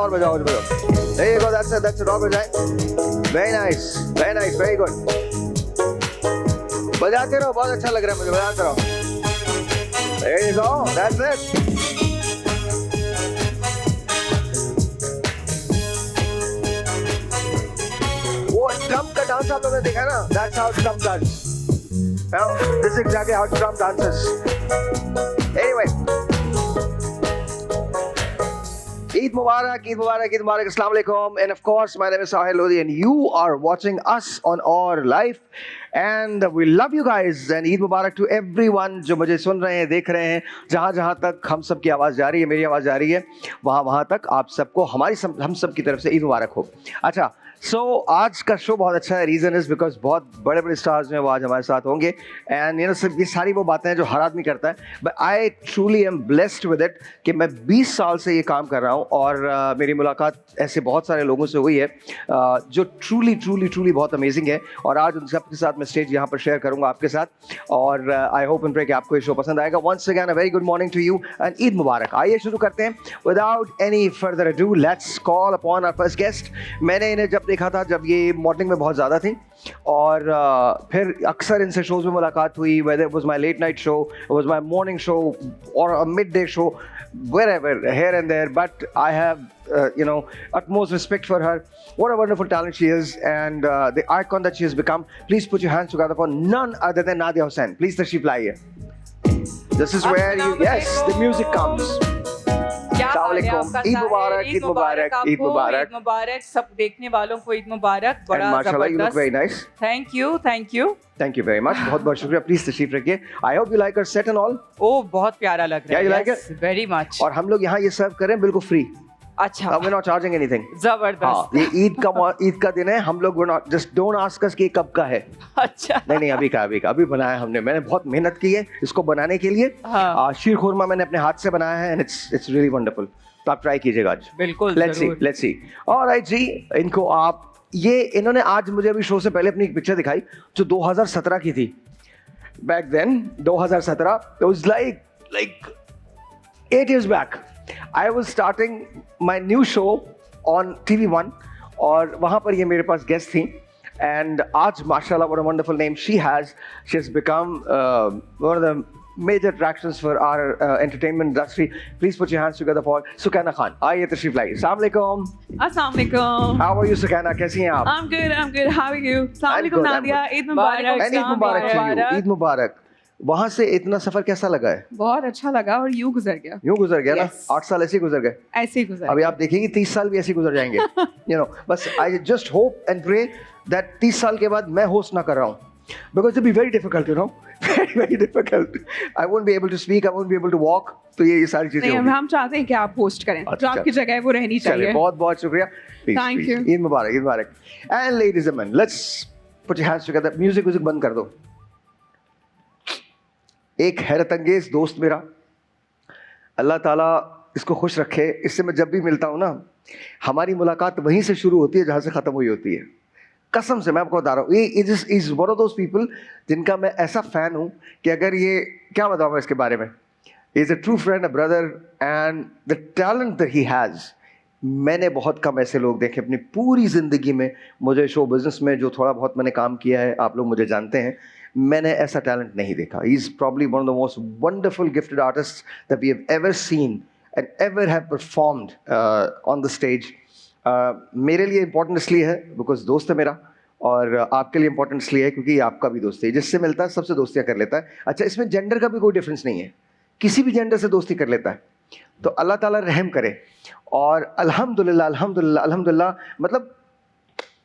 और बजाओ और बजाओ। There you go, that's it, और बजाएं। Very nice, very good। बजाते रहो, बहुत अच्छा लग रहा है मुझे, बजाते रहो। There you go, that's it। वो ड्रम का डांस आप लोगों ने देखा ना? That's how drum dance। This is exactly how drum dances। Anyway, Eid Mubarak, Eid Mubarak, Eid Mubarak, Assalamu alaikum, and of course my name is Sahil Lodi and you are watching us on Our Life and we love you guys and Eid Mubarak to everyone जो मुझे सुन रहे हैं, देख रहे हैं, जहाँ तक हम सब की आवाज़ जा रही है, मेरी आवाज़ जा रही है, वहाँ तक आप सबको हम सब की तरफ से ईद मुबारक हो। अच्छा, आज का शो बहुत अच्छा है। रीज़न इज़ बिकॉज बहुत बड़े बड़े स्टार्स जो हैं वो आज हमारे साथ होंगे एंड ये सारी वो बातें हैं जो हर आदमी करता है, but I truly am blessed with it कि मैं 20 साल से ये काम कर रहा हूँ और मेरी मुलाकात ऐसे बहुत सारे लोगों से हुई है जो ट्रूली बहुत अमेजिंग है और आज उन सब के साथ मैं स्टेज यहाँ पर शेयर करूँगा आपके साथ और आई होप एंड प्रे कि आपको ये शो पसंद आएगा। Once again a very good morning to you and Eid Mubarak. आइए शुरू करते हैं। Without any further ado let's call upon our first guest. मैंने इन्हें जब देखा था जब ये मॉडलिंग में बहुत ज़्यादा थी और फिर अक्सर इनसे शोज़ में मुलाकात हुई, whether it was my late night show, it was my morning show और a mid day show, wherever, here and there, but I have, utmost respect for her. What a wonderful talent she is and the icon that she has become. Please put your hands together for none other than Nadia Hussain. Please tashrif laiye. This is where the music comes. Eid मुबारक, ईद मुबारक, ईद मुबारक, ईद मुबारक। सब देखने वालों को ईद मुबारक। बड़ा माशाल्लाह, you look very nice. Thank you. Thank you very much. बहुत शुक्रिया। प्लीज तशरीफ रखिए। I hope you like our set and all. ओह, बहुत प्यारा लग रहा है। You like it? Very much. और हम लोग यहाँ ये सर्व कर रहे हैं बिल्कुल फ्री। अच्छा। We're not charging anything. जबरदस्त। ये ईद का दिन है। हम लोग just don't ask us कि ये कब का है। अच्छा। नहीं अभी बनाया हमने। मैंने बहुत मेहनत की है इसको बनाने के लिए। शीर खुरमा मैंने अपने हाथ से बनाया है and it's really wonderful. तो आप ट्राई कीजिएगा आज। बिल्कुल। Let's see. Alright जी, इनको आप इन्होंने आज मुझे अभी शो से पहले अपनी एक पिक्चर दिखाई जो 2017 की थी। Back then 2017 it was like 8 years back. I was starting my new show on TV1 और वहाँ पर ये मेरे पास गेस्ट थी and आज माशाल्लाह what a wonderful name she has. She has become one of the major attractions for our entertainment industry. Please put your hands together for Sukaina Khan. आइए तशरीफ लाइए। अस्सलाम वालेकुम। अस्सलाम वालेकुम। How are you Sukaina? कैसी हैं आप? I'm good. How are you? अस्सलाम वालेकुम नादिया। ईद मुबारक। ईद मुबारक to you. ईद मुबारक। वहाँ से इतना सफर कैसा लगा है? बहुत अच्छा लगा और यूं गुजर गया। यूं गुजर गया ना? Yes. 8 साल ऐसे ही गुजर गए। ऐसे ही गुजर। अभी आप देखेंगे 30 साल भी ऐसे ही गुजर जाएंगे। बस I just hope and pray that 30 साल के बाद मैं होस्ट ना कर रहा हूँ। Because it will be very difficult, very difficult. I won't be able to speak, I won't be able to walk. तो ये सारी चीजें होंगी। हम चाहते हैं कि आप होस्ट करें, जो आपकी जगह है वो रहनी चाहिए। बहुत शुक्रिया। Thank you. Eid Mubarak. And ladies and gentlemen, let's put your hands together. Music बंद कर दो। एक हैरत अंगेज दोस्त मेरा, अल्लाह ताला इसको खुश रखे। इससे मैं जब भी मिलता हूँ ना, हमारी मुलाकात वहीं से शुरू होती है जहाँ से ख़त्म हुई होती है। कसम से मैं आपको बता रहा हूँ, ये is one of those people जिनका मैं ऐसा फ़ैन हूँ कि अगर ये क्या बताऊँ इसके बारे में, is a true friend, a brother and the talent that he has. मैंने बहुत कम ऐसे लोग देखे अपनी पूरी ज़िंदगी में। मुझे शो बिज़नेस में जो थोड़ा बहुत मैंने काम किया है, आप लोग मुझे जानते हैं, मैंने ऐसा टैलेंट नहीं देखा। He is probably one of the most wonderful gifted artist that we have ever seen and ever have performed on the stage. मेरे लिए इम्पोर्टेंट इसलिए है बिकॉज दोस्त है मेरा और आपके लिए इम्पोर्टेंट इसलिए है क्योंकि आपका भी दोस्त है। जिससे मिलता है सबसे दोस्तियाँ कर लेता है। अच्छा, इसमें जेंडर का भी कोई डिफरेंस नहीं है, किसी भी जेंडर से दोस्ती कर लेता है। तो अल्लाह ताला रहम करे और अल्हम्दुलिल्लाह मतलब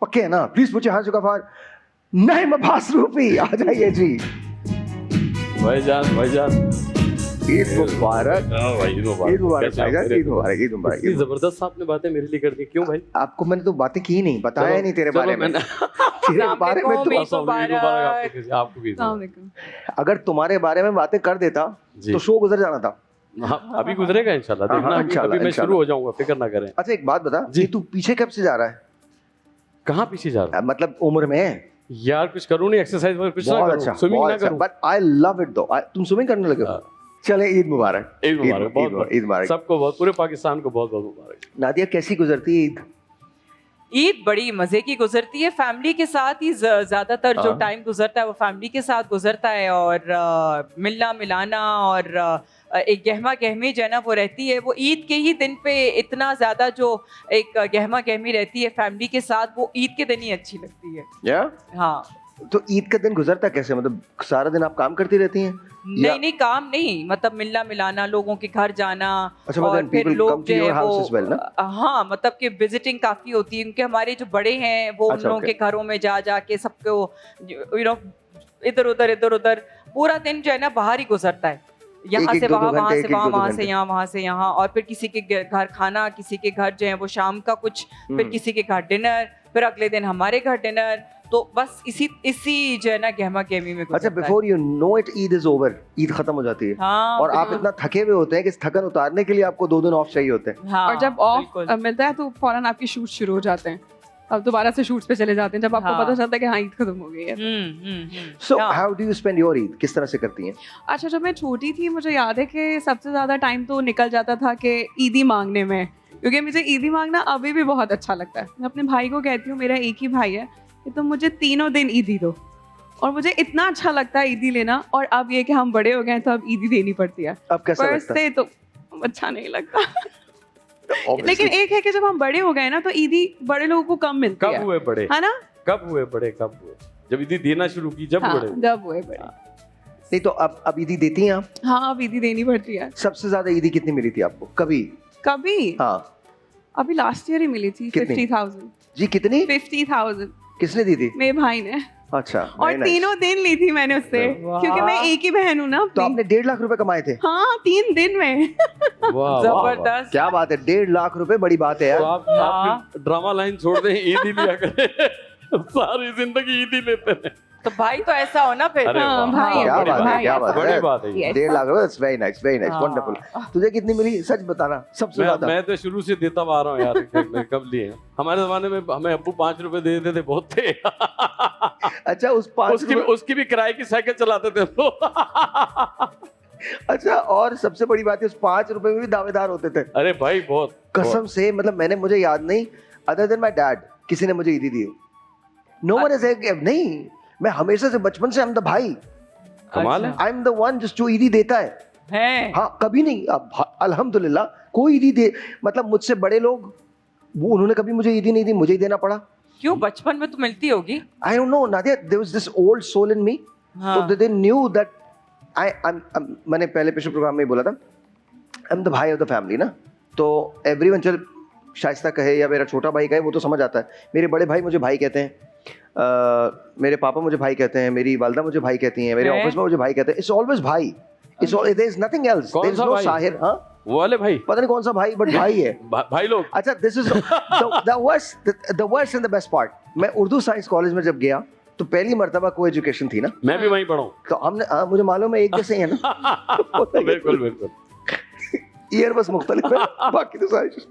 पक्के है ना। प्लीज पूछे हाँ चुका फार नहीं मभास रूपी आ जाइए जी। भाईजान ईद मुबारक। ईद मुबारक। ईद मुबारक। इतनी जबरदस्त आपने बातें मेरे लिए कर दी। क्यों भाई? आपको मैंने तो बातें की नहीं, बताया नहीं तेरे बारे में। तेरे बारे में तो अगर तुम्हारे बारे में बातें कर देता तो शो गुजर जाना था। अभी गुजरेगा इंशाल्लाह। देखना अभी मैं शुरू हो जाऊंगा, फिक्र ना करें। अच्छा एक बात बता जी, तू पीछे कब से जा रहा है? कहाँ पीछे जा रहा है? मतलब उम्र में यार कुछ करूँ नहीं, एक्सरसाइज कुछ ना करूँ, स्विमिंग ना करूँ। बट आई लव इट दो। तुम स्विमिंग करने लगे हो? चले ईद मुबारक। ईद मुबारक, बहुत ईद मुबारक। सबको बहुत, पूरे पाकिस्तान को बहुत बहुत मुबारक। नादिया कैसी गुजरती है ईद? ईद बड़ी मजे की गुजरती है, फैमिली के साथ ही ज्यादातर जो हाँ। टाइम गुजरता है वो फैमिली के साथ गुजरता है, और मिलना मिलाना और एक गहमा गहमी जो है ना वो रहती है। वो ईद के ही दिन पे इतना ज्यादा जो एक गहमा गहमी रहती है फैमिली के साथ, वो ईद के दिन ही अच्छी लगती है। या हाँ, तो ईद का दिन गुजरता कैसे, मतलब सारा दिन आप काम करती रहती हैं? नहीं नहीं, काम नहीं, मतलब मिलना मिलाना, लोगों के घर जाना। अच्छा, और मतलब फिर people come लोग to जो your है house as well, ना? हाँ, मतलब कि विजिटिंग काफी होती है, क्योंकि हमारे जो बड़े हैं वो उन अच्छा, लोगों okay. के घरों में जा के सबको इधर उधर पूरा दिन जो है ना बाहर ही गुजरता है, यहाँ एक-एक, से दो-दो वहाँ, वहाँ घंटे, से एक-एक, वहाँ, दो-दो वहाँ घंटे। से यहाँ, वहाँ से यहाँ, और फिर किसी के घर खाना, किसी के घर जो है वो शाम का कुछ, फिर किसी के घर डिनर, फिर अगले दिन हमारे घर डिनर। तो बस इसी जो है ना गहमा गहमी में अच्छा, गुजरता है। Before you know it Eid is over, Eid खत्म हो जाती है। हाँ, और आप बिल्कुल। इतना थके हुए होते हैं कि इस थकन उतारने के लिए आपको 2 दिन ऑफ चाहिए होते हैं। हाँ, और जब ऑफ बिल्कुल। मिलता है तो फौरन आपके शूट शुरू हो जाते हैं, अब दोबारा से शूट्स पे चले जाते हैं जब आपको हाँ। पता चलता है कि हाँ ईद खत्म हो गई है। सो हाँ। How do you spend your Eid, किस तरह से करती हैं? अच्छा, जब मैं छोटी थी मुझे याद है कि सबसे ज़्यादा टाइम तो निकल जाता था कि ईदी मांगने में, क्योंकि मुझे ईदी मांगना अभी भी बहुत अच्छा लगता है। मैं अपने भाई को कहती हूँ, मेरा एक ही भाई है, कि तुम मुझे तीनों दिन ईदी दो, और मुझे इतना अच्छा लगता है ईदी लेना। और अब ये कि हम बड़े हो गए हैं तो अब ईदी देनी पड़ती है, अब कैसा पर लगता है? से तो अच्छा नहीं लगता। Obviously. लेकिन एक है कि जब हम बड़े हो गए ना तो ईदी बड़े लोगों को कम मिलती कब है, हुए बड़े? है ना? कब हुए बड़े? कब हुए? जब ईदी देना शुरू की, जब हाँ, बड़े? जब हुए बड़े। नहीं तो अब ईदी देती हैं आप? हाँ, अब ईदी देनी पड़ती है। सबसे ज्यादा ईदी कितनी मिली थी आपको कभी? कभी हाँ अभी लास्ट ईयर ही मिली थी, कितनी? 50,000। जी, कितनी? 50,000 किसने दी थी? मेरे भाई ने, अच्छा, और very nice. तीनों दिन ली थी मैंने उससे, वाह। क्योंकि मैं एक ही बहन हूँ ना तो अपनी। आपने 1.5 लाख रुपए कमाए थे? हाँ, 3 दिन में। वाह, वाह, वाह। जबरदस्त। क्या बात है, 1.5 लाख रुपए बड़ी बात है तो यार। आप फिर ड्रामा लाइन छोड़ दें, ईद ही लिया करें। सारी जिंदगी ईद ही लेते हैं। तो भाई तो ऐसा हो ना फिर। अरे हाँ, वाह, भाई है, क्या बड़ी बात है, भाई क्या है। बात बड़ी है। बात है ये। Yes. 1.5 लाख रुपए, that's very nice, very nice, हाँ। वंडरफुल। तुझे कितनी मिली, सच बताना, सबसे ज्यादा? मैं तो शुरू से देता आ रहा हूँ यार, कब लिए? हमारे जमाने में हमें अब्बू 5 रुपए दे देते थे, बहुत थे। अच्छा, उस 5 उसकी भी किराए की साइकिल चलाते थे तो। अच्छा, और सबसे बड़ी बात है उस 5 रुपए में भी दावेदार होते थे। अरे भाई बहुत कसम से, मतलब मुझे याद नहीं, अदर देन माय डैड, किसी ने मुझे ईदी दी। नो वन इज नहीं, मैं हमेशा से बचपन से, आई एम द भाई, कमाल है। आई एम द वन जो ईदी देता है। हाँ, कभी नहीं, अब अल्हम्दुलिल्लाह कोई ईदी दे, मतलब मुझसे बड़े लोग, वो उन्होंने कभी मुझे ईदी नहीं दी, मुझे ही देना पड़ा। क्यों, बचपन में तो मिलती होगी। I don't know Nadia, there was this old soul in me, तो दे न्यू दैट मैंने पहले पिछले प्रोग्राम में ही बोला था, आई एम द भाई ऑफ द फैमिली ना, तो एवरीवन, चल शाइस्ता कहे या मेरा छोटा भाई कहे, वो तो समझ आता है। मेरे बड़े भाई मुझे भाई कहते हैं, मेरे पापा मुझे भाई कहते हैं, मेरी वालदा मुझे भाई कहती हैं, मेरे है? ऑफिस में मुझे भाई कहते हैं। इट्स ऑलवेज भाई, it's there is nothing else, कौन देयर इज सा नो भाई? साहिर। हाँ, वो वाले भाई, पता नहीं कौन सा भाई, बट भाई है। भाई लोग। अच्छा, this is the worst and the best part. मैं उर्दू साइंस कॉलेज में जब गया तो पहली मर्तबा को एजुकेशन थी ना, मैं भी वहीं पढ़ा हूँ। तो हमने, मुझे मालूम है एक जैसे ही है ना, बिल्कुल बिल्कुल। ईयर बस मुख्तलिफ है, बाकी तो सारी चीज़।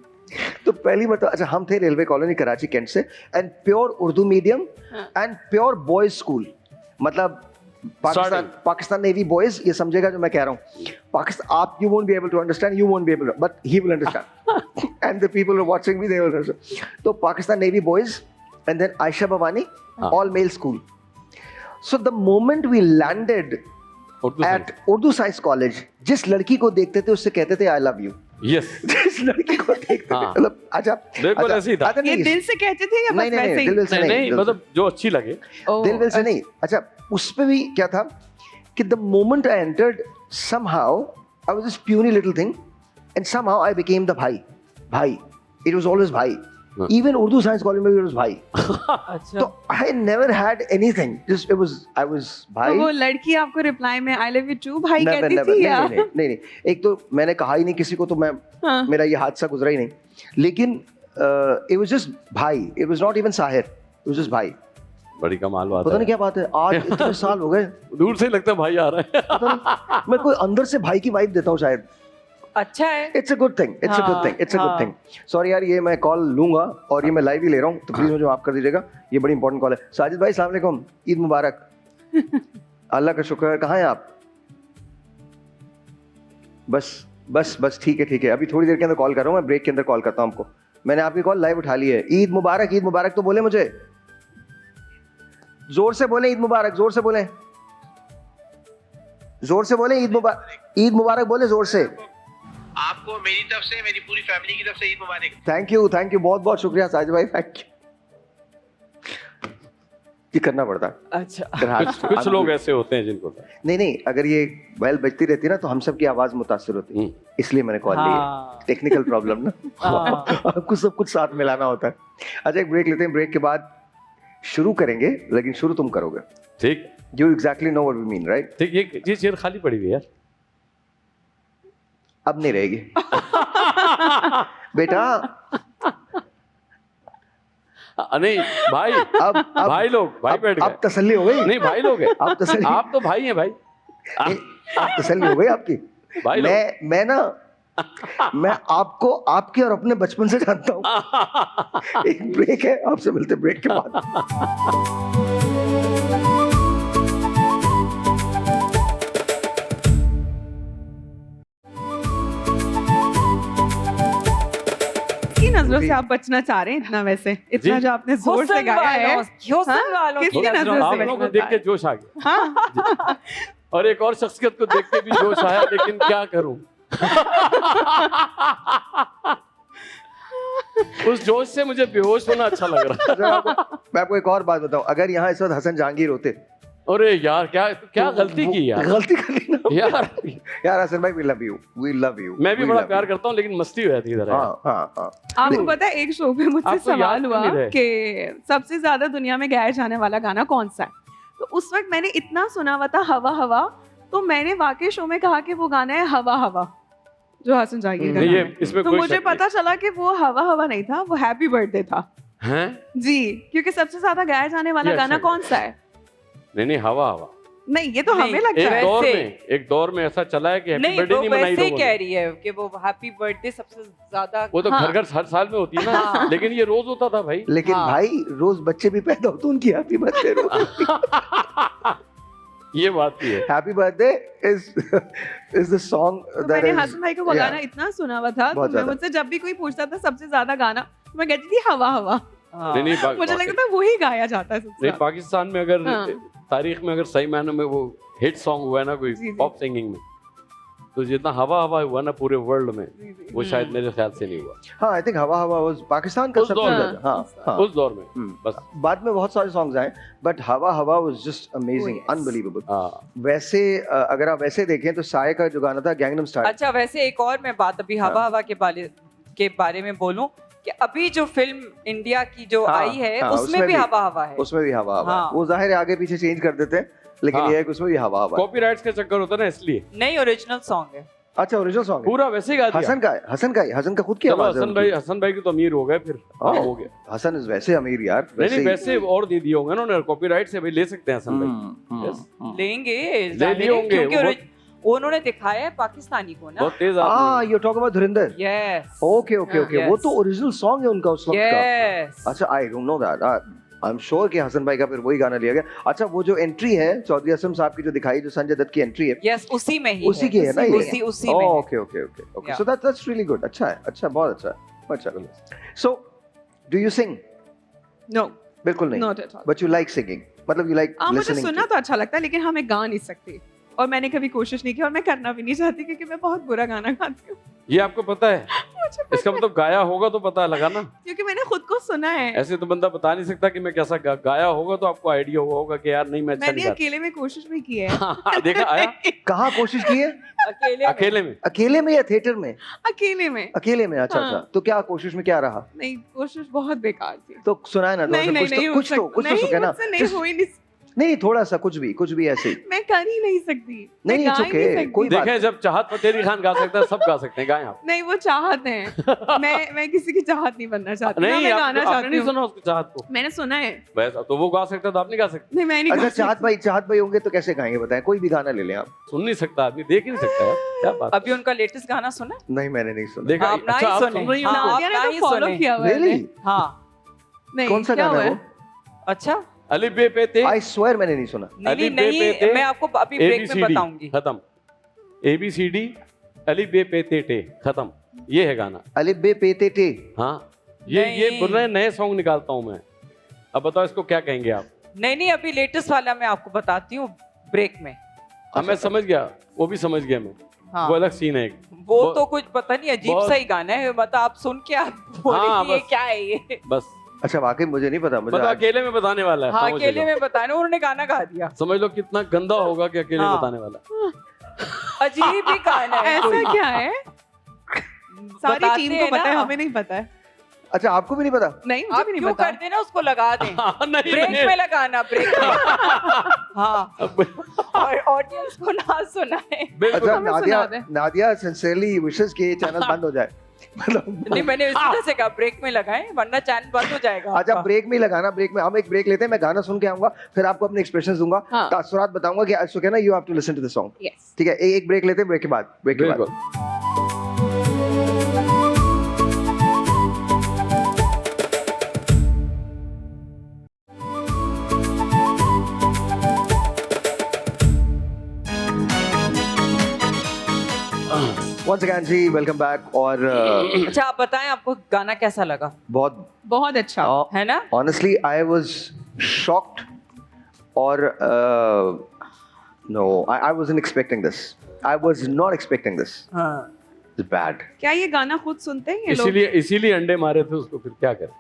तो पहली मर्तबा, अच्छा, हम थे रेलवे कॉलोनी कराची कैंट से, and pure Urdu medium and pure boys school, मतलब पाकिस्तान नेवी बॉयज, ये समझेगा जो मैं कह रहा हूँ। पाकिस्तान, आप, you won't be able to understand, you won't be able, but he will understand, and the people who are watching me, they will understand. तो Pakistan navy boys and then Ayesha Bawany, all male school. So the moment we landed at Urdu science college, जिस लड़की को देखते थे उससे कहते थे I love you. Yes, जिस लड़की को देखते थे, हाँ। मतलब, अच्छा, बिल्कुल ऐसे ही था। अच्छा, ये नहीं, दिल से कहते थे या बस नहीं, वैसे ही? दिल से नहीं नहीं, नहीं, मतलब जो अच्छी लगे। ओह, दिल से नहीं। अच्छा, उस पे भी क्या था कि the moment I entered, somehow I was this puny little thing, and somehow I became the भाई। It was always भाई। Even Urdu Science College में भी it was भाई। अच्छा, तो I never had anything, just I was भाई। तो वो लड़की आपको रिप्लाई में आई लव यू टू भाई Never, कहती never, थी या? नहीं, एक तो मैंने कहा ही नहीं किसी को, तो मैं, हाँ। मेरा ये हादसा गुजरा ही नहीं, लेकिन it was just भाई, it was not even Sahir, it was just भाई। बड़ी कमाल बात पता है। नहीं क्या बात है, आज इतने साल हो गए, दूर से ही लगता है भाई आ रहा है। पता नहीं, मैं कोई अंदर से भाई की वाइब देता हूँ शायद। अच्छा है। It's a good thing, it's a good thing, it's a good thing. Sorry यार, ये मैं कॉल लूंगा और ये मैं लाइव ही ले रहा हूँ, तो प्लीज मुझे माफ कर दीजिएगा, ये बड़ी इंपॉर्टेंट कॉल है। साजिद भाई, अस्सलाम वालेकुम, ईद मुबारक। अल्लाह का शुक्र है, कहाँ हैं आप? बस ठीक है, अभी थोड़ी देर के अंदर कॉल कर रहा हूँ मैं, ब्रेक के अंदर कॉल करता हूँ आपको। मैंने आपकी कॉल लाइव उठा ली है। ईद मुबारक तो बोले मुझे, जोर से बोले ईद मुबारक, जोर से बोले ईद मुबारक बोले जोर से। आपको मेरी तरफ से, मेरी पूरी फैमिली की तरफ से ईद मुबारक। थैंक यू बहुत बहुत शुक्रिया साजिद भाई, थैंक यू। ये करना पड़ता है। अच्छा, कुछ लोग ऐसे होते हैं जिनको नहीं, अगर ये बेल बजती रहती ना तो हम सब की आवाज मुतासिर होती, इसलिए मैंने कॉल ली हाँ। है। टेक्निकल प्रॉब्लम ना, आपको सब कुछ साथ मिलाना होता है। अच्छा, एक ब्रेक लेते हैं, ब्रेक के बाद शुरू करेंगे, लेकिन शुरू तुम करोगे। ठीक, you exactly know what we mean, right? ठीक। ये चेयर खाली पड़ी हुई है यार, अब नहीं रहेगी बेटा। नहीं भाई, अब भाई लोग, भाई बैठ गए। अब तसल्ली हो गई? नहीं, भाई लोग हैं। अब तसल्ली, आप तो भाई हैं भाई। अब तसल्ली हो गई आपकी? भाई लोग, मैं आपको आपके और अपने बचपन से जानता हूँ। एक ब्रेक है, आपसे मिलते हैं ब्रेक के बाद। किसकी नजरों से आप बचना चाह रहे हैं इतना, वैसे इतना जी? जो आपने जोर से गाया है? ह्यूस्टन वालों किसकी की नजरों से आप बचना लोगों को देख के जोश आ गया, हाँ। और एक और शख्सियत को देख के भी जोश आया, लेकिन क्या करूं। उस जोश से मुझे बेहोश होना अच्छा लग रहा है। मैं आपको एक और बात बताऊं, अगर यहाँ इस वक्त हसन जहांगीर होते, अरे यार, क्या गलती की यार, गलती कर ली ना यार हसन भाई, वी लव यू। मैं भी बड़ा प्यार करता हूँ, लेकिन मस्ती हो जाती है इधर। हाँ। आपको पता है, एक शो पे मुझसे आपको याद सवाल क्यों हुआ नहीं रहे? कि सबसे ज्यादा दुनिया में गाया जाने वाला गाना कौन सा है, तो उस वक्त मैंने इतना सुना हुआ था हवा हवा, तो मैंने वाकई शो में कहा कि वो गाना है हवा हवा, जो हसन जहांगीर का नहीं, गाना ये है। इसमें तो कोई मुझे शक पता चला कि वो हवा हवा नहीं था, वो हैप्पी बर्थडे था। नहीं। हैं? जी, क्योंकि सबसे ज्यादा गाया जाने वाला ये गाना अच्छा कौन सा है? नहीं, हवा हवा। नहीं, ये तो नहीं, हमें लगता है। एक दौर में ऐसा चला है कि हैप्पी नहीं, बर्थडे वो नहीं मनाई वैसे ही लोगों कह ने। रही है कि वो हैप्पी बर्थडे सबसे ज्यादा। वो तो हाँ। घर हर साल में होती है ना, हाँ। लेकिन ये रोज होता था भाई। लेकिन हाँ। भाई रोज बच्चे भी पैदा होते, उनकी हैप्पी बर्थडे ये बात भी है। Happy birthday is the song तो दैट मैंने इज, हसन भाई को वो गाना इतना सुना हुआ था, तो बहुत मैं ज्यादा। मुझसे जब भी कोई पूछता था सबसे ज्यादा गाना, तो मैं कहती थी हवा हवा। हाँ। नहीं, मुझे लगता है वही गाया जाता है सबसे नहीं, ज्यादा। पाकिस्तान में अगर हाँ। तारीख में अगर सही मायनों में वो हिट सॉन्ग हुआ है ना कोई जी, जी। पॉप सिंगिंग में, तो जितना हवा हवा हुआ ना पूरे वर्ल्ड में, जी, जी। वो शायद मेरे ख्याल से नहीं हुआ हाँ, आई थिंक हवा वाज पाकिस्तान का उस सबसे दौर में। ज्यादा। हाँ। उस दौर में। बस। बाद में बहुत सारे सॉन्ग्स आए, बट हवा was just amazing, yes. Unbelievable. हाँ, वैसे अगर आप वैसे देखें तो साय का जो गाना था गैंगनम स्टाइल, अच्छा, वैसे एक और मैं बात अभी हवा हवा के बारे में बोलूं कि अभी जो फिल्म इंडिया की जो हाँ, आई है, हाँ, उसमें भी हवा हवा है। उसमें भी हवा है। हाँ। वो जाहिर है आगे पीछे चेंज कर देते हैं, लेकिन हाँ। ये है कि उसमें भी हवा है। कॉपीराइट्स का चक्कर होता है ना, इसलिए नहीं, ओरिजिनल सॉन्ग है। अच्छा, ओरिजिनल सॉन्ग है। पूरा वैसे ही गा दिया। हसन का खुद की चलो, आवाज है उनकी। हसन भाई की तो अमीर हो गए फिर। हाँ। हो गया। हसन इज वैसे अमीर यार, नहीं, वैसे और दे दिए होंगे ना उन्होंने, कॉपीराइट से भाई ले सकते हैं हसन भाई। Yes। लेंगे, ले जाहिर लिए है, होंगे, क्योंकि वो उन्होंने दिखाया है पाकिस्तानी को ना। बहुत तेज हाँ, आदमी you talk about Dhurandhar. Yes, okay, Yes. वो तो ओरिजिनल सॉन्ग है उनका उस वक्त का। यस। अच्छा, आई don't know that. I am sure कि हसन भाई का फिर वही गाना लिया गया। अच्छा, वो जो एंट्री है चौधरी असलम साहब की जो दिखाई, जो संजय दत्त की एंट्री है, यस, उसी में ही उसी की है ना ये? उसी में है। Okay. Yeah. So that's really good. अच्छा है, अच्छा, बहुत अच्छा है, अच्छा। So do you sing? No, बिल्कुल नहीं, not at all. But you like singing, मतलब यू लाइक मुझे लिसनिंग। सुनना तो अच्छा लगता है, लेकिन हाँ, मैं गा नहीं सकती, और मैंने कभी कोशिश नहीं की, और मैं करना भी नहीं चाहती, क्योंकि मैं बहुत बुरा गाना गाती हूँ। ये आपको पता है? मुझे पता इसका मतलब गाया होगा तो पता लगा ना। क्योंकि मैंने खुद को सुना है। ऐसे तो बंदा बता नहीं सकता कि मैं कैसा गाया होगा, तो आपको आइडिया हुआ होगा कि यार नहीं, मैं अच्छा मैंने नहीं गाता। अकेले में कोशिश भी की है। हाँ, देखा आया कहाँ कोशिश की है? अकेले में। अकेले में या थिएटर में? अकेले में। अकेले में, अच्छा। हाँ। तो क्या कोशिश में क्या रहा? नहीं, कोशिश बहुत बेकार थी। तो सुनाए ना, नहीं, नहीं, नहीं, कुछ तो सुने ना। नहीं, हो ही नहीं। नहीं, थोड़ा सा, कुछ भी ऐसे ही। मैं कर ही नहीं सकती। मैं नहीं, गा it's ही नहीं okay, सकती। कोई बात देखें, जब चाहत फतेह खान गा सकता है, सब गा सकते हैं, गाएं आप। नहीं, वो चाहत है। मैं किसी की चाहत नहीं बनना चाहती। नहीं, मैं गाना आपने चाहती नहीं हूँ। सुना उसकी चाहत को? मैंने सुना है। वैसा तो वो गा सकता है, तो आप नहीं गा सकते। नहीं, मैं नहीं अच्छा, गा सकती। चाहत भाई होंगे तो कैसे गाएंगे बताएं? कोई भी गाना ले लें आप। सुन नहीं सकता आदमी, देख ही नहीं सकता यार, क्या बात। अभी उनका लेटेस्ट गाना सुना? नहीं, मैंने नहीं सुना। देखा? आप ना अच्छा, ही आप सुने। सुन रही हो? हाँ, आप नादिया ना ने ही तो फॉलो सुने। किया हुआ है। Really? हाँ, नहीं, कौन सा क्या गाना हुआ है है? वो? अच्छा, अली बे पे ते, आई स्वेयर मैंने नहीं सुना। नहीं, अली बे पे ते, मैं आपको अभी ब्रेक में ABCD, बताऊंगी। खत्म। ABCD अली बे पे ते टे, खत्म, ये है गाना। अलिफ बे पे ते टे। हाँ, ये नहीं। बोल रहे हैं नए सॉन्ग निकालता हूँ मैं। अब बताओ इसको क्या कहेंगे आप? नहीं, अभी लेटेस्ट वाला मैं आपको बताती हूँ ब्रेक में। हाँ, मैं समझ गया, वो भी समझ गया मैं। हाँ। वो अलग सीन है एक। वो तो कुछ पता नहीं, अजीब बहुत- सा ही गाना है, मतलब आप सुन के आप बोलेंगे हाँ, ये बस। क्या है ये। बस अच्छा वाकई मुझे नहीं पता, मुझे मतलब आज- अकेले में बताने वाला है। हाँ, समझ अकेले लो। में बताना, उन्होंने गाना गा दिया। समझ लो कितना गंदा होगा कि अकेले हाँ। बताने वाला। अजीब ही गाना है कोई। ऐसा क्या है? सारी बताते टीम हैं को पता है, ना। हमें नहीं पता है। अच्छा आपको भी नहीं पता? नहीं, मुझे आप भी नहीं क्यों पता। कर देना, उसको लगा दें। हाँ, नहीं, ब्रेक नहीं। में लगाना, ब्रेक में। हाँ, अब- और ऑडियंस को ना सुनाए। बिल्कुल। अच्छा हमें नादिया, सुना दे। नादिया सिंसियरली विशेस कि ये चैनल बंद हो जाए। मतलब नहीं, मैंने इस तरह से कहा ब्रेक में लगाएं, वरना चैनल बंद हो जाएगा अच्छा आपका। ब्रेक में ही लगाना, ब्रेक में हम एक ब्रेक लेते हैं, मैं गाना सुन के आऊंगा, फिर आपको अपने एक्सप्रेशंस दूंगा, हाँ। तासुरात बताऊंगा कि आज ना you have to listen to the song. Yes. ठीक है, एक ब्रेक लेते हैं, ब्रेक के बाद बिल्कुल। वंस अगेन जी वेलकम बैक। और अच्छा, आप बताएं आपको गाना कैसा लगा, बहुत बहुत अच्छा। है ना? ऑनेस्टली आई वाज शॉक्ड और no I wasn't expecting this, I was not expecting this, हाँ। It's bad. क्या ये गाना खुद सुनते हैं ये लोग? इसीलिए अंडे मारे थे उसको, फिर क्या करें।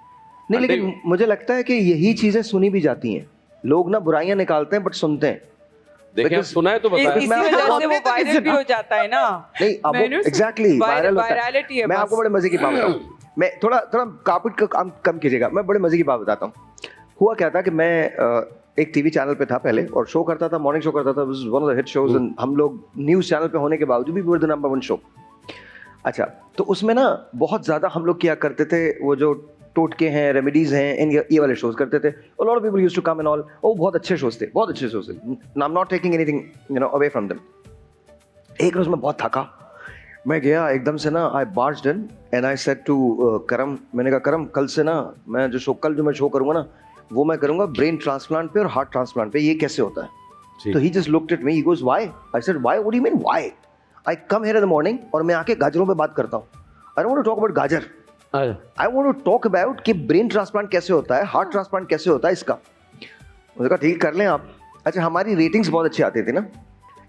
नहीं लेकिन मुझे लगता है कि यही चीजें सुनी भी जाती हैं, लोग ना बुराइयां निकालते हैं बट सुनते हैं। देखिए, Because- सुना है तो इसी बताया। मैं- वजह से आपने वो तो वायरल नहीं भी हो जाता है ना। नहीं अब मैंने सुना- एग्जैक्टली वायरल होता है। वायरलिटी है मैं बस। आपको बड़े मजे की बात बताऊं, मैं थोड़ा थोड़ा कापिट का कम कीजिएगा, मैं बड़े मजे की बात बताता हूँ। हुआ क्या था कि मैं एक टीवी चैनल पे था पहले और शो करता था, मॉर्निंग शो करता था, one of the hit shows, and हम लोग न्यूज चैनल पे होने के बावजूद भी we were the number 1 show. अच्छा, तो उसमें ना बहुत ज्यादा हम लोग किया करते थे, वो जो टोटके हैं, रेमेडीज हैं, इन ये वाले शोज करते थे। A lot of people used to come and all, वो बहुत अच्छे शोज थे, बहुत अच्छे शोज थे। I'm not taking anything, you know, away from them. एक रोज मैं बहुत थका, मैं गया एकदम से ना, I barged in and I said to Karam, मैंने कहा करम कल से ना मैं कल जो मैं शो करूंगा ना, वो मैं करूंगा ब्रेन ट्रांसप्लांट पे और हार्ट ट्रांसप्लांट पे, ये कैसे होता है? ठीक। तो he just looked at me, he goes why? I said why, what do you mean why? I come here in the morning और मैं आके गाजरों पे बात करता हूँ। I don't want to talk about gajar, I want to talk about कि brain transplant कैसे होता है, हार्ट ट्रांसप्लांट कैसे होता है इसका। उसने कहा ठीक कर लें आप। अच्छा, हमारी रेटिंग्स बहुत अच्छी आती थी ना,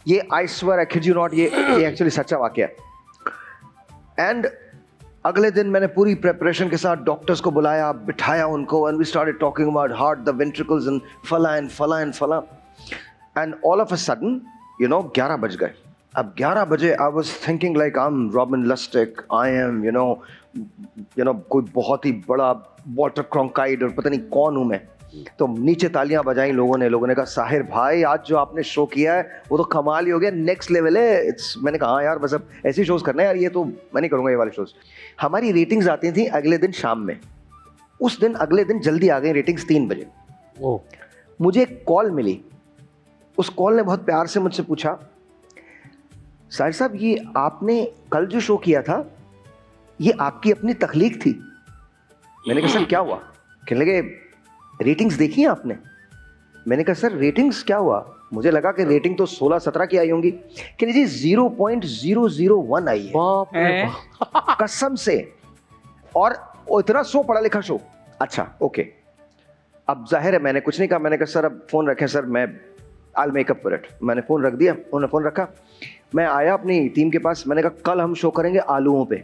ये I swear I kid you not, ये एक्चुअली सच्चा वाकया है। एंड अगले दिन मैंने पूरी प्रेपरेशन के साथ डॉक्टर्स को बुलाया, बिठाया उनको, and we started talking about heart, the ventricles and फला एंड फला एंड फला, and all of a sudden 11 बज गए। अब 11 बजे I was thinking like I am Robin Lustig, I am you know कोई बहुत ही बड़ा वॉल्टर क्रॉन्काइड और पता नहीं कौन हूँ मैं। तो नीचे तालियां बजाई लोगों ने कहा साहिर भाई आज जो आपने शो किया है वो तो कमाल ही हो गया, नेक्स्ट लेवल है। इट्स, मैंने कहा हाँ यार बस अब ऐसे शोज करना है यार, ये तो मैं नहीं करूँगा ये वाले शोज। हमारी रेटिंग्स आती थी अगले दिन शाम में, उस दिन अगले दिन जल्दी आ गई रेटिंग्स 3 बजे। ओह, मुझे एक कॉल मिली, उस कॉल ने बहुत प्यार से मुझसे पूछा साहिर साहब ये आपने कल जो शो किया था ये आपकी अपनी तख्लीक थी। मैंने कहा सर क्या हुआ? कहने लगे रेटिंग्स देखी है आपने? मैंने कहा सर रेटिंग्स क्या हुआ, मुझे लगा कि रेटिंग तो 16-17 की आई होंगी। कहने जी 0.001 आई है बाप रे हैं? बाप। कसम से, और इतना सो पढ़ा लिखा शो। अच्छा ओके, अब जाहिर है मैंने कुछ नहीं कहा, मैंने कहा सर अब फोन रखें सर, मैं I'll make up for it। मैंने फोन रख दिया, उन्होंने फोन रखा, मैं आया अपनी टीम के पास, मैंने कहा कल हम शो करेंगे आलूओं पे,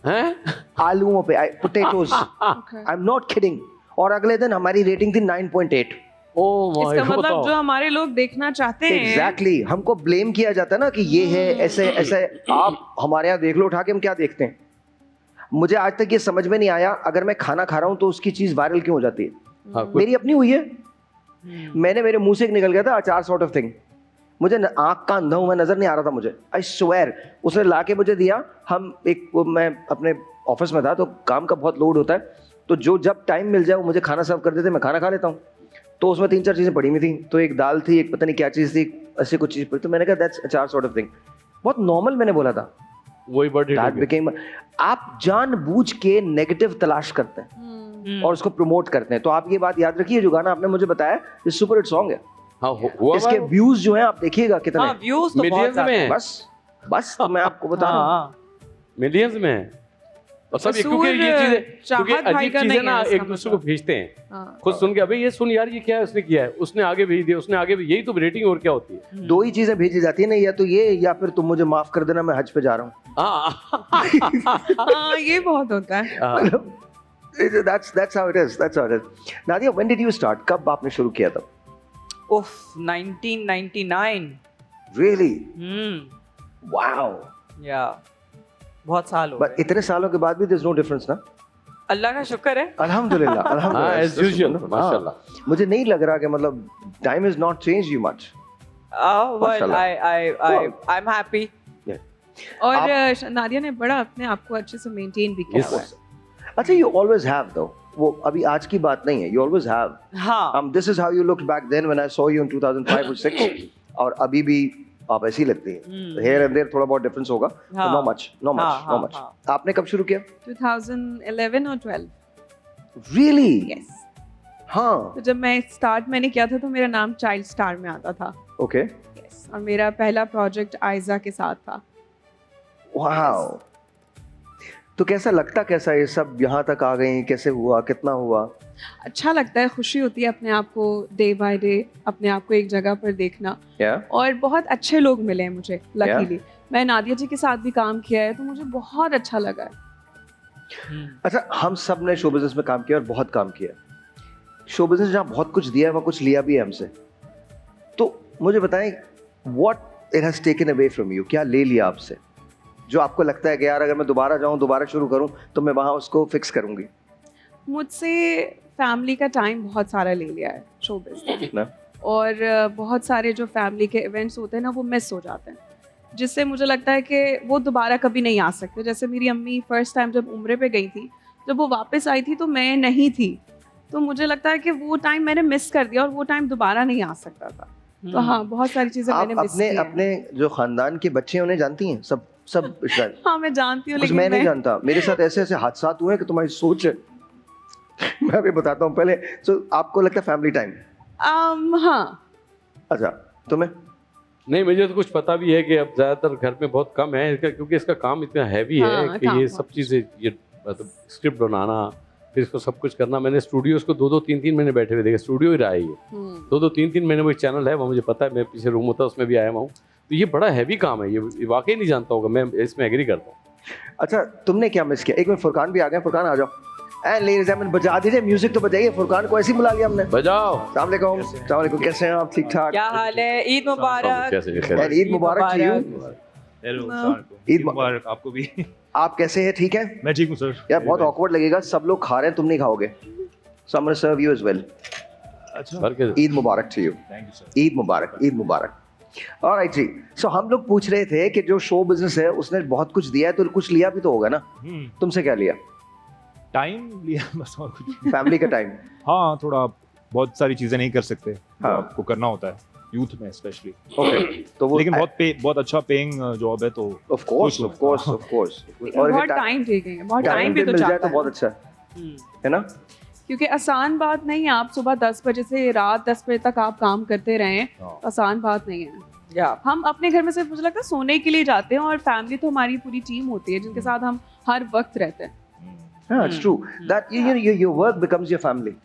हैं? आलूओं पे, potatoes, Okay. I am not kidding. और अगले दिन हमारी रेटिंग थी 9.8। ओह माय इसका मतलब बताओ। जो हमारे लोग देखना चाहते हैं, एग्जैक्टली, हमको ब्लेम किया जाता है ना कि ये है ऐसे ऐसे, आप हमारे यहाँ देख लो उठा के हम क्या देखते हैं। मुझे आज तक ये समझ में नहीं आया, अगर मैं खाना खा रहा हूँ तो उसकी चीज वायरल क्यों हो जाती है? हाँ, कुछ- मेरी अपनी हुई है, मेरे मुंह से एक निकल गया था अचार सॉर्ट ऑफ थिंग, मुझे आंख का अंधा हूं मैं, नजर नहीं आ रहा था मुझे, आई स्वेयर। उसने ला के मुझे दिया, हम मैं अपने ऑफिस में था तो काम का बहुत लोड होता है, तो जो जब टाइम मिल जाए वो मुझे खाना सर्व कर देते, मैं खाना खा लेता हूँ। तो उसमें 3-4 चीजें पड़ी हुई थी, तो एक दाल थी, एक पता नहीं क्या चीज थी, ऐसी कुछ चीज पड़ी, तो मैंने कहा दैट्स अचार सॉर्ट ऑफ थिंग, बहुत नॉर्मल मैंने बोला था। वही बर्ड हिट हो दैट गया। बिकेम, आप जानबूझ के नेगेटिव तलाश करते हैं और उसको प्रमोट करते हैं। तो आप ये बात याद रखिए, जो गाना आपने मुझे बताया ये सुपर हिट सॉन्ग है, हाँ, हुआ इसके व्यूज जो हैं आप देखिएगा कितने हाँ, व्यूज तो बहुत मिलियंस ज्यादा में हैं। है। बस बस तो मैं आपको बता रहा हूँ। हाँ मिलियंस में है। और सब कसूर क्योंकि ये चीजें, क्योंकि चाहत भाई अजीब का चीजें नहीं ना है, एक इसका दूसरे को मतलब। भेजते हैं, हाँ। खुद सुन के अबे ये सुन यार ये क्या है उसने किया है, उसने आगे भेज दिया, उसने आगे यही तो रेटिंग और क्या होती है। दो ही चीजें भेजी जाती है ना, या तो ये या फिर तुम मुझे माफ कर देना मैं हज पे जा रहा हूँ। हाँ, ये बहुत होता है। That's how it is. That's how it is. Nadia, when did you start? कब आपने शुरू किया तब? उफ 1999 Really? Wow. या बहुत साल हो But गए। इतने सालों के बाद भी there's no difference ना? अल्लाह का शुक्र है। अल्हम्दुलिल्लाह, अल्हम्दुलिल्लाह. हाँ, as usual, हाँ. माशाल्लाह। मुझे नहीं लग रहा कि मतलब time has not changed you much. Well, माशाल्लाह। I'm happy. और नादिया ने बड़ा अपने आप को अच्छे से मेंटेन भी किया हुआ है। अच्छा, you always have though. वो अभी आज की बात नहीं है. You always have. हाँ This is how you looked back then when I saw you in 2005 or 6. और अभी भी आप ऐसी लगती हैं. Here and there थोड़ा बहुत difference होगा. हाँ। No much. No much. हाँ, No much. हाँ। आपने कब शुरू किया? 2011 और 12। Really? यस। हाँ. तो जब मैं स्टार्ट मैंने किया था तो मेरा नाम चाइल्ड स्टार में आता था। Okay. यस। और मेरा पहला प्रोजेक्ट आयजा के साथ था। Wow. तो कैसा लगता, कैसा ये सब यहाँ तक आ गई, कैसे हुआ, कितना हुआ? अच्छा लगता है, खुशी होती है अपने आप को डे बाय डे अपने आप को एक जगह पर देखना। Yeah. और बहुत अच्छे लोग मिले हैं मुझे लकीली। मैं नादिया जी के साथ भी काम किया है तो मुझे बहुत अच्छा लगा है। अच्छा, हम सब ने शो बिजनेस में काम किया और बहुत काम किया। शो बिजनेस जहाँ बहुत कुछ दिया है वहाँ कुछ लिया भी है हमसे। तो मुझे बताएं, what it has taken away from you, क्या ले लिया आपसे जो आपको लगता है कि यार अगर मैं दोबारा जाऊँ, दोबारा शुरू करूँ तो मैं वहाँ उसको फिक्स करूँगी? मुझसे फैमिली का टाइम बहुत सारा ले लिया है शो बिजनेस ना? और बहुत सारे जो फैमिली के इवेंट्स होते हैं ना वो मिस हो जाते हैं, जिससे मुझे लगता है कि वो दोबारा कभी नहीं आ सकते। जैसे मेरी अम्मी फर्स्ट टाइम जब उम्रे पे गई थी, जब वो वापस आई थी तो मैं नहीं थी, तो मुझे लगता है कि वो टाइम मैंने मिस कर दिया और वो टाइम दोबारा नहीं आ सकता था। तो हाँ, बहुत सारी चीज़ें आप मैंने मिस की अपने हैं। अपने जो खानदान के बच्चे हैं उन्हें जानती हैं सब सब शायद? हाँ, मैं जानती हूँ कुछ लेकिन मैं नहीं जानता। मेरे साथ ऐसे ऐसे हादसात हुए हैं कि तुम्हारी सोच है। मैं भी बताता हूँ पहले। तो आपको लगता है फैमिली टाइम? हाँ। अच्छा, तुम्हें? नहीं, मुझे तो कुछ पता भी है कि अब ज्यादातर घर में बहुत कम है इसका, क्योंकि इसका काम इतना हैवी है हाँ, कि काम ये बहुत। सब चीजें, ये मतलब स्क्रिप्ट बनाना, फिर इसको सब कुछ करना। मैंने स्टूडियोज को 2-2 3-3 महीने बैठे हुए देखे, स्टूडियो ही रहा है ये। 2-2 3-3 महीने वो एक चैनल है, वो मुझे पता है, मैं पीछे रूम होता है उसमें भी आया हुआ हूँ। तो ये बड़ा हैवी काम है, ये वाकई नहीं जानता होगा, मैं इसमें एग्री करता हूँ। अच्छा, तुमने क्या मिस किया? एक मिनट, फुरकान भी आ गए। फुरकान आ जाओ। एंड लेडीज एंड बजा दीजिए म्यूजिक, तो बजाइए। फुरकान को ऐसे ही बुला लिया हमने। बजाओ। अस्सलाम वालेकुम। अस्सलाम वालेकुम, कैसे हैं आप? ठीक ठाक? क्या हाल है? ईद मुबारक। कैसे and Eid Mubarak to you. Hello, Eid Eid मुबारक आपको भी। आप कैसे हैं? ठीक है? मैं ठीक हूँ सर। यार बहुत ऑकवर्ड लगेगा, सब लोग खा रहे हैं, तुम नहीं खाओगे। So I am gonna serve you as well. अच्छा, भर के ईद मुबारक to you. Thank you sir. Eid मुबारक, ईद मुबारक। ऑलराइट जी। सो हम लोग पूछ रहे थे कि जो शो बिजनेस है उसने बहुत कुछ दिया है, तो कुछ लिया भी तो होगा ना? तुमसे क्या लिया? टाइम लिया बस, और कुछ। फैमिली का टाइम? हाँ, थोड़ा बहुत सारी चीजें नहीं कर सकते जो हाँ। आपको करना होता है यूथ में स्पेशली। ओके, तो वो लेकिन बहुत अच्छा पेइंग जॉब है, तो ऑफ कोर्स खुश ऑफ कोर्स ऑफ कोर्स। बहुत टाइम टेकिंग है, बहुत टाइम भी तो मिल जाए चाहता तो है, बहुत अच्छा है ना? क्योंकि आसान बात नहीं है। आप सुबह 10 बजे से रात 10 बजे तक आप काम करते रहें, हाँ। आसान बात नहीं है। या हम अपने घर में सिर्फ मुझे लगता है सोने के लिए जाते हैं, और फैमिली तो हमारी पूरी टीम होती है जिनके साथ हम हर वक्त रहते हैं। हाँ, it's true that your work becomes your family.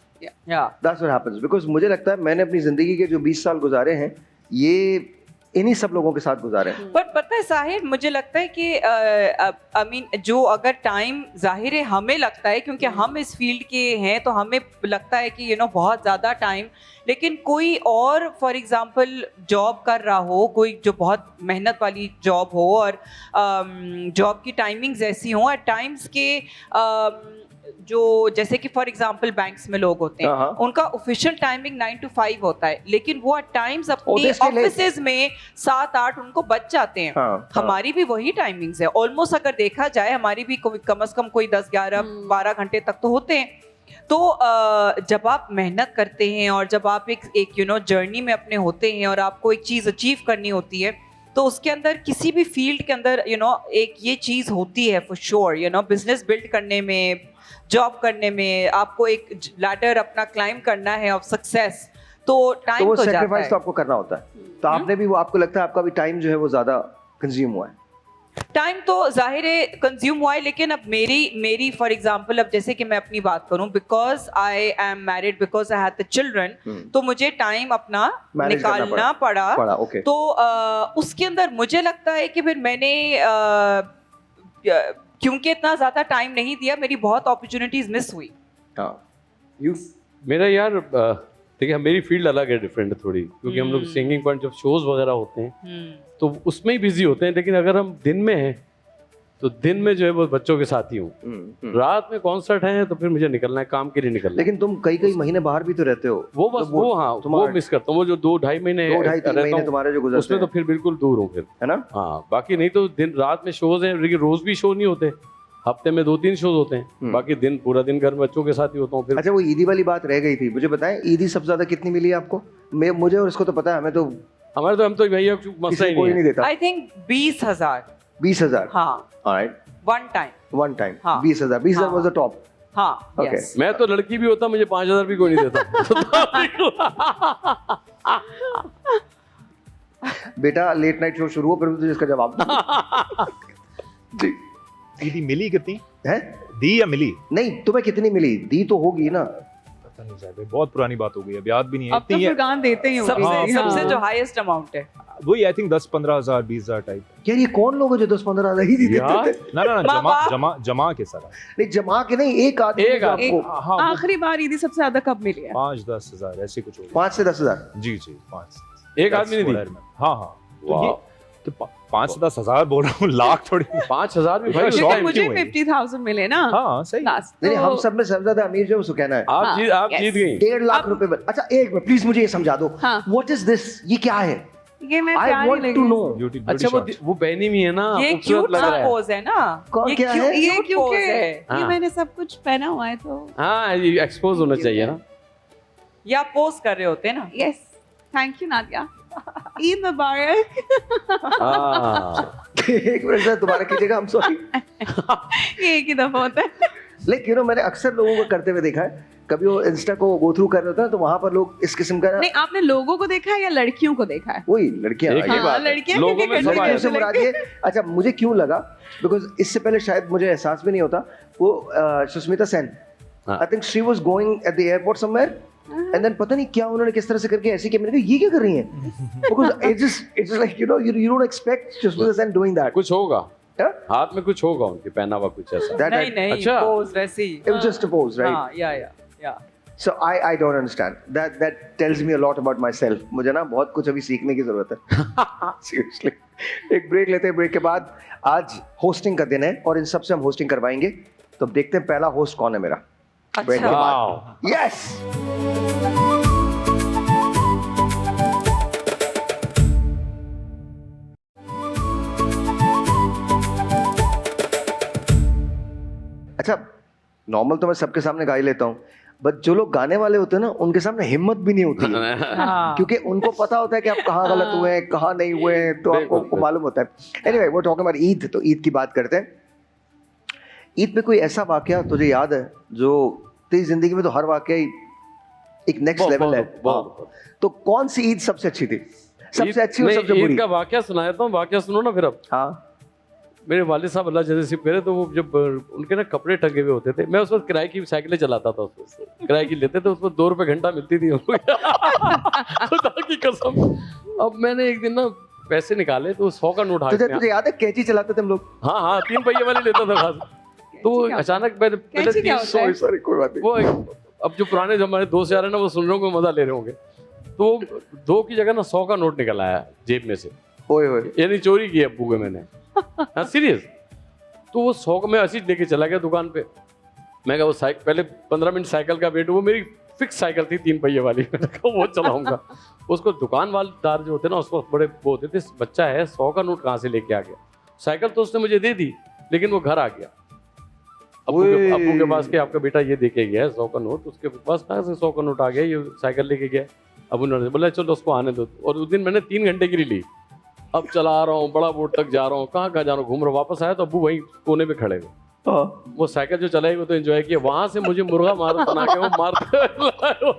या दैट्स व्हाट हैपेंस। बिकॉज मुझे लगता है मैंने अपनी जिंदगी के जो 20 साल गुजारे हैं ये इन्हीं सब लोगों के साथ गुजारे हैं। पर पता है साहिर, मुझे लगता है कि आई मीन जो अगर टाइम, जाहिर है हमें लगता है क्योंकि हम इस फील्ड के हैं तो हमें लगता है कि बहुत ज़्यादा टाइम, लेकिन कोई और फॉर एग्जांपल जॉब कर रहा हो, कोई जो बहुत मेहनत वाली जॉब हो और जॉब की टाइमिंग्स ऐसी हों एट टाइम्स के जो जैसे कि फॉर एग्जांपल बैंक्स में लोग होते हैं, हाँ। उनका ऑफिशियल टाइमिंग 9 to 5 होता है, लेकिन वो एट टाइम्स अपनी they stay late. ऑफिसेज में 7-8 उनको बच जाते हैं। हाँ, हमारी भी वही टाइमिंग्स है ऑलमोस्ट, अगर देखा जाए हमारी भी कम से कम कोई 10-11-12 घंटे तक तो होते हैं। तो जब आप मेहनत करते हैं और जब आप एक जर्नी में अपने होते हैं और आपको एक चीज़ अचीव करनी होती है, तो उसके अंदर किसी भी फील्ड के अंदर एक ये चीज़ होती है फॉर श्योर, बिजनेस बिल्ड करने में, जॉब करने में, आपको एक लैडर अपना क्लाइम करना है ऑफ सक्सेस, तो तो टाइम वो तो जाता सेक्रीफाइस है। तो आपको करना होता है। तो आपने भी वो, आपको लगता है आपका भी टाइम जो है वो ज्यादा कंज्यूम हुआ है? टाइम तो जाहिर है कंज्यूम हुआ है, लेकिन अब मेरी फॉर एग्जांपल, अब जैसे कि मैं अपनी बात करूं, because I am married, because I had the children, तो मुझे टाइम अपना Manage करना निकालना पड़ा। ओके। तो उसके अंदर मुझे लगता है कि फिर मैंने क्योंकि इतना ज्यादा टाइम नहीं दिया, मेरी बहुत अपॉर्चुनिटीज मिस हुई। हाँ, यू मेरा यार देखिए मेरी फील्ड अलग है, डिफरेंट है थोड़ी, क्योंकि हम लोग सिंगिंग पॉइंट जब शोज वगैरह होते हैं तो उसमें ही बिजी होते हैं। लेकिन अगर हम दिन में हैं तो दिन में जो है वो बच्चों के साथ ही हूँ। रात में कॉन्सर्ट है तो फिर मुझे निकलना है, काम के लिए निकलना है। लेकिन तुम कई महीने बाहर भी तो रहते हो। वो बस तो वो हाँ वो तुम्हारा- मिस करता हूँ, वो जो 2-2.5 महीने 2-2.5-3 रहता महीने हूँ, तुम्हारे जो गुजरते उसमें तो हैं, फिर बिल्कुल दूर हूँ फिर। है ना? हाँ, बाकी नहीं तो दिन रात में शोज हैं, लेकिन रोज भी शो नहीं होते, हफ्ते में 2-3 शोज होते हैं, बाकी दिन पूरा दिन घर में बच्चों के साथ ही होता हूँ फिर। अच्छा, वो ईदी वाली बात रह गई थी, मुझे बताएं ईदी सबसे ज्यादा कितनी मिली है आपको? मुझे और इसको तो पता है, हमें तो हमारे तो हम तो भैया मसला किसी ही कोई नहीं नहीं है। देता। I think 20,000। 20,000। हाँ, alright, one time. One time हाँ। 20,000 हाँ। Was the top. हाँ, Okay. yes. मैं तो लड़की भी होता मुझे 5,000 भी कोई नहीं देता। बेटा लेट नाइट शो शुरू हो, फिर तुझे इसका जवाब दूं। जी। ईदी मिली कितनी? है? दी या मिली? नहीं, तुम्हें कितनी मिली? दी तो होगी ना। पता नहीं साहब, बहुत पुरानी बात हो गई, अब याद भी नहीं है। अब तो इतनी है, फुरकान देते ही होंगे। सबसे हाँ। सबसे जो हाईएस्ट अमाउंट है। वही आई थिंक 10-15 हजार 20,000 टाइप। यार ये कौन लोग हैं जो 10-15 हजार ही देते यार। थे? ना ना ना, माँ जमा बाप। जमा जमा के सारा। नहीं, जमा के नहीं, एक आदमी एक जो आदमी। आपको हाँ, आखिरी बार ईदी सबसे ज्यादा कब मिली है? 5-10 हजार ऐसे कुछ हो गया। 5 से 10,000। जी जी 5। एक आदमी ने दी? हाँ हाँ, तो वाह। ये तो 5 से 10 हजार बोल रहा हूँ, लाख थोड़ी। 5,000 भी भाई शौक उस क्योंकि time मुझे क्यों है? 50,000 मिले ना हाँ सही। लास्ट। नहीं, हम सब में सबसे ज्यादा अमीर जो है सुकैना है। आप हाँ, जीत yes. गई। 1.5 लाख रुपए में। अच्छा एक मिनट प्लीज मुझे ये समझा दो, हाँ। What is this? ये क्या है? ये मैं आई प्यारी वांट लगी। To know. ब्यूटी अच्छा वो बहनी भी है ना, ये खूबसूरत क्यूट लग सा रहा है। पोज है ना। कौन ये क्या cute- है? ये cute क्योंकि pose है। ये हाँ। मैंने सब कुछ पहना हुआ है तो हाँ, ये एक्सपोज होना चाहिए ना। ये आप पोज कर रहे होते हैं ना। Yes, thank you Nadia. Eid मुबारक। हाँ। एक मिनट सर, दोबारा कीजिएगा, हम सॉरी। ये एक ही दफा होता है। लेकिन मैंने अक्सर लोगों को करते हुए देखा है, कभी वो इंस्टा को गो थ्रू कर रहे होता है तो वहां पर लोग इस किस्म का नहीं, आपने लोगों को देखा है या लड़कियों को देखा है? वही लड़कियां एक ही आई। बात है। लड़कियां लोगों क्योंकि में करती सब हैं उससे ऐसे मुराद लगते ये, अच्छा मुझे क्यों लगा, बिकॉज इससे पहले शायद मुझे एहसास भी नहीं होता, वो सुष्मिता सेन, हाँ। I think she was going at the airport somewhere and then पता नहीं क्या उन्होंने किस तरह से करके ऐसे किया, मैंने कहा ये क्या कर रही हैं, because it's like you don't expect Sushmita Sen doing that. कुछ होगा हाथ में, कुछ होगा उनके पहना हुआ कुछ ऐसा। नहीं नहीं, अच्छा। पोज वैसी। It was just a pose, right? हाँ, या। So I don't understand. That tells me a lot about myself. मुझे ना बहुत कुछ अभी सीखने की जरूरत है। Seriously. एक ब्रेक लेते हैं, ब्रेक के बाद आज होस्टिंग का दिन है और इन सब से हम होस्टिंग करवाएंगे, तो अब देखते हैं पहला होस्ट कौन है मेरा। ब्रेक के अच्छा, बाद। Yes. अच्छा, नॉर्मल तो मैं सबके सामने गा ही लेता हूँ, बट जो लोग गाने वाले होते हैं ना, उनके सामने हिम्मत भी नहीं होती है, हाँ। क्योंकि उनको पता होता है कि आप कहाँ गलत हुए हैं, कहाँ नहीं हुए हैं, तो आपको मालूम होता है। एनीवे, वो टॉकिंग अबाउट ईद, तो ईद की बात करते हैं। ईद पे कोई ऐसा वाकया तुझे याद है जो तेरी जिंदगी में तो हर वाकया ही एक नेक्स्ट लेवल है, बहुत। तो कौन सी ईद सबसे अच्छी थी, सबसे अच्छी और नहीं, सबसे बुरी? ईद का वाकया सुनाया था, वाकया सुनो ना फिर। अब हाँ, मेरे वालिद साहब अल्लाह जैसे सिप करे, तो वो जब उनके ना कपड़े टंगे हुए होते थे, मैं उस वक्त किराए की साइकिलें चलाता था, उसको किराए की लेते थे, उसको 2 रुपए घंटा मिलती थी उनको। खुदा की कसम। अब मैंने एक दिन ना पैसे निकाले तो 100 का नोट हाथ में। तुझे याद है कैची चलाते थे हम लोग? हाँ 3 पहिए वाली लेता था खास। तो अचानक पहले कैची क्या होता है? सॉरी कोई बात नहीं। वो अब जो पुराने जो हमारे दोस्त यार है ना, वो सुन रहे होंगे, मजा ले रहे होंगे, तो 2 की जगह ना 100 का नोट निकल आया जेब में से, ओए ओए, यानी चोरी की अब्बू के मैंने। हाँ सीरियस। तो वो 100 का मैं ऐसे ही लेके चला गया दुकान पे। मैं कहा वो साइकिल, पहले 15 मिनट साइकिल का वेट, वो मेरी फिक्स साइकिल थी 3 पहिए वाली, मैंने कहा वो चलाऊंगा। उसको दुकान वालेदार जो होते ना, उसको बड़े वो होते थे, बच्चा है 100 का नोट कहाँ से लेके आ गया। साइकिल तो उसने मुझे दे दी, लेकिन वो घर आ गया अब्बू के पास के, आपका बेटा ये दे के गया है 100 का नोट, उसके पास कहाँ से 100 का नोट आ गया, ये साइकिल लेके गया। अब उन्होंने बोला चलो उसको आने दो, और उस दिन मैंने 3 घंटे की ली। अब चला रहा हूँ, बड़ा बोर्ड तक जा रहा हूँ, कहाँ जा रहा हूँ, घूम रहा हूँ, वापस आया तो अब्बू वहीं कोने पे खड़े हुए। वो साइकिल जो चलाई वो तो एंजॉय किया, वहां से मुझे मुर्गा मार बना के वो मारते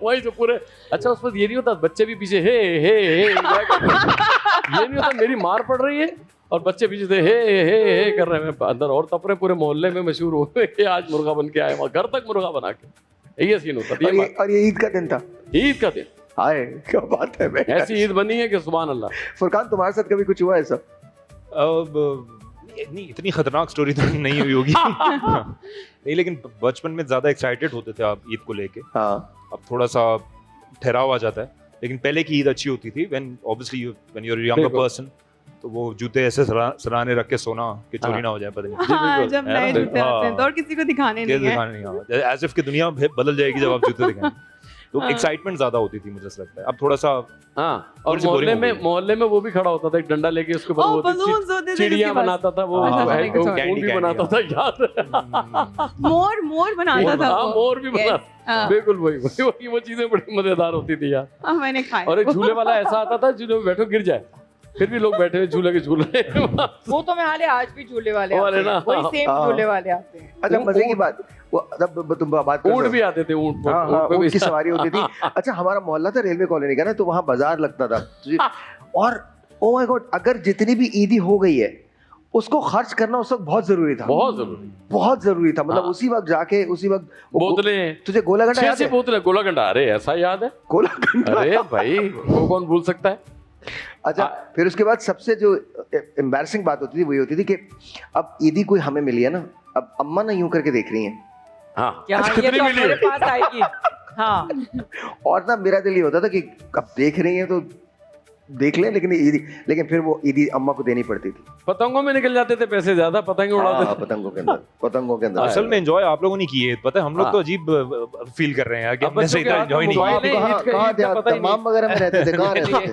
वहीं जो पूरे। अच्छा उस पर ये नहीं होता, बच्चे भी पीछे हे हे हे, ये नहीं होता, मेरी मार पड़ रही है और बच्चे पीछे से हे कर रहे हैं अंदर, और तपरे पूरे मोहल्ले में मशहूर हो गए कि आज मुर्गा बन के आए, वहाँ घर तक मुर्गा बना के। ये सीन होता था। और ये ईद का दिन था। ईद का दिन, हाय क्या बात है भाई। ऐसी ईद बनी है कि सुभान अल्लाह। फुरकान तुम्हारे साथ कभी कुछ हुआ ऐसा? अब नहीं, इतनी खतरनाक स्टोरी तो नहीं हुई होगी। नहीं, लेकिन बचपन में ज्यादा एक्साइटेड होते थे आप ईद को लेके। हाँ अब थोड़ा सा ठहराव आ जाता है, लेकिन पहले की ईद अच्छी होती थी। When obviously when you are younger बिल्कुल। पर्सन, तो वो जूते ऐसे सराहने रख के सोना कि चोरी हाँ। ना हो जाए, पता नहीं हाँ, बिल्कुल। जब है ना? नए जूते आते हैं तो, और किसी को दिखाने क्या नहीं है। दिखाने नहीं आवा, एज इफ कि दुनिया बदल जाएगी जब आप जूते दिखाएंगे। तो हाँ। एक्साइटमेंट ज्यादा होती थी, मुझे ऐसा लगता है। अब थोड़ा सा हाँ, और थोड़ी सी boring हो गई। मोहल्ले में वो भी खड़ा होता था, एक डंडा लेके उसके ऊपर ओ, वो होती थी, balloons होते थे चिड़िया जिसके पास। बनाता था वो, अच्छा, अच्छा, वो अच्छा, ऊन भी कैंडी, बनाता था याद। मोर बनाता था हाँ, वो। मोर भी Yes, बना, हाँ। बिल्कुल वही वो चीजें बड़ी मजेदार होती थी यार। हाँ, मैंने खाया। और एक झूले वाला ऐसा आता था झूले में बैठो गिर जाए, फिर भी लोग बैठे हुए झूले के झूल रहे हैं। वो तो मैं हाले आज भी झूले वाले और आते है ना, हैं, वही सेम हाँ। झूले वाले आते हैं। अच्छा ऊँट- मजे की बात, वो तब तुम बात कर ऊँट रहे भी हो। आते थे, ऊँट हाँ हाँ, पे भी- ऊँट की सवारी होती थी। अच्छा हमारा मोहल्ला था रेलवे कॉलोनी का ना, तो वहाँ बाजार लगता था और ओ माय गॉड, अगर जितनी भी ईदी हो गई है उसको खर्च करना उस वक्त बहुत जरूरी था। बहुत जरूरी। बहुत जरूरी था, मतलब हाँ। उसी वक्त जाके उसी वक्त बोतलें, तुझे गोला घंटा 6 याद से है? बोतलें, गोला घंटा, अरे ऐसा याद है? गोला घंटा। अरे भाई वो कौन भूल सकता है। अच्छा फिर उसके बाद सबसे जो एम्बैरसिंग बात होती थी वही होती थी कि अब ईदी कोई हमें मिली है ना, अब अम्मा ना यूं करके देख रही हैं हाँ, यहाँ ये कितनी तो मिली मेरे है? पास आएगी। हाँ, और ना मेरा दिल ये होता था कि अब देख रही हैं तो देख लें, लेकिन फिर वो ईदी अम्मा को देनी पड़ती थी। पतंगों में निकल जाते थे पैसे, ज्यादा पतंगे उड़ाते हाँ, थे। पतंगों के अंदर असल में एंजॉय आप लोगों ने की है, पता है हम लोग हाँ। तो अजीब फील कर रहे हैं यार कि अब हमने बच्चों सही के तरह हाथ में एंजॉय नहीं मोबाइल किया। नहीं, कहाँ ईद का कहाँ थे पता आप? ही नहीं। तमाम वगैरह में रहते थे, कहाँ रहते थे?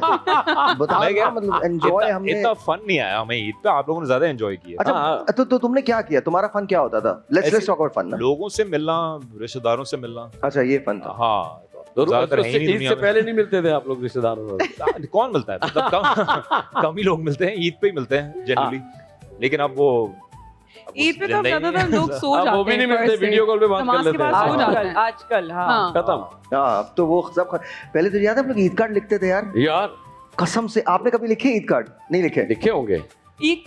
बताओ मैं कह ना, मतलब एंजॉय हमने। इतना फन नहीं आया हमें ईद पे, आप लोगों ने ज्यादा एंजॉय किया। अच्छा हाँ। तो तुमने क्या किया? तुम्हारा फन क्या होता था? लेट्स ऐसे- टॉक अबाउट फन ना। लोगों से मिलना, रिश्तेदारों से मिलना। अच्छा ये फन था। हाँ, दोनों ज्यादातर है ही नहीं ईद दुनिया से में। पहले नहीं मिलते थे आप लोग रिश्तेदारों से? कौन मिलता है, मतलब कम ही लोग मिलते हैं, ईद पे ही मिलते हैं जनरली। लेकिन अब वो ईद पे तो ज्यादातर लोग सो अब जाते हैं। वो भी नहीं मिलते, first से। वीडियो कॉल पे बात नमाज कर के लेते बाद हैं। सो जाते आजकल हैं। आजकल हाँ। हाँ। खत्म हाँ अब तो वो सब पहले तो याद है हम लोग ईद कार्ड लिखते थे यार, यार, कसम से। आपने कभी लिखे ईद कार्ड? नहीं लिखे? लिखे होंगे। ईद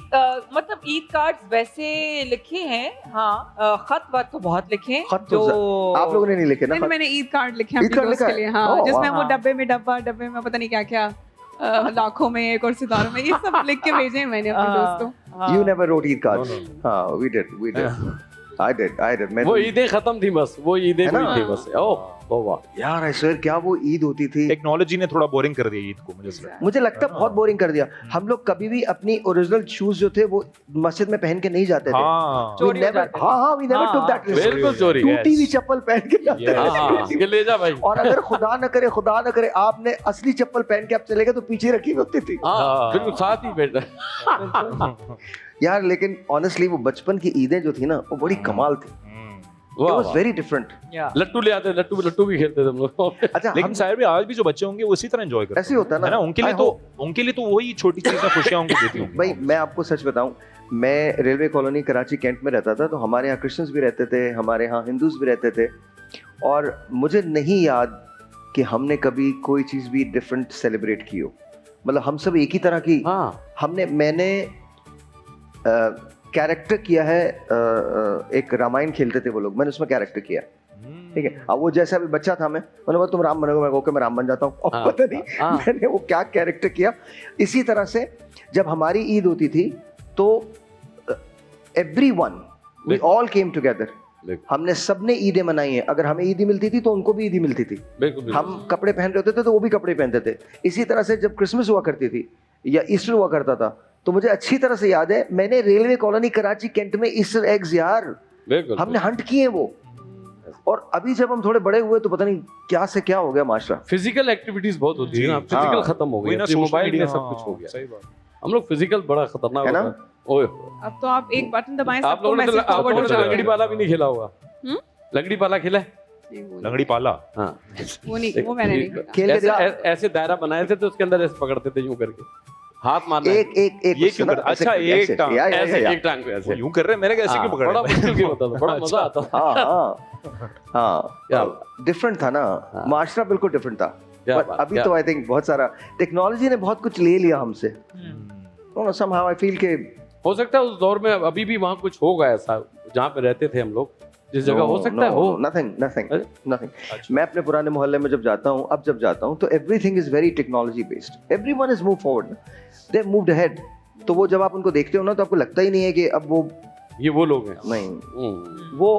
मतलब ईद कार्ड्स वैसे लिखे हैं, हाँ। खत वत तो बहुत लिखे हैं, खत तो आप लोगों ने नहीं लिखे ना? नहीं, मैंने ईद कार्ड लिखे ईद अपने कार्ड दोस्त लिखा के है? लिए। हाँ, ओह, जिसमें वाह। वो डब्बे में पता नहीं क्या क्या, लाखों में एक और सितारों में, ये सब लिख के भेजे हैं मैंने अपने दोस्त को। हाँ। You never wrote Eid cards? No, no, हाँ, we did. I did. मैं वो तो- ईदें खत्म थी बस, वो ईदें है ना? हुई थी बस। ओह वाह यार I swear क्या वो ईद होती थी। टेक्नोलॉजी ने थोड़ा बोरिंग कर दिया ईद को, मुझे ऐसा लगता है। मुझे लगता है बहुत बोरिंग कर दिया। हम लोग कभी भी अपनी ओरिजिनल शूज जो थे वो मस्जिद में पहन के नहीं जाते थे। हाँ, We चोरी हो never- जाते थे। हाँ, we never हाँ, took that risk। बिल्कुल चोरी। टूटी हुई चप्पल पहन के जाते Yes. हाँ, थे। ये ले जा भाई। और अगर खुदा न करे आपने असली चप्पल पहन के आप चले गए तो पीछे रखी हुई होती थी। हाँ, बिल्कुल साथ ही बैठा। यार लेकिन ऑनेस्टली वो बचपन की ईदें जो थी ना वो बड़ी कमाल थी। It वाह was वाह। very different। Yeah. लट्टू ले आते, लट्टू भी खेलते थे हम लोग। अच्छा लेकिन शायद भी आज भी जो बच्चे होंगे वो इसी तरह एंजॉय करते ऐसे ही होता है ना? उनके लिए I तो hope। उनके लिए तो वही छोटी चीजें खुशियां उनको देती होंगी। भाई मैं आपको सच बताऊं, मैं रेलवे कॉलोनी कराची कैंट में रहता था, तो हमारे यहाँ क्रिश्चियंस भी रहते थे, हमारे यहाँ हिंदूज भी रहते थे, और मुझे नहीं याद कि हमने कभी कोई चीज़ भी डिफरेंट सेलिब्रेट की हो। मतलब हम सब एक ही तरह की। हाँ, मैंने कैरेक्टर किया है। एक रामायण खेलते थे वो लोग, मैंने उसमें कैरेक्टर किया। ठीक है, अब वो जैसा भी बच्चा था, मैंने बोला तुम राम बनोगे, मैं ओके मैं राम बन जाता हूँ। और हाँ, पता नहीं हाँ। मैंने वो क्या कैरेक्टर किया। इसी तरह से जब हमारी ईद होती थी तो everyone, we all came together. हमने सबने ईदें मनाई हैं। अगर हमें ईदी मिलती थी तो उनको भी ईदी मिलती थी। बिल्कुल। हम कपड़े पहन रहे होते थे तो वो भी कपड़े पहनते थे। इसी तरह से जब क्रिसमस हुआ करती थी या ईस्टर हुआ करता था, तो मुझे अच्छी तरह से याद है, मैंने रेलवे कॉलोनी कराची कैंट में ईस्टर एग्स यार बिल्कुल हमने हंट किए वो। और अभी जब हम थोड़े बड़े हुए तो पता नहीं क्या से क्या हो गया माशरा। फिजिकल एक्टिविटीज बहुत होती है ना, जी, फिजिकल हाँ। खत्म हो वही गई, ना, अब सोशल मोबाइल में मीडिया, सब हाँ, कुछ हो गया। सही बात। हम लोग फिजिकल बड़ा खतरनाक है ना? होता है। ओए अब तो आप एक बटन दबाएं, आप सबको लोगों ने मैसेज आप फॉरवर्ड लोगों हो ने जाएगा। लंगड़ी पाला भी नहीं खेला होगा? हम्म? लंगड़ी पाला खेला है? नहीं, वो नहीं। लंगड़ी पाला। हाँ, वो नहीं, वो मैंने नहीं खेला। खेल के दिखा। ऐसे दायरा बनाए थे तो उसके अंदर ऐसे पकड़ते थे यूं करके, हाथ मारना है। एक ये क्यों कर- अच्छा, एक टांग। ऐसे एक टांग पे ऐसे। यूं कर रहे हैं, मैंने कैसे हाँ, क्यों पकड़ा? बड़ा मुश्किल गेम होता था, बड़ा मजा आता था। हाँ क्या डिफरेंट था ना, हाँ। माशरा बिल्कुल डिफरेंट था। क्या But बात, अभी क्या- तो आई थिंक बहुत सारा टेक्नोलॉजी ने बहुत कुछ ले लिया हमसे। somehow I feel कि हो सकता है उस दौर में अभी भी वहाँ कुछ होगा ऐसा जहाँ पे रहते थे हम लोग, जिस जगह हो सकता है हो। nothing. मैं अपने पुराने मोहल्ले में जब जाता हूँ, अब जब जाता हूँ, तो everything is very technology based. Everyone has moved forward. They've moved ahead. तो वो जब आप उनको देखते हो ना, तो आपको लगता ही नहीं है कि अब वो लोग हैं। नहीं, वो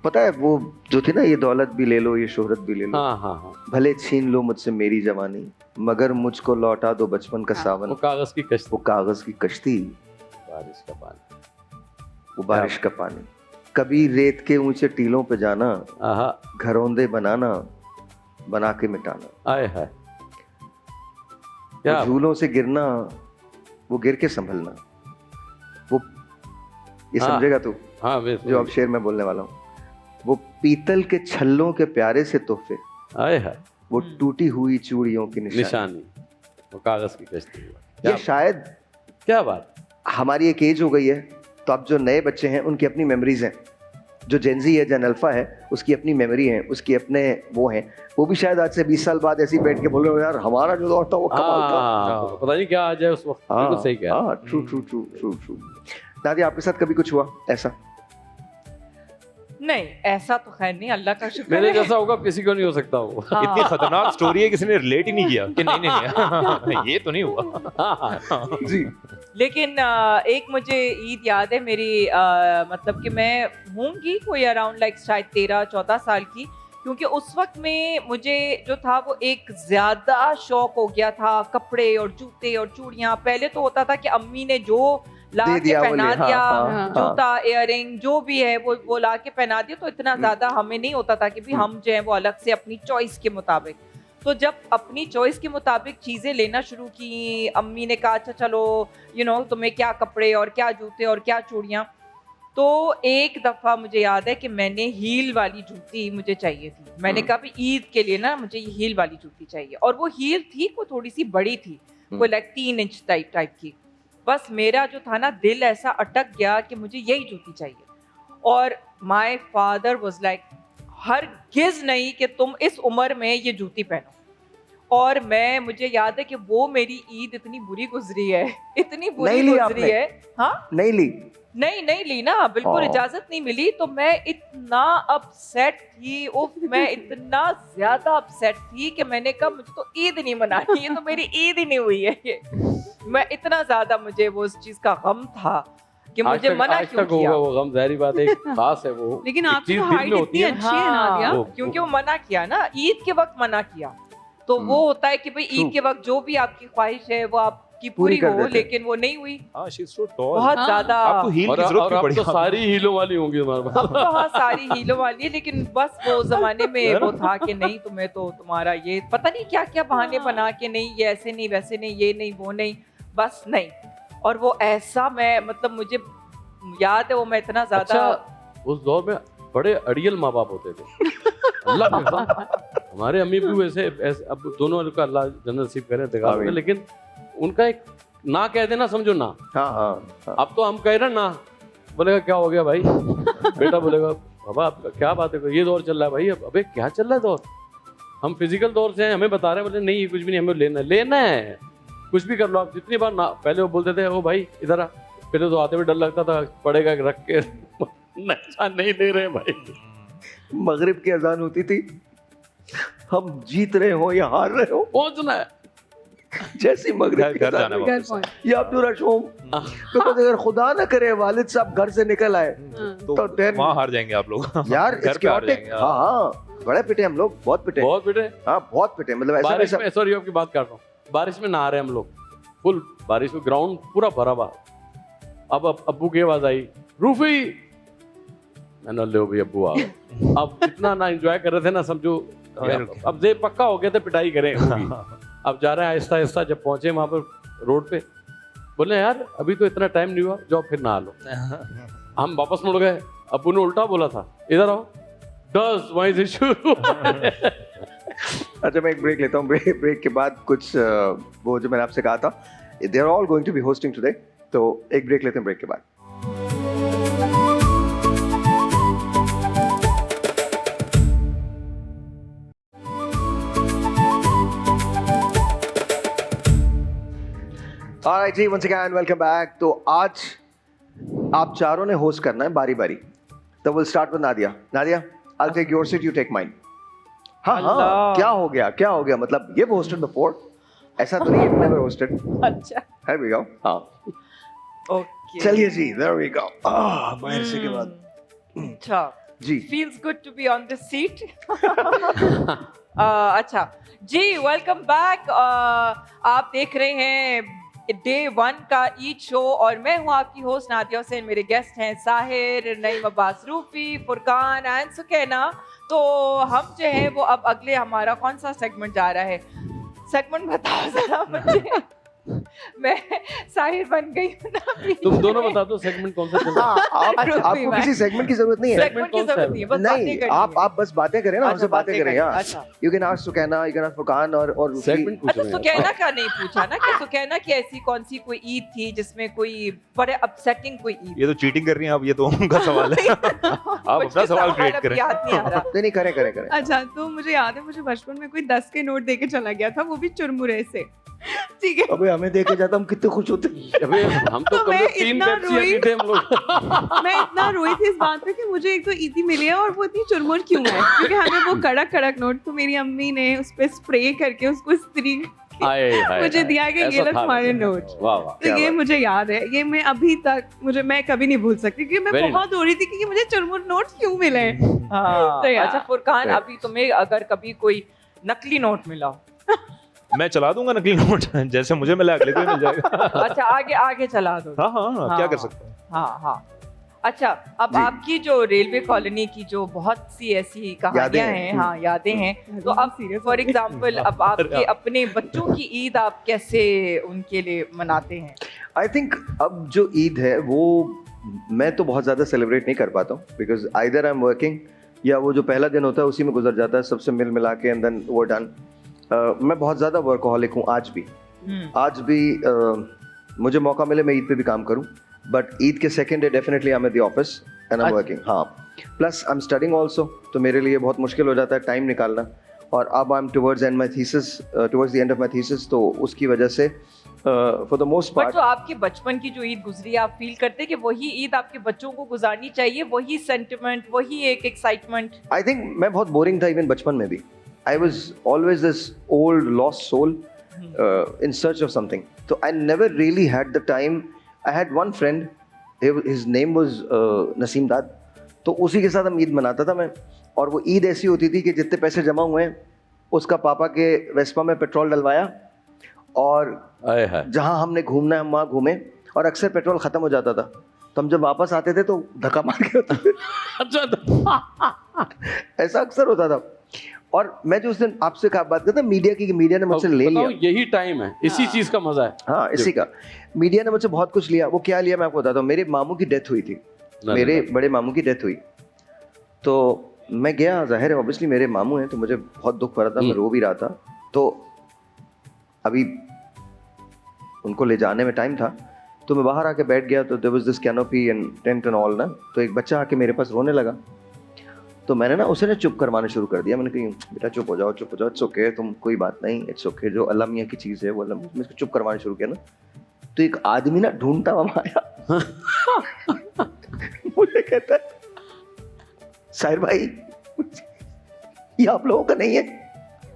पता है, वो जो थे ना, ये दौलत भी ले लो, ये शोहरत भी ले लो, हाँ। भले छीन लो मुझसे मेरी जवानी, मगर मुझको लौटा दो बचपन का सावन। वो कागज की कश्ती, वो कागज की कश्ती, बारिश का पानी, वो बारिश का पानी, कभी रेत के ऊंचे टीलों पे जाना, घरौंदे बनाना, बना के मिटाना, आए है वो झूलों से गिरना, वो गिर के संभलना, वो ये समझेगा तू? हाँ, जो अब शेर में बोलने वाला हूँ, वो पीतल के छल्लों के प्यारे से तोहफे, आए है वो टूटी हुई चूड़ियों की निशानी, वो कागज की कश्ती। ये शायद क्या बात, हमारी एक एज हो गई है, तो अब जो नए बच्चे हैं उनकी अपनी मेमोरीज हैं, जो जेनजी है, जन अल्फा है, उसकी अपनी मेमोरी है, उसकी अपने वो हैं, वो भी शायद आज से 20 साल बाद ऐसे ही बैठ के बोल रहे हो, यार हमारा जो दौर था वो कमाल था। पता नहीं क्या आ जाए उस वक्त। बिल्कुल सही कह रहा। ट्रू। नादिया, आपके साथ कभी कुछ हुआ ऐसा? नहीं, ऐसा तो खैर नहीं, अल्लाह का शुक्र मेरे है। जैसा होगा किसी को नहीं हो सकता वो। हाँ। इतनी खतरनाक स्टोरी है, किसी ने रिलेट ही नहीं किया कि नहीं ये तो नहीं हुआ। जी। लेकिन एक मुझे ईद याद है मेरी, मतलब कि मैं होंगी कोई अराउंड लाइक शायद 13-14 साल की, क्योंकि उस वक्त में मुझे जो था वो एक ज़्यादा शौक हो गया था कपड़े और जूते और चूड़ियाँ। पहले तो होता था कि अम्मी ने जो ला के पहना दिया, जूता, इयररिंग जो भी है वो ला के पहना दिया, तो इतना ज़्यादा हमें नहीं होता था कि भी हम जो है वो अलग से अपनी चॉइस के मुताबिक। तो जब अपनी चॉइस के मुताबिक चीज़ें लेना शुरू की, अम्मी ने कहा अच्छा चलो तुम्हें क्या कपड़े और क्या जूते और क्या चूड़ियाँ, तो एक दफ़ा मुझे याद है कि मैंने हील वाली जूती मुझे चाहिए थी। मैंने कहा भी ईद के लिए ना मुझे ये हील वाली जूती चाहिए, और वो हील थी वो थोड़ी सी बड़ी थी, कोई लाइक 3 इंच टाइप की। बस मेरा जो था ना दिल ऐसा अटक गया कि मुझे यही जूती चाहिए, और माय फादर वाज लाइक हरगिज़ नहीं कि तुम इस उम्र में ये जूती पहनो। और मुझे याद है कि वो मेरी ईद इतनी बुरी गुजरी है, इतनी बुरी गुजरी है। हाँ, नहीं ली ना, बिल्कुल इजाजत नहीं मिली। तो मैं इतना अपसेट थी, मैं इतना ज्यादा अपसेट थी कि मैंने कहा मुझे तो ईद नहीं मनानी, ये तो मेरी ईद ही नहीं हुई है ये। मैं इतना ज्यादा मुझे वो उस चीज का गम था कि मुझे मना क्यों किया। वो गम ज़ाहिर बात है, खास है वो। लेकिन आपकी हाइट इतनी अच्छी है नादिया। क्योंकि वो मना किया ना, ईद के वक्त मना किया, तो वो होता है कि भाई ईद के वक्त जो भी आपकी ख्वाहिश है वो आपकी पूरी हो, लेकिन वो नहीं हुई। बहुत ज्यादा। आपको हील की जरूरत क्यों पड़ी? तो सारी हीलों वाली होंगी हमारे पास। अब तो हाँ, सारी हीलों वाली है, लेकिन बस वो जमाने में वो था कि नहीं, तुम्हें तो तुम्हारा ये पता नहीं क्या क्या बहाने बना के, नहीं ये ऐसे नहीं वैसे नहीं, ये नहीं वो नहीं, बस नहीं। और वो ऐसा मैं मुझे याद है वो मैं इतना ज्यादा उस दौर में बड़े अड़ियल माँ बाप होते थे। अल्लाह के कसम, हमारे अम्मी भी वैसे अब दोनों का अल्लाह जन्नत नसीब करे दिखा, लेकिन उनका एक ना कह देना समझो ना। हाँ। अब तो हम कह रहे ना, बोलेगा क्या हो गया भाई? बेटा बोलेगा बाबा आपका क्या बात है, ये दौर चल रहा है भाई। अबे क्या चल रहा है दौर? हम फिजिकल दौर से हैं, हमें बता रहे हैं। बोले नहीं कुछ भी नहीं, हमें लेना है, कुछ भी कर लो आप। जितनी बार ना पहले वो बोलते थे ओ भाई इधर आ, पहले तो आते हुए डर लगता था पड़ेगा रख के नहीं ले रहे भाई। मगरिब की अजान होती थी, हम जीत रहे हो या हार रहे हो, पहुंचना है। जैसी मगरिब की घर जाना अजान या अपनी रश होम, तो अगर खुदा ना करे वालिद साहब घर से निकल आए तो वहाँ हार जाएंगे आप लोग। यार घर पे हार जाएंगे। हाँ, बड़े पिटे हम लोग, बहुत पिटे। हाँ, बहुत पिटे। मतलब ऐसा बारिश में, सॉरी आपकी बात कर रहा हूँ, बारिश में नहा रहे हम लोग, फुल बारिश में, ग्राउंड पूरा भरा हुआ। अब अब्बू की आवाज आई, रूफी। मैंने लो भाई अब्बू आओ। अब इतना ना एंजॉय कर रहे थे ना, समझो अब जे पक्का हो गया था पिटाई करें। अब जा रहे हैं आहिस्ता आहिस्ता, जब पहुंचे वहां पर रोड पे, बोले यार अभी तो इतना टाइम नहीं हुआ, जाओ फिर नहा लो। हम वापस मुड़ गए, अब्बू ने उल्टा बोला था, इधर आओ, 10 वहीं से शुरू। अच्छा, मैं एक ब्रेक लेता हूँ। ब्रेक के बाद कुछ वो जो मैंने आपसे कहा था, they are all going to be hosting today, तो एक ब्रेक लेते हैं, ब्रेक के बाद। Alright जी, once again welcome back. तो आज आप चारों ने होस्ट करना है बारी बारी. तो we'll start with Nadia. Nadia, I'll take your seat, you take mine. हाँ हाँ, Allah. क्या हो गया मतलब ये hosted before? ऐसा तो नहीं, you've never hosted. अच्छा Here we go. हाँ. ओके चलिए जी, there we go. बाहर से के बाद. अच्छा जी. feels good to be on this seat. अच्छा जी, वेलकम बैक. आप देख रहे हैं डे 1 का ईद शो और मैं हूँ आपकी होस्ट नादिया हुसैन. मेरे गेस्ट हैं साहिर, नईम अब्बास रूफी, फुरकान एंड सुकैना. तो हम जो है वो अब अगले हमारा कौन सा सेगमेंट जा रहा है? सेगमेंट बताओ जरा मुझे. मैं साहिर बन गई हूँ ना अभी. तुम दोनों बता दो सेगमेंट कौन सा चल रहा है. हाँ, आपको किसी सेगमेंट की जरूरत नहीं है. सेगमेंट की जरूरत नहीं है, बस बातें नहीं, करनी आप बस बातें करें ना, अच्छा, हमसे बातें करें. हाँ. अच्छा You can ask Sukaina, you can ask Furqan और रूफी. सेगमेंट पूछ अच्छा, रहे हैं. सुकैना का नहीं पूछा ना कि सुकैना की ऐसी कौन सी कोई ईद थी जिसमें कोई बड़े अपसेटिंग कोई ईद? ये तो चीटिंग कर रही हैं आप, ये तो उनका सवाल है. आप अपना सवाल क्रिएट अब करें. याद नहीं आ रहा. नहीं करें. अच्छा, तो मुझे याद है मुझे बचपन में कोई 10 के नोट देके चला गया था, वो भी चुरमुरे से. ठीक है. अबे हमें देखे जाता हम कितने खुश होते. अबे हम तो तो कम मैं से 3 इतना पेप्सियां रोई. पीते हम लोग. मैं इतना रोई थी इस बात पे कि मुझे एक तो ईदी मिली है और वो इतनी चुरमुर क्यों है, क्योंकि हमें वो कड़क नोट तो मेरी अम्मी ने उस पे स्प्रे करके उसको इस्त्री हाय हाय मुझे दिया कि ये लो तुम्हारे नोट. वाह वाह. तो क्या ये बात. मुझे याद है, ये मैं अभी तक मैं कभी नहीं भूल सकती क्योंकि मैं Very बहुत रो रही थी कि मुझे चुरमुर नोट क्यों मिले. हाँ. तो यार. अच्छा फुरकान, Right. अभी तुम्हें अगर कभी कोई नकली नोट मिला हो, मैं चला दूंगा नकली नोट. जैसे मुझे मिला अगले को भी मिल जाएगा. अच्छा आगे चला दो. हाँ, क्या हाँ. कर सकते हैं. हाँ. अच्छा, अब जी. आपकी जो रेलवे कॉलोनी की जो बहुत सी ऐसी कहानियां यादें हैं, हैं. हाँ यादें हैं, तो अब Serious फॉर हो गई. एग्जांपल अब आपके अपने बच्चों की ईद आप कैसे उनके लिए मनाते हैं? आई थिंक अब जो ईद है वो मैं तो बहुत ज़्यादा सेलिब्रेट नहीं कर पाता हूँ because either I am working या वो जो पहला दिन होता है उसी में गुजर जाता है सबसे मिल के एंड देन वो डन. मैं बहुत ज़्यादा वर्कहॉलिक हूँ आज भी. आज भी मुझे मौका मिले मैं ईद पे भी काम करूँ बट ईद के second day definitely I am at the office and I am working. हाँ, plus I am studying also, तो मेरे लिए बहुत मुश्किल हो जाता है टाइम निकालना. और अब I am towards the end of my thesis, तो उसकी वजह से for the most but part जो आपके बचपन की जो ईद गुजरी है, आप फील करते हैं कि वही ईद आपके बच्चों को गुजारनी चाहिए, वही सेंटिमेंट, वही एक एक्साइटमेंट? आई थिंक मैं बहुत बोरिंग था इवन बचपन में भी. I was always this old lost soul in search of something. तो I never really had the time. I had one friend, his name was Naseem Dad. तो उसी के साथ हम ईद मनाता था मैं. और वो ईद ऐसी होती थी कि जितने पैसे जमा हुए हैं उसका पापा के वेस्पा में पेट्रोल डलवाया और हाय हाय. जहाँ हमने घूमना है हम वहाँ घूमे. और अक्सर पेट्रोल ख़त्म हो जाता था तो हम जब वापस आते थे तो धक्का मार के होते थे. अच्छा. ऐसा अक्सर होता था. और मैं जो उस दिन आपसे बात करता मीडिया की, मीडिया ने मुझसे ले लिया. यही टाइम है, इसी चीज का मजा है. हाँ, इसी का. मीडिया ने मुझसे बहुत कुछ लिया. वो क्या लिया मैं आपको बताता हूँ. मेरे मामू की डेथ हुई थी. मेरे बड़े मामू की डेथ हुई तो मैं गया. जाहिर है ऑब्वियसली मेरे मामू हैं तो मुझे बहुत दुख पड़ रहा था. मैं रो भी रहा था. तो अभी उनको ले जाने में टाइम था तो मैं बाहर आके बैठ गया. तो there was this canopy and tent and all ना. तो एक बच्चा आके मेरे पास रोने लगा. तो मैंने ना उसे चुप करवाना शुरू कर दिया. मैंने कहा बेटा चुप हो जाओ, इट्स ओके, तुम कोई बात नहीं, इट्स ओके. जो अल्लाह मियाँ की चीज़ है वो अल्लाह, मैं इसको चुप करवाना शुरू किया ना. तो एक आदमी ना ढूंढता हुआ आया. मुझे कहता है साहिर भाई ये आप लोगों का नहीं है.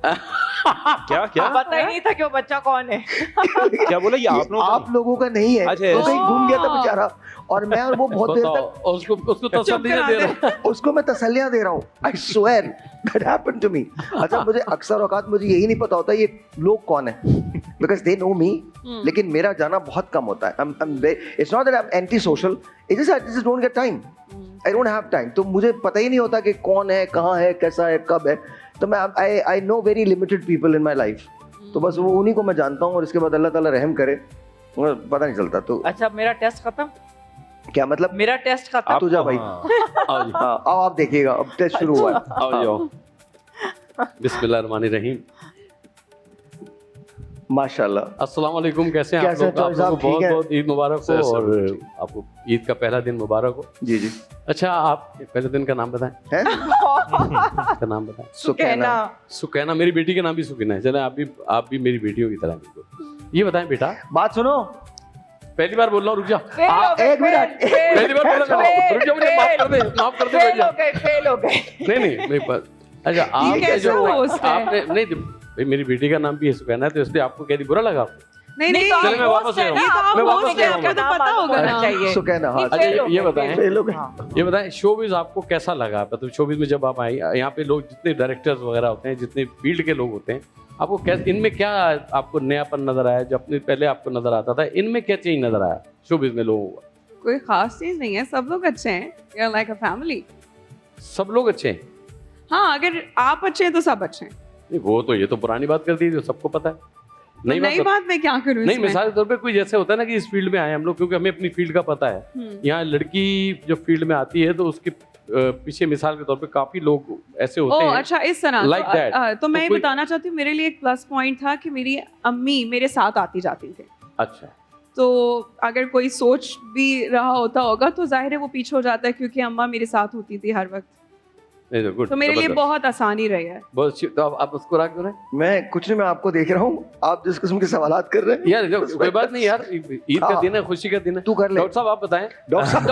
क्या पता ही नहीं था कि वो बच्चा कौन है. क्या बोला? ये आप लोगों का नहीं है. अच्छा, वो कहीं घूम गया था बेचारा. और मैं और वो बहुत देर तक उसको तसल्लियां दे रहा हूं. उसको मैं तसल्लियां दे रहा हूँ. I swear that happened to me. अच्छा, मुझे अक्सर औकात मुझे यही नहीं पता होता ये लोग कौन है बिकॉज दे नो मी. लेकिन मेरा जाना बहुत कम होता है. It's not that I am anti social, it's just I just don't get time. I don't have time. तो मुझे पता ही नहीं होता कि कौन है, कहाँ है, कैसा है, कब है. तो मैं I know very limited people in my life. तो बस वो उन्हीं को मैं जानता हूँ और इसके बाद अल्लाह ताला रहम करे मुझे पता नहीं चलता. तो अच्छा, मेरा टेस्ट खत्म. क्या मतलब? मेरा टेस्ट खत्म. तू जा भाई. आओ जी, हाँ, आओ आप देखिएगा अब टेस्ट शुरू हुआ है. आओ जाओ. बिस्मिल्लाहिर्रहमानिर्रहीम. माशाल्लाह. अस्सलाम वालेकुम. कैसे हैं आप कैसे लोग? हैं आप साहब? लोगों को ठीक है? बहुत बहुत ईद मुबारक हो. सर, और आपको ईद का पहला दिन मुबारक हो. जी जी. अच्छा, आप पहले दिन का नाम बताएं. है का नाम बताएं. सुकैना. सुकैना. मेरी बेटी का नाम भी सुकैना है. चले आप भी मेरी बेटियों की तरह बिल्कुल. ये बताएं बेटा, बात सुनो, पहली बार बोल रहा हूँ, रुक जा। फेल हो गए, एक मिनट। फेल, पहली बार बोला था, फेल, रुक जा, मुझे माफ कर दे, माफ कर दे फेल भैया। हो गए, फेल हो गए। नहीं पर अच्छा आप कैसा जो host है? आपने नहीं भाई, मेरी बेटी का नाम भी है सुकैना, तो इसलिए आपको कह दी, बुरा लगा आपको? नहीं नहीं, तो चलिए, मैं आप वापस host हैं ले ना, आऊँ। आप मैं host वापस हैं, ले आऊँ। आपको तो पता होगा होना ना। चाहिए। सुकैना, हाँ। अच्छा फेल हो ये गए, बताएं, फेल हो गए। ये बताएं शोबिज आपको कैसा लगा? मतलब शोबिज में जब आप आई, यहाँ पे लोग जितने डायरेक्टर्स वगैरह होते हैं, जितने फील्ड के लोग होते हैं, आपको कैसे, इनमें क्या आपको नयापन नजर आया जो अपने पहले आपको नजर आता था? इनमें क्या चेंज नजर आया शोबिज में लोगों को? कोई खास चीज नहीं है, सब लोग अच्छे हैं, we are like a family. सब लोग अच्छे हैं? हाँ, अगर आप अच्छे हैं तो सब अच्छे हैं। नहीं वो तो, ये तो पुरानी बात कर दी जो सबको पता है। तो नई बात मैं क्या करूँ नहीं, इसमें? मिसाल के तौर पे कोई जैसे होता है ना कि इस फील्ड में आए हम लोग, क्योंकि हमें अपनी फील्ड का पता है। यहाँ लड़की जो फील्ड में आती है तो उसके पीछे मिसाल के तौर पे काफी लोग ऐसे होते हैं। अच्छा, इस तरह Like that. तो मैं ये कोई- बताना चाहती हूँ, मेरे लिए एक प्लस पॉइंट था कि मेरी अम्मी मेरे साथ आती जाती थी। अच्छा, तो अगर कोई सोच भी रहा होगा तो जाहिर है वो पीछे हो जाता है, क्योंकि अम्मा मेरे साथ होती थी हर वक्त। नहीं तो गुड, तो मेरे लिए जबरदस्त। बहुत आसानी रही है। बहुत अच्छी। तो आप उसको रख दो ना मैं कुछ नहीं, मैं आपको देख रहा हूँ, आप जिस किस्म के सवालात कर रहे हैं यार, कोई बात नहीं यार, ईद का हाँ। दिन है, खुशी का दिन है। तू कर ले। डॉक्टर साहब आप बताएं। डॉक्टर साहब,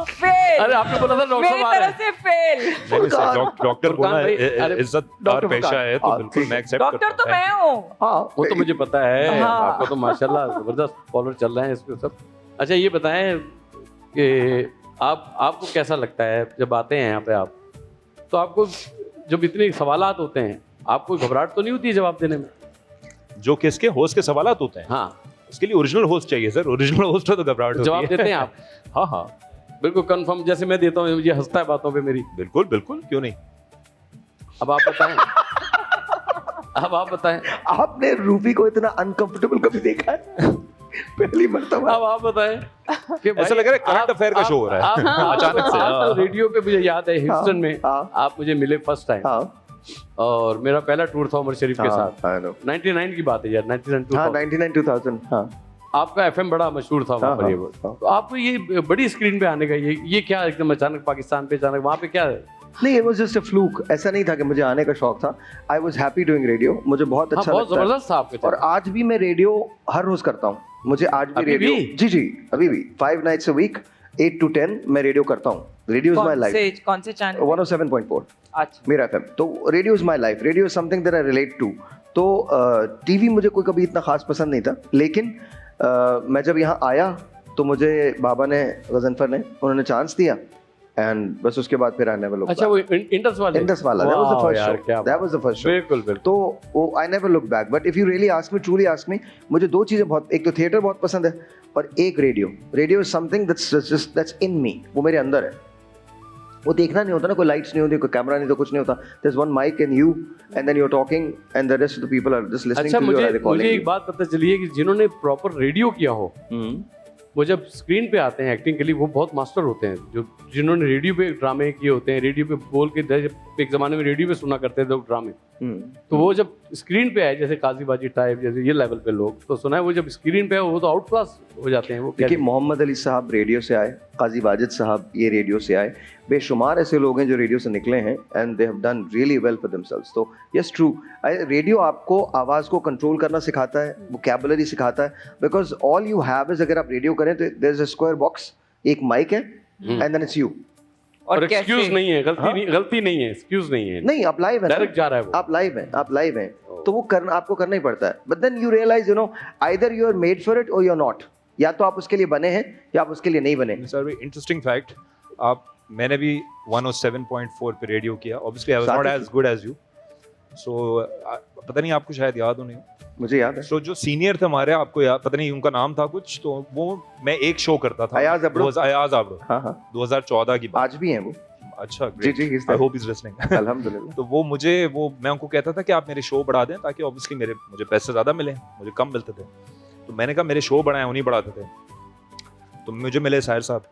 फेल, अरे आपने बोला था डॉक्टर मेरी साहब आ रहे तरफ हैं। से फेल। डॉक्टर फुरकान बोला भाई, अरे, इज्जतदार डॉक्टर पेशा फुरकान, है, तो हाँ, बिल्कुल ठीक मैं है। एक्सेप्ट डॉक्टर करता तो हूं। मैं हूँ। हाँ वो तो मुझे पता है, हाँ। आपको तो माशाल्लाह जबरदस्त फॉलोअर चल रहे हैं इसमें सब। अच्छा ये बताएं कि आपको कैसा लगता है जब आते हैं यहाँ पे आप, तो आपको जब इतने सवालात होते हैं, आपको घबराहट तो नहीं होती है जवाब देने में? जो किसके होस्ट के सवालात होते हैं, हाँ, उसके लिए ओरिजिनल होस्ट चाहिए सर। ओरिजिनल होस्ट हो तो घबराहट होती जवाब है। देते हैं आप? हाँ हाँ, बिल्कुल कंफर्म, जैसे मैं देता हूँ, मुझे हंसता है बातों पे मेरी। बिल्कुल बिल्कुल, क्यों नहीं। अब आप बताएं। अब आप बताएं। आपने रूबी को इतना अनकंफर्टेबल कभी देखा है? पहली मर्तबा। अब आप बताएं कि ऐसा लग रहा है करंट अफेयर का शो हो रहा है अचानक से। आप रेडियो पे मुझे याद है ह्यूस्टन में हाँ। आप मुझे मिले फर्स्ट टाइम, हाँ और मेरा पहला टूर था उमर शरीफ के साथ। हाँ, I know. 99 की बात है यार, 99 हाँ 2000। 99 2000 हाँ आपका एफएम बड़ा मशहूर था वहाँ हाँ, पर। हाँ, ये हाँ। तो आपको ये बड़ी स्क्रीन पे आने का ये क्या एकदम अचानक पाकिस्तान पे, अचानक वहाँ पे क्या है? नहीं, it was just a fluke. ऐसा नहीं था कि मुझे आने का शौक था। I was happy doing radio. मुझे बहुत हाँ, अच्छा बहुत लगता है। जबरदस्त था आपके और साथ। आज भी मैं रेडियो हर रोज करता हूँ। मुझे आज भी अभी रेडियो भी? जी जी अभी भी 5 nights a week 8 to 10 मैं रेडियो करता हूँ। Radio is my life. कौन से चैनल? 107.4 अच्छा, मेरा FM। तो radio is my life. Radio is something that I relate to. तो टीवी मुझे कोई कभी इतना खास पसंद नहीं था, लेकिन मैं जब यहाँ आया तो मुझे बाबा ने, गजनफर ने, उन्होंने चांस दिया एंड बस उसके बाद फिर आई नेवर लुक अच्छा वो इंडस वाले? इंडस वाला, that was the वाह first यार, show. क्या That was the first show. बिल्कुल बिल्कुल। तो वो I never look back. But if you really ask me, truly ask me, मुझे दो चीज़ें बहुत, एक तो थिएटर बहुत पसंद है और एक radio. Radio is something that's in me, वो मेरे अंदर है। वो देखना नहीं होता ना, कोई लाइट्स नहीं होती, कोई कैमरा नहीं, तो कुछ नहीं होता। There is one mic and you and then you are talking and the rest of the people are just listening अच्छा टू यू और मुझे रिकॉर्डिंग। एक बात पता चली है कि जिन्होंने प्रॉपर रेडियो किया हो, वो जब स्क्रीन पे आते हैं एक्टिंग के लिए, वो बहुत मास्टर होते हैं। जो जिन्होंने रेडियो पे ड्रामे किए होते हैं, रेडियो पे बोल के, एक ज़माने में रेडियो पे सुना करते थे लोग ड्रामे, तो वो जब स्क्रीन पे आए, जैसे काजीबाजी टाइप, जैसे ये लेवल पे लोग, तो सुना है वो जब स्क्रीन पे आए वो तो आउट क्लास हो जाते हैं। वो क्या देखिए, मोहम्मद अली साहब रेडियो से आए, काजी वाजिद साहब ये रेडियो से आए, बेशुमार ऐसे लोग हैं जो रेडियो से निकले हैं and they have done really well for themselves. तो यस ट्रू, रेडियो आपको आवाज़ को कंट्रोल करना सिखाता है, वोकैबुलरी सिखाता है, because all you have is, अगर आप रेडियो करें तो there is a square box, एक माइक है एंड देन इट्स यू। और कैसे? एक्सक्यूज नहीं है, गलती नहीं है, एक्सक्यूज नहीं है, नहीं, आप लाइव है, डायरेक्ट जा रहा है वो। आप लाइव हैं तो वो करना, आपको करना ही पड़ता है। But then you realise, you know, either you are made for it or you are not. या तो आप उसके लिए बने हैं या आप उसके लिए नहीं बने। सर इंटरेस्टिंग फैक्ट, मैंने भी 107.4 पे रेडियो किया। Obviously I was not as good as you, so पता नहीं आपको शायद याद हो नहीं। मुझे याद है। सो जो सीनियर थे हमारे, आपको याद, पता नहीं उनका नाम था कुछ, तो वो मैं एक शो करता था, अयाज अब्रो। अयाज अब्रो, हाँ हाँ, 2014 की बात। आज भी हैं वो। अच्छा, जी जी, he's I there. Hope is listening. अल्हम्दुलिल्लाह। तो वो मैं उनको कहता था कि आप मेरे शो बढ़ा दें, ताकि ऑब्वियसली मुझे पैसे ज़्यादा मिले, मुझे कम मिलते थे। तो मैंने कहा मेरे शो बढ़ाएं, उन्हीं बढ़ाते थे। तो मुझे मिले साहिर साहब,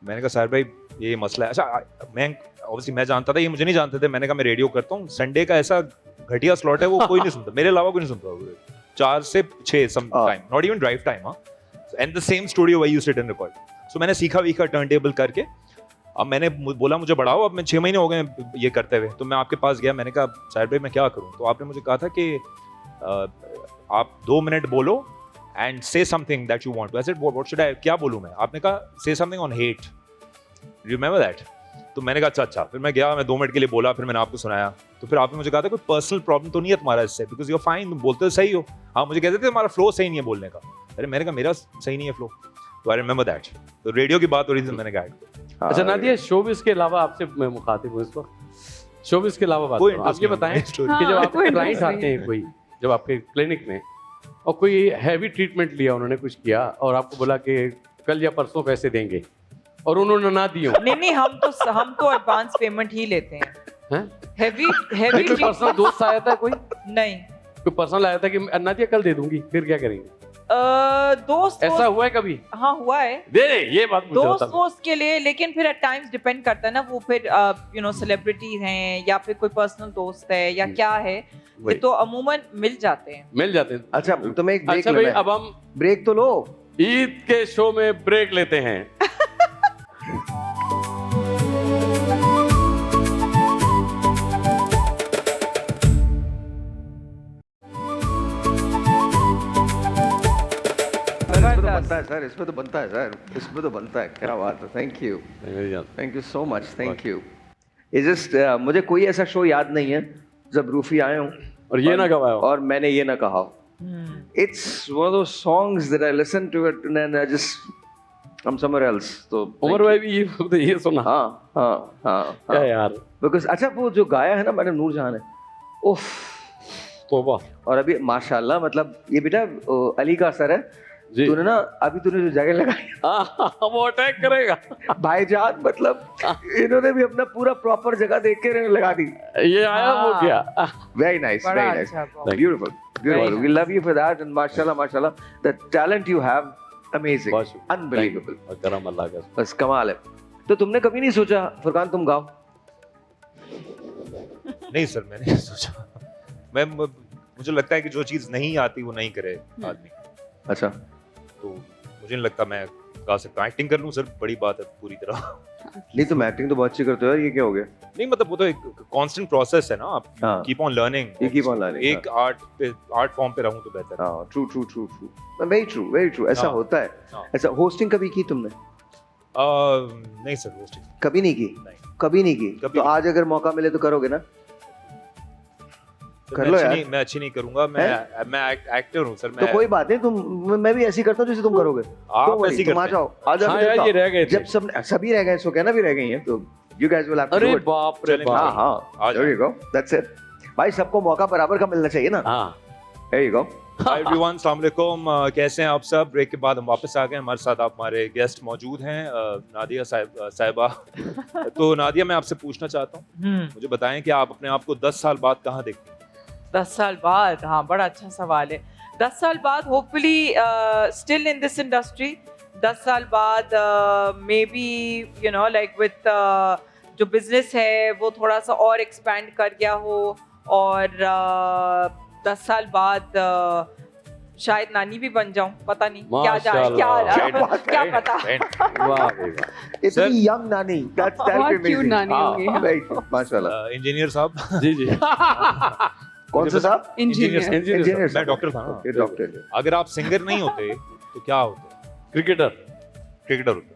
मैंने कहा साहिर भाई ये मसला है। अच्छा, मैं जानता था, ये मुझे नहीं जानते थे। मैंने कहा मैं रेडियो करता हूँ, संडे का ऐसा घटिया स्लॉट है, वो कोई नहीं सुनता, मेरे अलावा कोई नहीं सुनता। 4 से 6 some time, not even drive time, and the same studio where you sit and record. So मैंने सीखा टर्न टेबल करके। अब मैंने बोला मुझे बढ़ाओ, अब मैं 6 महीने हो गए ये करते हुए। तो मैं आपके पास गया, मैंने कहा साहिर भाई मैं क्या करूं? तो आपने मुझे कहा था कि आप 2 मिनट बोलो and say something that you want to. I said what should I, क्या बोलूं मैं? आपने कहा say something on hate, remember that? तो मैंने कहा अच्छा। फिर मैं गया, मैं 2 मिनट के लिए बोला, फिर मैंने आपको सुनाया। तो फिर आपने मुझे कहा था कोई पर्सनल प्रॉब्लम तो नहीं है तुम्हारा इससे, बिकॉज यू आर फाइन, तुम बोलते तो सही हो। हाँ, मुझे कहते थे तुम्हारा फ्लो सही नहीं है बोलने का। अरे मैंने कहा मेरा सही नहीं है फ्लो। तो आई रिमेंबर दैट। तो रेडियो की बात हो रही थी तो मैंने कहा। अच्छा नादिया, शोबिज़ के अलावा आपसे मैं मुखातिब हूँ इस वक्त, शोबिज़ के अलावा बात करूँ, आप ये बताएं कि जब आपके क्लाइंट आते हैं कोई, जब आपके क्लिनिक में और कोई हैवी ट्रीटमेंट लिया, उन्होंने कुछ किया और आपको बोला कि कल या परसों पैसे देंगे और उन्होंने ना दिए, नहीं, हम तो एडवांस पेमेंट ही लेते हैं। हैवी कोई पर्सनल दोस्त आया था, कोई नहीं, कोई पर्सनल आया था कि नादिया कल दे दूंगी, फिर क्या करेंगे? दोस्त ऐसा हुआ है कभी? हाँ हुआ है, दे दे, ये बात दोस्त के लिए। लेकिन फिर एट टाइम्स डिपेंड करता है ना, वो फिर यू नो सेलिब्रिटीज हैं या फिर कोई पर्सनल दोस्त है या क्या है, तो अमूमन मिल जाते हैं। अच्छा, तुम्हें एक ब्रेक अच्छा भाई, लेना है। अब हम ब्रेक तो लो। ईद के शो में ब्रेक लेते हैं। बनता है सर, इसमें तो बनता है सर, इसमें तो बनता है। क्या बात है, thank you so much, thank you. Just मुझे कोई ऐसा शो याद नहीं है जब रूफी आए हों और ये ना गवाया हो, और मैंने ये ना कहा हो। It's one of those songs that I listen to it and I just I'm somewhere else। तो उमर भाई भी ये सुना? हाँ क्या यार, बिकॉज अच्छा वो जो गाया है ना मैंने, नूरजहान है, उफ तौबा। और अभी माशाल्लाह, मतलब ये बेटा अली का असर है जी। तूने ना अभी तूने जो जगह लगाई वो अटैक करेगा भाईजान, मतलब इन्होंने भी अपना पूरा प्रॉपर जगह देख के लगा दी। ये आया वो क्या? वेरी नाइस, बड़ा वेरी नाइस, अच्छा, beautiful. We love you for that and माशाल्लाह the talent you have, amazing, unbelievable, करम अल्लाह का। बस कमाल है। तो तुमने कभी नहीं सोचा फुरकान तुम गाओ? नहीं सर, मैंने नहीं सोचा। मुझे लगता है कि जो चीज नहीं आती वो नहीं करे आदमी। अच्छा, तो मुझे नहीं लगता मैं गा सकता हूँ। एक्टिंग कर लूँ सर, बड़ी बात है पूरी तरह। नहीं तुम एक्टिंग तो बहुत अच्छी करते हो यार, ये क्या हो गया? नहीं मतलब वो तो एक कांस्टेंट प्रोसेस है ना, आप हाँ। Keep on learning. You keep on learning, एक आर्ट फॉर्म पे रहूं तो बेहतर है। हाँ, ट्रू, वेरी ट्रू, ऐसा हाँ। होता है। हाँ। ऐसा होस्टिंग कभी की तुमने? नहीं सर, होस्टिंग कभी नहीं की? नहीं। कभी नहीं की? कभी तो नहीं। आज अगर मौका मिले तो करोगे ना? सर, कर लो यार। मैं अच्छी नहीं करूंगा। मैं एक्टर हूँ सर। तो मैं कोई बात नहीं, मैं भी ऐसी करता हूँ जैसे तुम करोगे। आप Don't worry, ऐसी तुम आ करते जाओ, आ जाओ। हाँ यार, ये रह गए थे। जब सभी रह गए, सो कहना भी रह गई हैं, तो you guys will have to अरे do it। बाप रे चलेंगे। बाप। हाँ, आ there you go, that's it। भाई सबको मौका बराबर का मिलना चाहिए ना। हाँ, There you go। Hi everyone, अस्सलाम वालेकुम। कैसे हैं आप सब? ब्रेक के बाद हम वापस आ गए। हमारे साथ आप हमारे गेस्ट मौजूद हैं, नादिया साहिबा। तो नादिया, मैं आपसे पूछना चाहता हूँ, मुझे बताएं कि आप अपने आप को 10 साल बाद कहाँ देखते हैं? 10 साल बाद, हाँ बड़ा अच्छा सवाल है। 10 साल बाद hopefully still in this industry. 10 साल बाद may be you know like with जो बिजनेस है वो थोड़ा सा और एक्सपैंड कर गया हो, और 10 साल बाद शायद नानी भी बन जाऊं, पता नहीं क्या जाए, माशाल्लाह। क्या पता। वाह भाई वाह। इतनी यंग नानी, that's बहुत amazing। cute नानी होंगी। हाँ, right, माशाल्लाह। इंजीनियर साहब। जी जी। कौन सा साहब? इंजीनियर। इंजीनियर मैं डॉक्टर था ना। Okay, doctor. अगर आप सिंगर नहीं होते तो क्या होते? क्रिकेटर। क्रिकेटर होते,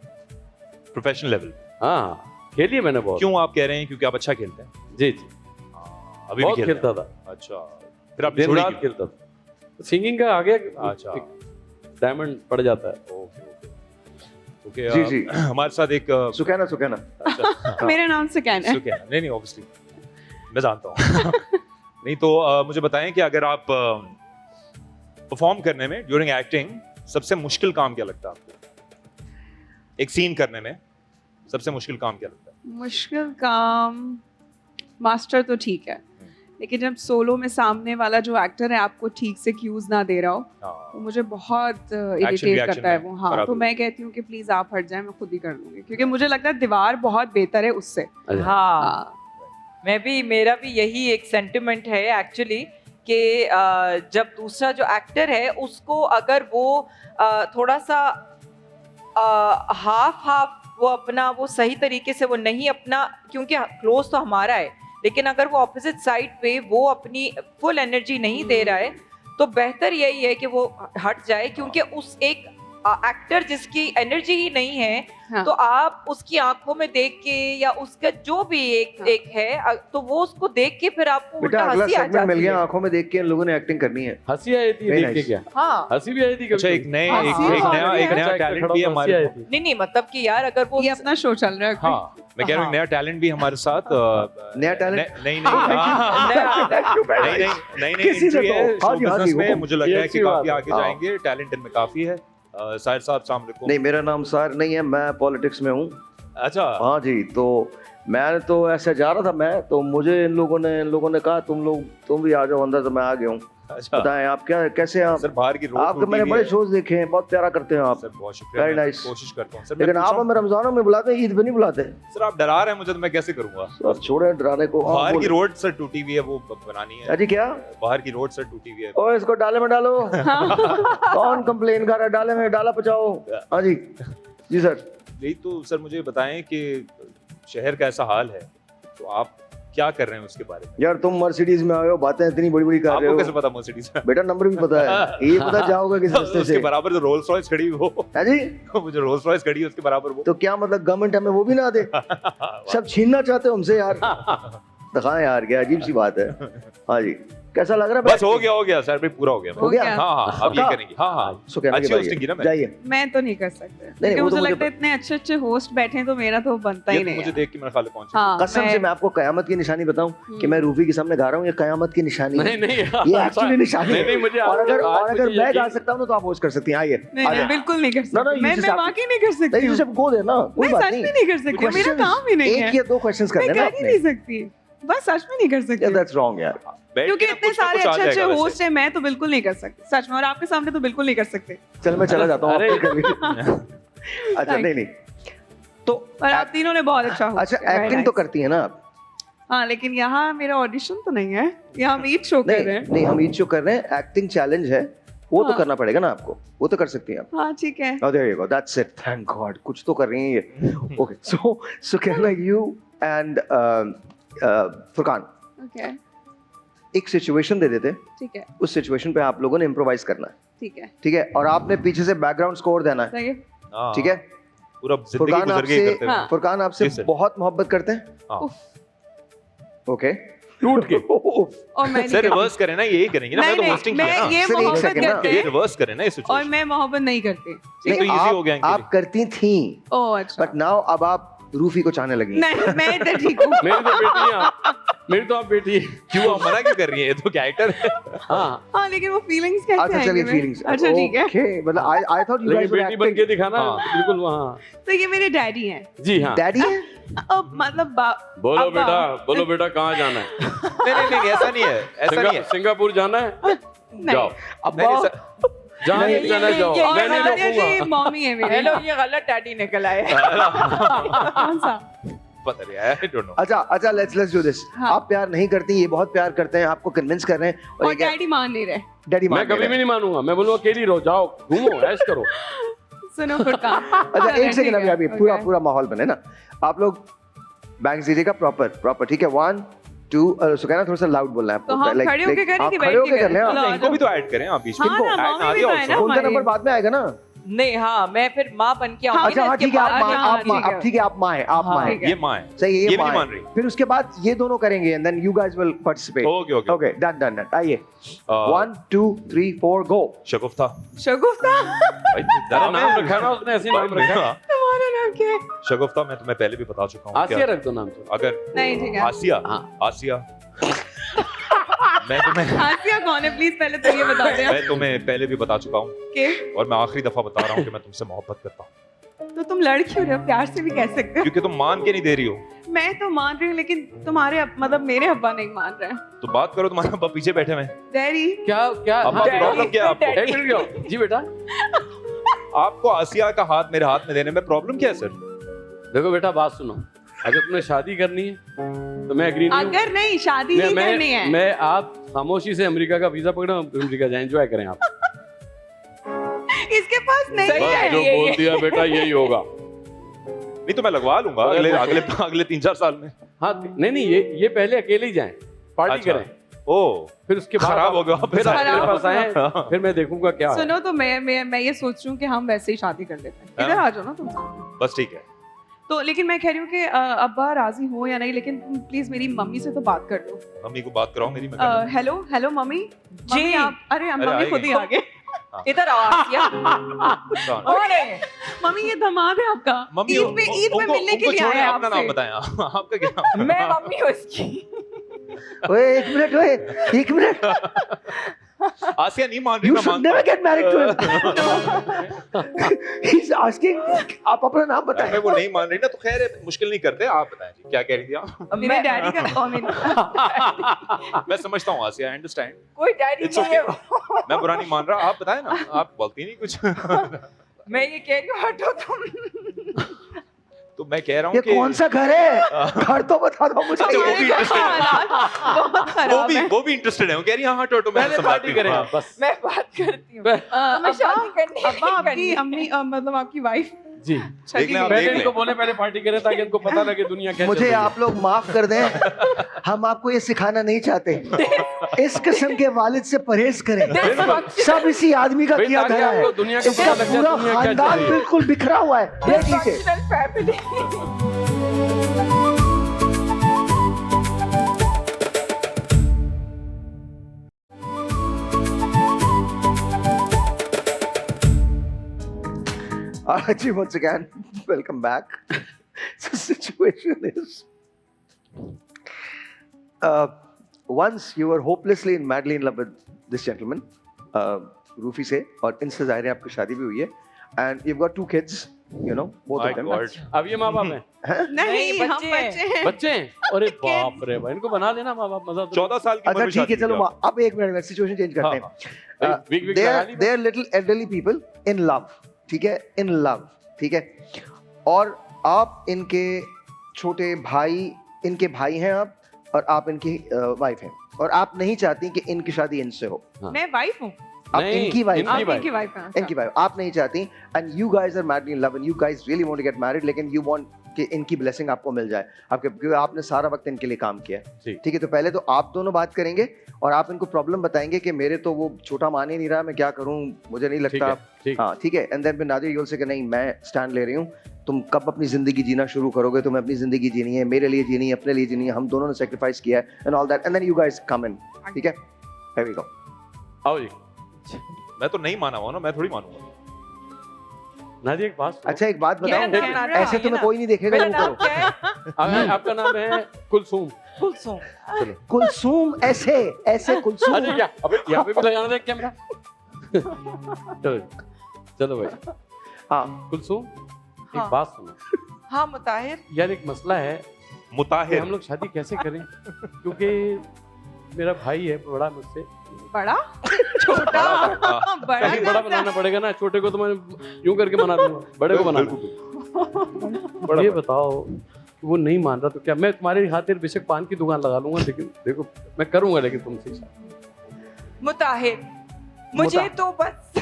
प्रोफेशनल लेवल। हाँ, खेलिए मैंने बहुत। क्यों आप कह रहे हैं? क्योंकि आप अच्छा खेलते हैं। जी जी, अभी भी बहुत खेलते खेलता था, हैं। अच्छा, फिर आप दिन छोड़ी रात क्यों? खेलता था। सिंगिंग का आ गया, अच्छा। डायमंड पड़ जाता है। ओके जी, जी। हमारे साथ एक सुकैना। अच्छा, मेरा नाम सुकैन है। सुकैना। नहीं ऑब्वियसली मैं जानता हूँ। नहीं तो मुझे बताएं कि अगर आप परफॉर्म करने में ड्यूरिंग एक्टिंग सबसे मुश्किल काम क्या लगता है आपको? एक सीन करने में सबसे मुश्किल काम क्या लगता है? मुश्किल काम मास्टर तो ठीक है, लेकिन जब सोलो में सामने वाला जो एक्टर है आपको ठीक से क्यूज ना दे रहा हो, हाँ, तो मुझे बहुत इरिटेट reaction करता है वो। में हाँ, खराब तो होती मैं कहती हूँ कि प्लीज आप हट जाएं, मैं खुद ही कर लूंगी, क्योंकि मुझे लगता है दीवार बहुत बेहतर है उससे। अच्छा। हाँ, हाँ, मेरा भी यही एक सेंटिमेंट है एक्चुअली, कि जब दूसरा जो एक्टर है उसको अगर वो थोड़ा सा हाफ वो अपना वो सही तरीके से वो नहीं अपना, क्योंकि क्लोज तो हमारा है, लेकिन अगर वो ऑपोजिट साइड पे वो अपनी फुल एनर्जी नहीं दे रहा है, तो बेहतर यही है कि वो हट जाए, क्योंकि उस एक एक्टर जिसकी एनर्जी ही नहीं है, हाँ। तो आप उसकी आंखों में देख के या उसका जो भी एक है, तो वो उसको देख के फिर आपको बेटा उल्टा अगला हंसी आ सेगमेंट मिल जाती गया, है। आंखों में देख के इन लोगों ने एक्टिंग करनी है। हंसी आई थी Very देख के nice. क्या? हाँ हंसी भी आई थी अच्छा कभी एक नए हाँ, एक हाँ, एक नया हाँ, एक नया अच्छा टैलेंट खड़ा भी है हुआ हंसी हमारे। आई थी। नहीं मतलब कि यार अगर वो ये अपना शो चल रहा है कोई। हाँ मैं कह रहा हूँ एक नया टैलेंट भी हमारे साथ नया talent? नहीं नहीं नहीं किसी ने इंट्री तो- है हाँ शो जी, हाँ बिजनेस जी, में, हुकुम। मुझे लग ये रहा है कि अच्छी बात काफी है। आगे हाँ। जाएंगे, टैलेंट इनमें काफी है। साहिर साहब अस्सलाम वालेकुम। नहीं मेरा नाम सार नहीं है, मैं पॉलिटिक्स में हूँ। अच्छा हाँ जी, तो मैं तो ऐसे जा रहा था मैं, तो मुझे इन लोगों ने कहा तुम भी आ जाओ अंदर, तो मैं आ गया हूँ। अच्छा बताएं आप क्या कैसे हैं आप? सर बाहर की रोड आपके मैंने बड़े शोज देखे हैं, बहुत प्यारा करते हैं आप। सर बहुत शुक्रिया, Very मैं nice. कोशिश करता हूँ सर। लेकिन मैं आप हमें रमजानों में बुलाते हैं, ईद पे नहीं बुलाते। सर आप डरा रहे हैं मुझे, तो मैं कैसे करूंगा? अब छोड़े डराने को। हाँ, बाहर की बोलो। रोड सर टूटी हुई है, वो बनानी है। अजी क्या? बाहर की रोड सर टूटी हुई है। ओ इसको डाले में डालो। कौन कंप्लेन कर रहा है? डाले में डाला पचाओ। हाँ जी जी सर। यही तो सर मुझे बताएं कि शहर का ऐसा हाल है, तो आप क्या कर रहे हैं उसके बारे में? यार तुम मर्सिडीज में आए हो, बातें इतनी बड़ी बड़ी कर रहे आपको हो। कैसे पता मर्सिडीज में? बेटा नंबर भी पता है, ये पता जाओगे किस रास्ते उसके से। बराबर जो रोल्स रॉयस खड़ी हो, है जी, मुझे रोल्स रॉयस खड़ी है उसके बराबर वो। तो क्या मतलब गवर्नमेंट हमें वो भी ना दे? सब छीनना चाहते हो हमसे यार। दिखाएं यार, क्या अजीब सी बात है। हाँ जी, कैसा लग रहा है? बस हो गया सर भाई, पूरा हो गया। हो गया? हाँ हाँ अब ये करेंगे। हाँ हाँ सो कहने की अच्छी बात hosting की ना है। मैं। जाइए। मैं तो नहीं कर सकते, नहीं, क्योंकि वो तो मुझे मुझे लगता है इतने अच्छे अच्छे होस्ट बैठे हैं, तो मेरा तो बनता ही ये तो नहीं मुझे है। देख के मेरे ख्याल पहुंचे। हाँ, कसम से मैं आपको कयामत की निशानी बताऊं कि मैं रूफी के सामने गा रहा हूँ, ये कयामत की निशानी है। नहीं नहीं ये एक्चुअली निशानी नहीं है। नहीं मुझे और अगर आज मुझे मैं गा यकीन- सकता हूँ तो आप होस्ट कर सकती हैं। आइए नहीं नहीं बिल्कुल नहीं कर No, no, सकती, you मैं just have to- वाकई नहीं कर सकती नहीं हूँ। जैसे गो देना, कोई मैं बात सच में नहीं कर सकती, मेरा Questions- काम ही नहीं है। एक या दो क्वेश्चंस मैं करने ना कर ही आपने। नहीं सकती, बस सच में नहीं कर Yeah, सकती, that's wrong यार। बैठ क्योंकि के ना इतने कुछ ना सारे कुछ आ अच्छे अच्छे जाएगा वैसे। होस्ट हैं, मैं तो बिल्कुल नहीं कर सकती सच में, और आपके सामने तो बिल्कुल नहीं कर सकते। चल मैं चला जाता हूँ। अरे। आप कभी अच्छा नहीं नहीं तो और आप तीनों ने बहुत अच्छा host अच्छा किया, very एक्टिंग तो nice। करती है ना आप? हाँ, लेकिन यहाँ मेरा ऑडिशन तो नहीं है, यहाँ हम ईद शो कर रहे नहीं हैं। नहीं, हम ईद शो कर रहे हैं, एक्टिंग चैलेंज है, वो तो हाँ। करना पड़ेगा ना आपको, वो तो कर सकती हैं आप। हाँ ठीक है। Oh, there you go. That's it. Thank God. कुछ तो कर रही हैं ये. Okay. So can I you and Furqan okay एक सिचुएशन दे देते, ठीक है उस सिचुएशन पे आप लोगों ने इम्प्रोवाइज करना है, ठीक है ठीक है? और आपने पीछे से बैकग्राउंड स्कोर देना है, सही है। हाँ, ठीक है? पूरा जिंदगी फुरकान गुजर गई आपसे करते हुए। हाँ। फुरकान आपसे जी, सर। बहुत मोहब्बत करते हैं, हाँ। ओके? टूट के और मैं नहीं सर करती। रिवर्स करें ना, यही करेंगे ना, मैं तो नहीं, होस्टिंग मैं किया ना। ये सर, एक मोहब्बत second ना, करते ये हैं रिवर्स करें ना इस और सिचुएशन। मैं मोहब्बत नहीं करती। ये तो easy हो गया इनके आप लिए। करती थी, ओह अच्छा, बट नाउ अब आप रूफी को चाहने लगी हैं। नहीं मैं इधर ठीक हूँ। मेरी तो बेटी है आप, मेरी तो आप बेटी है। क्यों आप मना क्यों कर रही है? ये तो कैरेक्टर है। हाँ हाँ लेकिन वो फीलिंग्स कैसे अच्छा चलिए आएंगे? फीलिंग्स, अच्छा ठीक है। ओके, मतलब आई थॉट यू लेकिन गाइस वर बेटी बन के एक्टिंग। दिखाना हाँ। बिल्कुल वहाँ। तो ये मेरे डैडी हैं। जी हाँ डैडी है? अब मतलब बोलो अब्बा। बेटा, बोलो बेटा कहाँ जाना है? नहीं ऐसा नहीं है, ऐसा नहीं है। सिंगापुर जाना है? नहीं। जाओ अब्बा नहीं, सर, जहाँ नहीं, नहीं जाना जाओ, ये- मैं नहीं आदित्य जी रोकूंगा। मॉमी है मेरी। हेलो, ये गलत डैडी निकल आए। कौन सा? पता नहीं, आई डोंट नो। अच्छा लेट्स डू दिस। हाँ। आप प्यार नहीं करती, ये बहुत प्यार करते हैं, आपको कन्विंस कर रहे हैं, और ये क्या- डैडी मान नहीं रहे। डैडी मैं मान कभी रहे भी हैं। नहीं मानूंगा, मैं बोलूंगा अकेली रहो, जाओ घूमो ऐश करो। सुनो फुरकान। अच्छा एक सेकंड, अभी अभी पूरा Okay. पूरा माहौल बने ना, आप लोग बैंक्स दीजिएगा प्रॉपर, ठीक है? 1 2 सुकैना थोड़ा सा लाउड बोलना है तो आपको, हम खड़े होके करें आप कि खड़े बैठ होके के कर लें करें? आप। लो, इनको भी तो ऐड करें आप बीच में। हाँ ना, Add मॉमी भी आगे तो है also। ना उनका हमारी। नंबर बाद में आएगा ना? नहीं हाँ, मैं फिर माँ बन के आऊंगी अच्छा ना हाँ इसके ठीक है, बाद। आप माँ, हाँ, आप माँ, ठीक है। अब ठीक है, आप माँ हैं, आप हाँ, माँ हैं। ठीक है। ये माँ है। सही है, ये ये भी माँ नहीं है। मान रही। फिर उसके बाद ये दोनों करेंगे and then you guys will participate. Okay okay okay done आइए 1 2 3 4 गो। शगुफ्ता शगुफ्ता। भाई अरे नाम रखा है ना उसने, ऐसे नाम रखा है। तुम्हारा नाम क्या है? शगुफ्ता मैं तुम्हें पहले भी बता चुका हूँ। आसिया रख दो नाम से। अगर नहीं ठीक है। आसिया, हाँ। आसिया मैं तुम्हें आसिया कौन है प्लीज पहले तो ये बता दें मैं तुम्हें पहले भी बता चुका हूँ कि और मैं आखिरी दफा बता रहा हूँ कि मैं तुमसे मोहब्बत करता हूँ। तो तुम लड़ क्यों रहे हो? प्यार से भी कह सकते हो। क्योंकि तुम मान के नहीं दे रही हो। मैं तो मान रही हूँ लेकिन तुम्हारे मतलब मेरे अब्बा नहीं मान रहे हैं। तो बात करो, तुम्हारे अब्बा पीछे बैठे हुए हैं। डैडी क्या क्या अब्बा हाँ, प्रॉब्लम क्या है आपको? एक मिनट रुको। जी बेटा आपको आसिया का हाथ मेरे हाथ में देने में प्रॉब्लम क्या है सर? देखो बेटा बात सुनो, अगर तुम्हें शादी करनी है तो मैं एग्री नहीं हूँ। अगर नहीं शादी ही करनी है मैं आप खामोशी से अमेरिका का वीजा पकड़ो, अमेरिका जाए, एंजॉय करें आप। इसके पास नहीं सही है। बस जो ये- बोल दिया बेटा यही होगा। नहीं तो मैं लगवा लूंगा अगले अगले अगले 3-4 साल में। हाँ नहीं ये पहले अकेले ही जाएं, पार्टी अच्छा। करें, ओ फिर उसके बाद खराब हो गया वापस फिर आप आए। मेरे पास आए, फिर मैं देखूंगा क्या है। सुनो तो मैं ये सोच रही हूँ कि हम वैसे ही शादी कर लेते हैं। इधर हाँ। आ जाओ ना तुम। बस ठीक है। तो लेकिन मैं कह रही हूँ कि अब्बा राजी हो या नहीं, लेकिन तुम प्लीज मेरी मम्मी से तो बात कर लो। मम्मी को बात कराओ मेरी, मैं कर लूंगा। Hello hello mummy. जी। मम्मी आप, अरे अरे मम्मी आई खुद ही गई। आ गए। इधर आओ आसिया। कौन? कौन है? मम्मी ये दामाद है आपका। मम्मी ईद पे उनको- मिलने के उनको लिए छोड़िए, आया है अपना नाम आपसे। बताएं। आपका क्या नाम? मैं मम्मी हूँ इसकी। ओए एक मिनट, ओए एक मिनट, आसिया नहीं मान रही, you मैं should मानता never हूँ। get married to him. He's asking, आप अपना नाम मैं बताएं। वो नहीं मान रही ना, तो खैर है, मुश्किल नहीं करते। आप बताएं जी, क्या कह रही थी आप? मेरे डैडी का मैं समझता हूँ आसिया, आई अंडरस्टैंड। कोई डैडी It's नहीं है okay. वो। मैं बुरा नहीं मान रहा, आप बताएं ना, आप बोलती नहीं कुछ। मैं ये कह रही हूँ हटो तुम। तो मैं कह रहा ये हूँ कि कौन सा घर है? घर तो बता दो मुझे। अच्छा, वो भी interested है। बहुत वो खराब है। भी इंटरेस्टेड है। वो कह रही है हाँ टोटो मैं पहले समझाती पार्टी हूँ। करेंगे हाँ। बस। मैं बात करती हूँ। अब्बा मैं शादी करनी अब्बा नहीं आपकी करनी। अम्मी मतलब आपकी वाइफ जी देख लें आप, पहले देख इनको लें। बोले पहले पार्टी करें ताकि इनको पता लगे दुनिया कैसे मुझे चल रही है। आप लोग माफ कर दें, हम आपको ये सिखाना नहीं चाहते। इस किस्म के वालिद से परहेज करें। सब इसी आदमी का भाई, किया ताकि धरा है। आपको दुनिया का इसका पता लग जाए पूरा दुनिया क्या चल खानदान रही है। बिल्कुल बिखरा हुआ है। देख लीजिए। Dysfunctional family। Archie, once again, welcome back. So, situation is, once you were hopelessly and madly in love with this gentleman, Rufi से, और इनसे जाहिर है आपकी शादी भी हुई है, and you've got 2 kids, you know, both My of them. God. अब ये माँ बाप हैं, नहीं हम बच्चे हैं। बच्चे हैं। बच्चे हैं, अरे बाप रे भाई, इनको बना लेना माँ बाप, मजा तो 14 साल की उम्र अच्छा में ठीक है, शादी चलो की आप। अब एक मिनट सिचुएशन चेंज करते हैं। भाई, विग विग लगा ली they are little elderly people in love, ठीक है, in love, ठीक है, और आप इनके छोटे भाई, इनके भाई हैं आप, और आप इनकी वाइफ हैं, और आप नहीं चाहती कि इनकी शादी इनसे हो। मैं वाइफ हूँ। आप नहीं, इनकी वाइफ आप wife. इनकी वाइफ हैं। इनकी वाइफ आप नहीं चाहती, and you guys are madly in love and you guys really want to get married, लेकिन यू वांट कि इनकी ब्लेसिंग आपको मिल जाए, आपके, क्योंकि आपने सारा वक्त इनके लिए काम किया है। ठीक। ठीक है, तो पहले तो आप दोनों बात करेंगे और आप इनको प्रॉब्लम बताएंगे कि मेरे तो वो छोटा मान ही नहीं रहा, मैं क्या करूं, मुझे नहीं ठीक लगता। है, ठीक। हाँ ठीक है, एंड देन नादिर यूल से कि नहीं मैं स्टैंड ले रही हूँ, तुम कब अपनी जिंदगी जीना शुरू करोगे, तुम्हें अपनी जिंदगी जीनी है, मेरे लिए जीनी है, अपने लिए जीनी है, हम दोनों ने सेक्रीफाइस किया है and all that, and then you guys come in. ठीक है, हियर वी गो। आओ जी मैं तो नहीं माना हुआ ना, मैं थोड़ी मानूंगा। नादिया, एक बात सुनो। अच्छा एक बात क्या बताऊं, नाम है? ऐसे तुम्हें कोई नहीं देखेगा, मेरा यूं नाम करो। क्या है? आपका नाम है कुलसूम। कुलसुम। कुलसूम, ऐसे ऐसे कुलसूम। अरे क्या, अबे यहाँ पे भी लगाना था कैमरा। चलो चलो भाई, हाँ कुलसूम हाँ। एक बात सुनो हाँ मुताहिर। यार, एक मसला है कि मुताहिर हम लोग शादी कैसे करें, क्योंकि मेरा भाई है बड़ा मुझसे, बड़ा छोटा बड़ा कहीं बड़ा बनाना पड़ेगा ना, छोटे को तो मैं यूं करके बना दूंगा, बड़े को बना दूंगा। ये बताओ कि वो नहीं मान रहा तो क्या मैं तुम्हारे खातिर बेशक पान की दुकान लगा लूंगा, लेकिन देखो मैं करूंगा, लेकिन तुमसे शादी। मुताहिर मुझे तो बस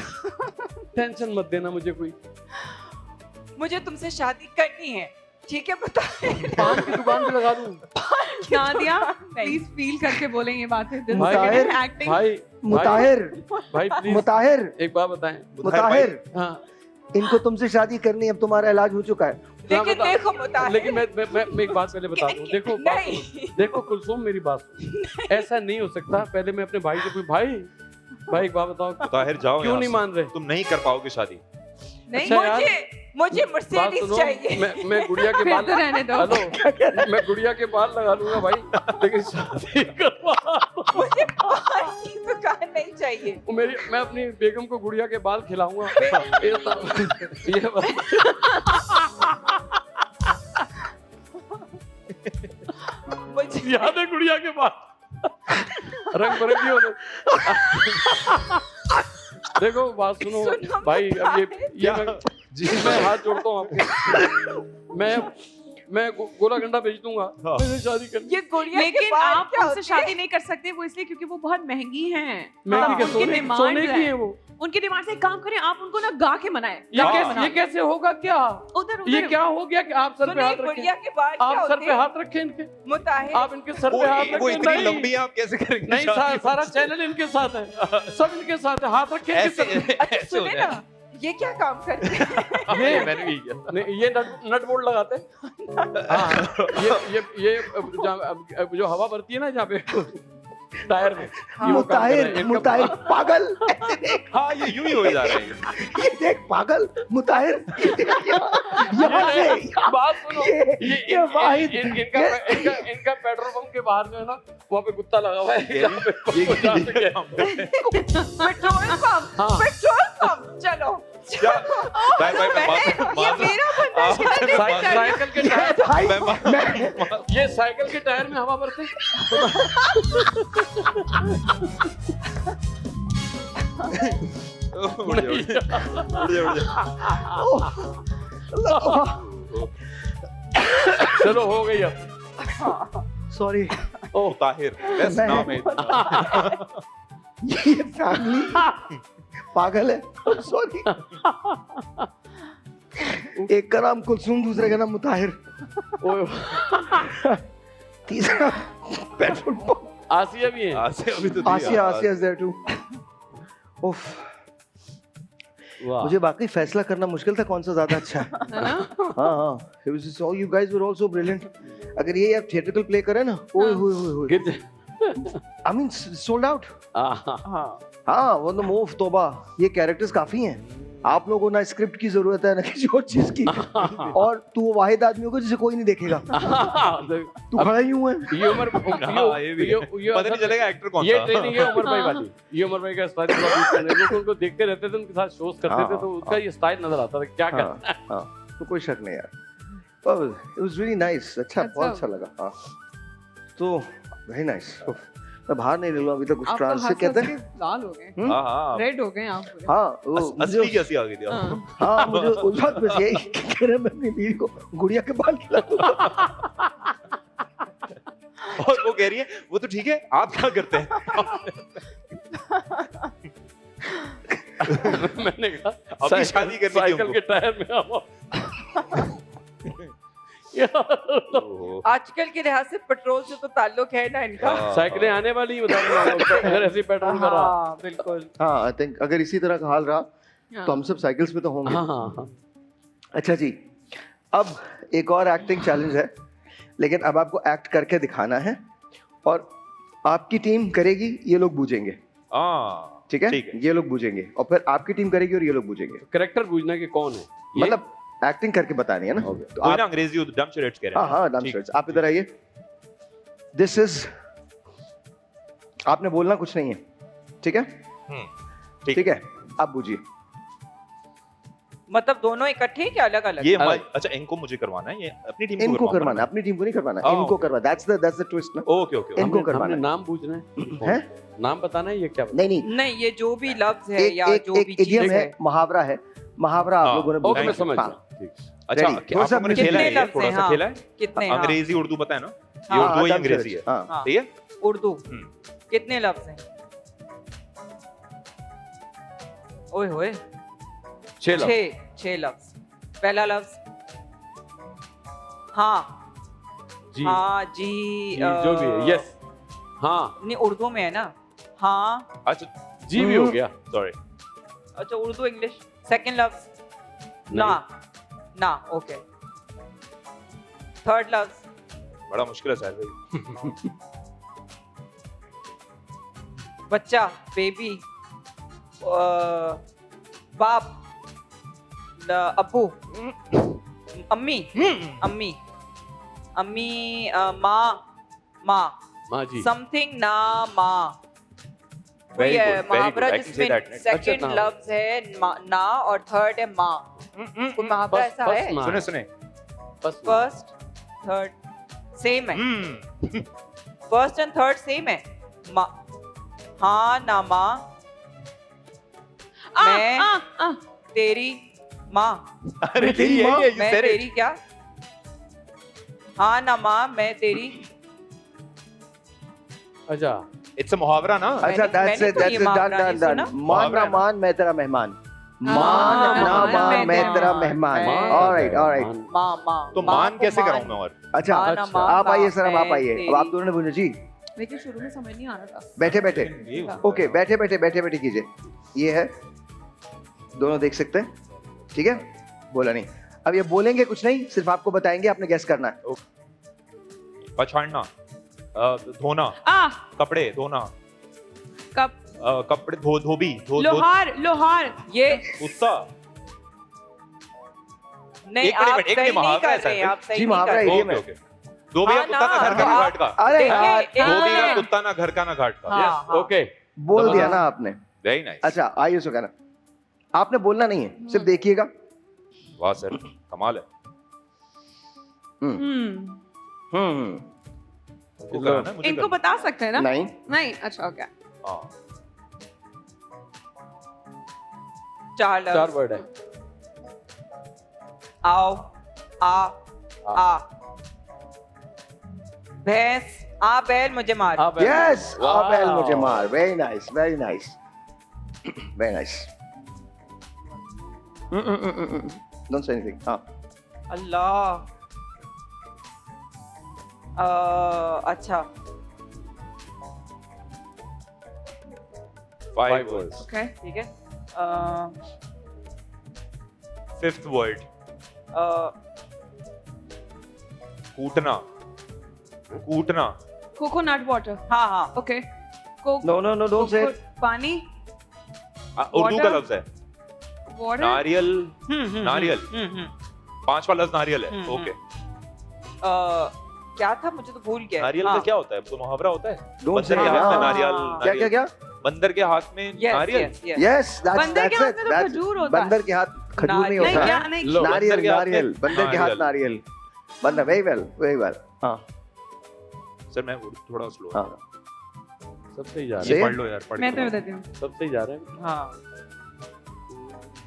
टेंशन मत देना मुझे कोई, मुझे तुमसे शादी करनी है, ठीक है मुताहिर। पान की दुकान भी लगा दूं। नादिया नहीं। प्लीज फील करके बोलें ये बातें। दिल मुताहिर, से एक्टिंग। भाई मुताहिर, भाई प्लीज मुताहिर, एक बात बताएं। मुताहिर, हाँ इनको तुमसे शादी करनी है, अब तुम्हारा इलाज हो चुका है। लेकिन बता- देखो मुताहिर, लेकिन मैं एक बात पहले बता दूं, देखो बात नहीं। सुनो। देखो कुलसूम मेरी बात सुनो, ऐसा नहीं हो सकता। पहले मैं अपने भाई से पूछ, भाई एक बात बताओ, मुताहिर जाओ क्यों यहाँ नहीं से। मान रहे? तुम नहीं कर पाओगे शादी। नहीं अच्छा यार, मुझे बात मर्सिडीज सुनो, चाहिए। मैं गुड़िया के फिर बाल तो रहने दो। हेलो, मैं गुड़िया के बाल लगा लूंगा भाई, लेकिन शादी करवा मुझे पान की दुकान नहीं चाहिए। मैं अपनी बेगम को गुड़िया के बाल खिलाऊंगा। ये मुझे याद है गुड़िया के बाल रंग बिरंगी हो देखो बात सुनो सुनो भाई, अब ये मैं हाथ जोड़ता हूँ आपके, मैं गोला गंडा बेच दूंगा, मैंने शादी कर ली। ये गुड़िया के लेकिन बाल आप क्या उनसे होते शादी हैं? नहीं कर सकते, वो इसलिए क्योंकि वो बहुत महंगी हैं। महंगी क्या, उनकी सोने डिमांड सोने की है वो। उनकी डिमांड से एक काम करें, आप उनको ना गा के मनाएं। ये कैसे होगा क्या? उधर ये उधर क्या हो गया कि आप सर पे सुनिए, हाथ गुड़िया रखें? के बाल क्या आप सर होते पे हैं? हाथ रखें इनके, मुताहिर, आप इनके सर पे हाथ रखें। वो इतनी नहीं। लंबी है, आप कैसे करेंगे? नहीं, सारा चैनल इनके साथ है, सब इनके साथ है, हाथ रखें इनके सर पे। अच्छा सुने ना, ये क्या काम करते हैं? ये मैंने भी किया। नहीं, ये नट बोल्ट लगाते हैं। हाँ, ये जो हवा भरती है ना जहाँ पे टायर में, ये वो काम कर रहे हैं। मुताहिर इनका- मुताहिर पागल, ऐसे देख, हाँ, ये यूं ही हो जा रहा है। ये देख पागल मुताहिर, यहाँ से बात सुनो, ये वाहिद, इनका पेट्रोल पंप के बाहर जो है ना, वहाँ पे कुत्ता लगा हुआ है। ये पेट्रोल पंप, हाँ। पेट्रोल पंप, चलो क्या? भाई ये मेरा बंदा है, क्या डिसाइड कर रही है? साइकिल के टायर, भाई ये साइकिल के टायर में हवा भरते हैं। उड़ जा। चलो हो गई अब। सॉरी, ओह ताहिर, बेस्ट नाम है। ये फैमिली पागल है, सॉरी। एक का नाम कुलसुम, दूसरे का नाम मुताहिर, तीसरा पेट्रोल पंप। आसिया भी है। आसिया अभी तो थी आसिया, यार। आसिया इज देयर टू। उफ, वाह। मुझे वाकई फैसला करना मुश्किल था कौन सा ज्यादा अच्छा है। है ना? हाँ हाँ, it was just, oh, you guys were all so brilliant. अगर ये आप थिएट्रिकल प्ले करें ना, ओए होए होए होए, कित- I mean sold out. हाँ, वो तो मूव तोबा, ये कैरेक्टर्स काफी हैं। आप लोगों को ना स्क्रिप्ट की जरूरत है ना किसी और चीज की, और तू वो वाहिद आदमी होगा जिसे कोई नहीं देखेगा, तू खड़ा ही हुआ है। ये उमर हाँ, ये भी है। पता नहीं चलेगा एक्टर कौन ये सा। ट्रेनिंग है उमर भाई वाली। ये उमर भाई का स्टाइल थोड़ा बीच में लोग उनको देखते रहते थे, उनके साथ शोज करते थे, तो उसका ये स्टाइल नजर आता था क्या हाँ, करना है। हाँ, तो कोई शक नहीं यार। But it was really nice, अच्छा, बहुत अच्छा लगा। हाँ, तो very nice. मैं बाहर नहीं निकला अभी तक, कुछ आप तो ट्रांस से हंस कहते हंस हैं। के लाल हो गए, हाँ हाँ, रेड हो गए आप पूरे। हाँ, वो असली मुझे, कैसी आ गई थी आप? हाँ। हाँ, मुझे उस वक्त बस यही कह रहे, मैं अपनी बीवी को गुड़िया के बाल खिला दूँ। और वो कह रही है, वो तो ठीक है, आप क्या करते हैं? मैंने कहा अभी शादी करनी थी साइकिल उनको। के टायर में हवा। ओहो। आजकल के लिहाज से पेट्रोल से तो ताल्लुक है ना इनका। हाँ। साइकिलें आने वाली ही बता रहा हूँ, अगर ऐसे पेट्रोल का रहा। हाँ, बिल्कुल। हाँ, आई थिंक अगर इसी तरह का हाल रहा हाँ। तो हम सब साइकिल्स पे तो होंगे। हाँ हाँ हाँ। अच्छा जी, अब एक और एक्टिंग चैलेंज है, लेकिन अब आपको एक्ट करके दिखाना है, और आपकी टीम करेगी, ये लोग बूझेंगे, हाँ, ठीक है? ठीक है। ये लोग बूझेंगे, और फिर आपकी टीम करेगी और ये लोग बूझेंगे। करेक्टर पूछना कि कौन है ये? मतलब एक्टिंग करके बतानी है ना। Okay. तो कोई आप, ना अंग्रेजी डम शरेट्स कह रहे हाँ हैं। हाँ, ठीक। डांस, आप इधर आइए। दिस इज, आपने बोलना कुछ नहीं है, ठीक है? ठीक। ठीक है, आप बूझिए। मतलब दोनों इकट्ठे क्या अलग अलग? ये अलग। अच्छा, इनको मुझे करवाना है, ये अपनी टीम इनको को करवाना, अपनी टीम को नहीं करवाना, हाँ, इनको okay. करवाना। दैट्स द ट्विस्ट ना। ओके ओके इनको हमने करवाना है। नाम पूछना है। हैं? नाम बताना है, ये क्या? नहीं नहीं, नहीं, ये जो भी लफ्ज है एक या एक जो एक भी चीज इडियम है, है। मुहावरा है, मुहावरा आप हाँ, लोगों ने ओके, बोला। मैं समझ हाँ, गया। ठीक। अच्छा, Ready? क्या थोड़ा सा आपने अपने खेला है कितने ये? लफ्ज थोड़ा हैं? सा हाँ। खेला है? कितने? हाँ, अंग्रेजी उर्दू पता है ना? ये हाँ, उर्दू ही हाँ, अंग्रेजी है। हाँ, हाँ। ठीक है? उर्दू हम्म। कितने लफ्ज हैं? ओए होए, 6 लफ्ज। छह लफ्ज। पहला लफ्ज हाँ, जी हाँ जी, जी, जो भी है, यस, हाँ, नहीं उर्दू में है ना। हाँ, अच्छा, जी भी हो गया। सॉरी। अच्छा, उर्दू इंग्लिश। सेकंड लफ्ज ना, ना, ओके। थर्ड लफ्ज बड़ा मुश्किल है साहिल भाई। बच्चा, बेबी, बाप, अब्बू, अम्मी, अम्मी, अम्मी, माँ, माँ, माँ जी। समथिंग ना माँ। Very कोई है good, very मुहावरा good. I can say जिसमें that, right? सेकंड अच्छा, ना। लफ्ज है ना और थर्ड है माँ। कोई मुहावरा ऐसा है? माँ। सुने सुने। फर्स्ट, थर्ड सेम है। फर्स्ट एंड थर्ड सेम है। माँ, हाँ ना माँ, मैं तेरी माँ, अरे तेरी माँ? है ये, you मैं said it. तेरी क्या? हाँ ना माँ मैं तेरी। अच्छा इट्स अ मुहावरा ना। अच्छा दैट्स मैंने इट तो दैट्स ये इट डन मुहावरा डन नहीं डन सुना। मान मुहावरा ना है ना। मान मैं तेरा मेहमान मान मान ना ना मान मैं तेरा मेहमान। मेहमान मैं- ऑलराइट ऑलराइट माँ माँ तो माँ मान को कैसे मान। कराऊं मैं? और अच्छा हाँ ना अच्छा। माँ, आप आइए सर अब आप मैं आइए अब तेरी। आप दोनों ने पूछा जी लेकिन शुरू में समझ नहीं आ रहा था। बैठे बैठे ये हो सकता ओके है। बैठे बैठे बैठे बैठे कीजिए ये है दोनों देख सकते हैं ठीक है बोला नहीं अब ये बोलेंगे कुछ नहीं सिर्फ आपको बताएंगे आपने गैस करना है पछाड़ना, धोना, आ कपड़े धोना, कप कपड़े धोबी, लोहार लोहार ये कुत्ता। नहीं एक मिनट, आप एक मिनट, सही नहीं मुहावरा है कर रहे सर। आप सही जी, नहीं मुहावरा कर है। रहे। ये ओके में। ओके। धोबी का हाँ कुत्ता ना ना, घर का तो ना आप- घाट का। अरे देखिए, यार एक धोबी का मिनट। कुत्ता ना घर का ना घाट का। हाँ, हाँ। ओके बोल दिया ना आपने वेरी नाइस। अच्छा आइए सुखाना आपने बोलना नहीं है सिर्फ देखिएगा वाह सर, कमाल है। हम्म हम्म को कराना है, मुझे इनको करना बता सकते हैं ना? नहीं नहीं अच्छा ओके। है। हाँ। चार चार लफ्ज। वर्ड है। आओ आ आ भैंस आ बैल मुझे मार। आप यस वाह। बैल मुझे मार very nice very nice very nice don't say anything हाँ अल्लाह अच्छा 5 words. ओके ठीक है Fifth word. कूटना, कूटना। कोकोनट वाटर हाँ हाँ okay no no no don't say पानी उर्दू का Water. लफ्ज है। वाटर नारियल, नारियल। हम्म। 5वां लफ्ज नारियल है। हम्म, ओके। क्या था मुझे तो भूल गया। नारियल हाँ। का क्या होता है? तो मुहावरा होता है। Don't say बंदर के हाथ में हाँ। नारियल, क्या क्या क्या बंदर के हाथ में Yes, नारियल। yes, yes. यस बंदर के हाथ में तो खजूर होता है। बंदर के हाथ खजूर नहीं नहीं होता क्या है नहीं लो। नारियल बंदर के हाथ में नारियल बंदर के हाथ नारियल बंदर वेरी वेल हाँ सर मैं थोड़ा स्लो। हाँ सब सही जा रहे Say ये it. पढ़ लो यार, पढ़ मैं के तुम्हें बताओ। बताती हूँ। हैं सब सही जा रहे हैं। हाँ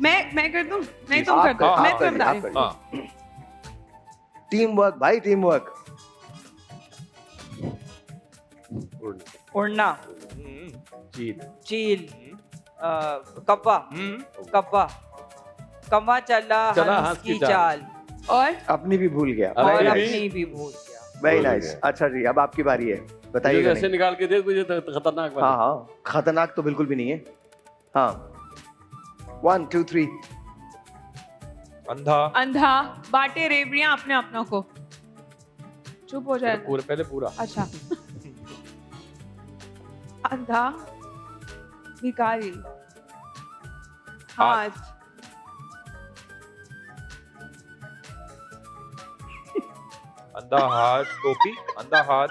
मैं कर दूँ नहीं तुम आप कर दो करिए, मैं आप तुम्हें बता करिए, रही हूँ। आप करिए। हाँ। टीम वर्क भाई टीम वर्क उड़ना चील चील कब्बा कब्बा कब्बा चला चला हंस की चाल और अपनी भी भूल गया अरे और भी- अपनी भी भूल गया। वेरी भूल नाइस गया। अच्छा जी अब आपकी बारी है मुझे बताइएगा ऐसे नहीं। निकाल के दे मुझे तो खतरनाक हाँ वाला। हाँ खतरनाक तो बिल्कुल भी नहीं है हाँ 1 2 3 अंधा, अंधा बाटे रेवड़ियां अपने अपनों को चुप हो जाए पूरे पहले पूरा अच्छा अंधा भिखारी हाथ अंधा हाथ, टोपी, अंधा हाथ।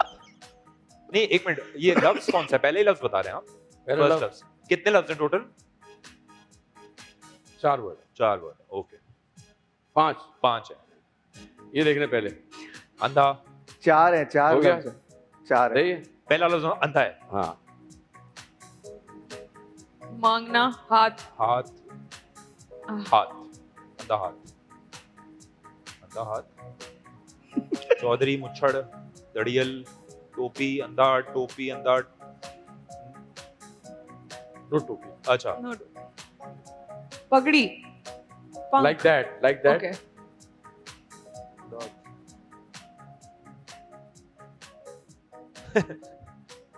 नहीं एक मिनट, ये लफ्ज कौन सा है? पहले ही लफ्ज बता रहे हैं आप। पहले फर्स्ट लफ्ज। कितने लफ्ज हैं टोटल? 4 word 4 word. ओके। 5 5 है। ये देखने पहले अंधा, 4 है 4 हो गया? लफ्ज है 4 है सही है। पहला लफ्ज अंधा है। हाँ मांगना हाथ हाथ, हाथ, अंधा हाथ, अंधा हाथ। चौधरी, मुच्छड़, दड़ियल, टोपी, अंधा, टोपी, अंधा। नो टोपी अच्छा, पगड़ी पंख। लाइक दैट ओके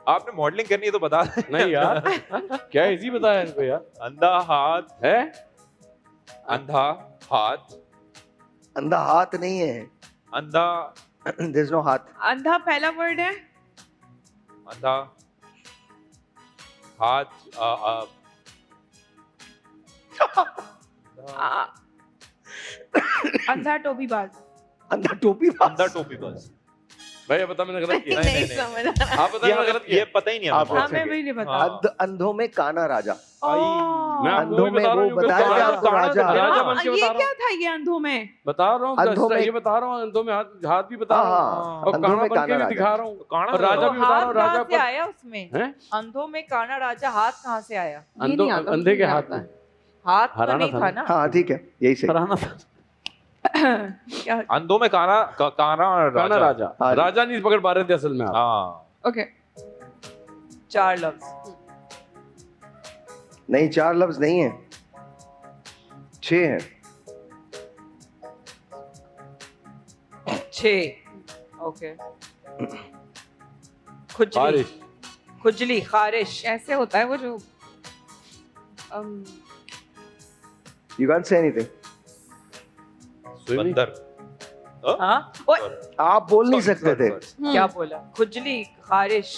आपने मॉडलिंग करनी है तो बता दें। नहीं यार क्या इजी बताया इनको यार अंधा हाथ, है अंधा हाथ, अंधा हाथ नहीं है अंधा, देयर इज नो हाथ अंधा पहला वर्ड है अंधा हाथ, आ, अंधा टोपीबाज अंधा टोपी अंधा टोपी बस। भाई बता मैंने गलत किया नहीं, नहीं, समझ आ रहा। आप बता ये मैंने हमें गलत ये किया पता ही नहीं आप हमें। हमें भी नहीं पता हाँ। अंधों में काना राजा ओह। मैं अंधों में वो हूँ, बताया काना- गया आपको काना- राजा। राजा हाँ, बन के ये बता रहा क्या हूँ था ये अंधों में बता रहा हूँ अंधों में- ये बता रहा हूँ अंधों में हाथ भी बता हाँ रहा हूँ हाँ और अंधों काना में बन के काना भी राजा दिखा रहा हूँ काना और राजा तो भी बता रहा हाथ हूँ कहाँ राजा से पर आया उसमें? हैं अंधों में काना राजा हाथ कहाँ से आया? ये नहीं आता, अंधे मुझे के नहीं हाथ आता में हाथ तो हराना नहीं था था ना। ना। हाँ ठीक है यही सही हराना था क्या अंधों में काना काना राजा हाँ। राजा नहीं पकड़ पा रहे थे असल में आप। हाँ ओके 4 लफ्ज। नहीं 4 लफ्ज नहीं है, 6 है। 6 ओके। खुजली बारिश खुजली खारिश। ऐसे होता है वो जो You can't say anything. Swimming बंदर हाँ ओए, आप बोल नहीं सकते थे। क्या बोला? खुजली खारिश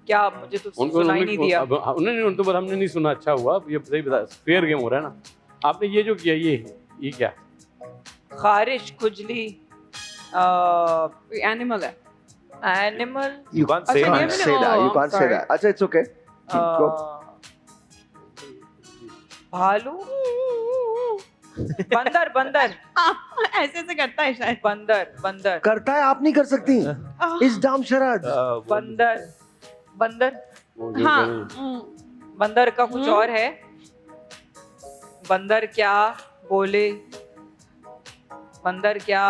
क्या? मुझे तो उनको सुनाई नहीं दिया। उन्होंने उनको पर हमने नहीं सुना। अच्छा हुआ ये सही बता, फेयर गेम हो रहा है ना। आपने ये जो किया ये क्या? खारिश खुजली एनिमल है। एनिमल You can't say अच्छा, ये Can't भी say that. You can't say sorry. that. अच्छा, it's okay. Go. भालू बंदर बंदर ऐसे ऐसे करता है शायद। बंदर बंदर करता है, आप नहीं कर सकती। इस दाम शराद। बंदर बंदर वो जो हाँ करें। बंदर का कुछ और है। बंदर क्या बोले? बंदर क्या?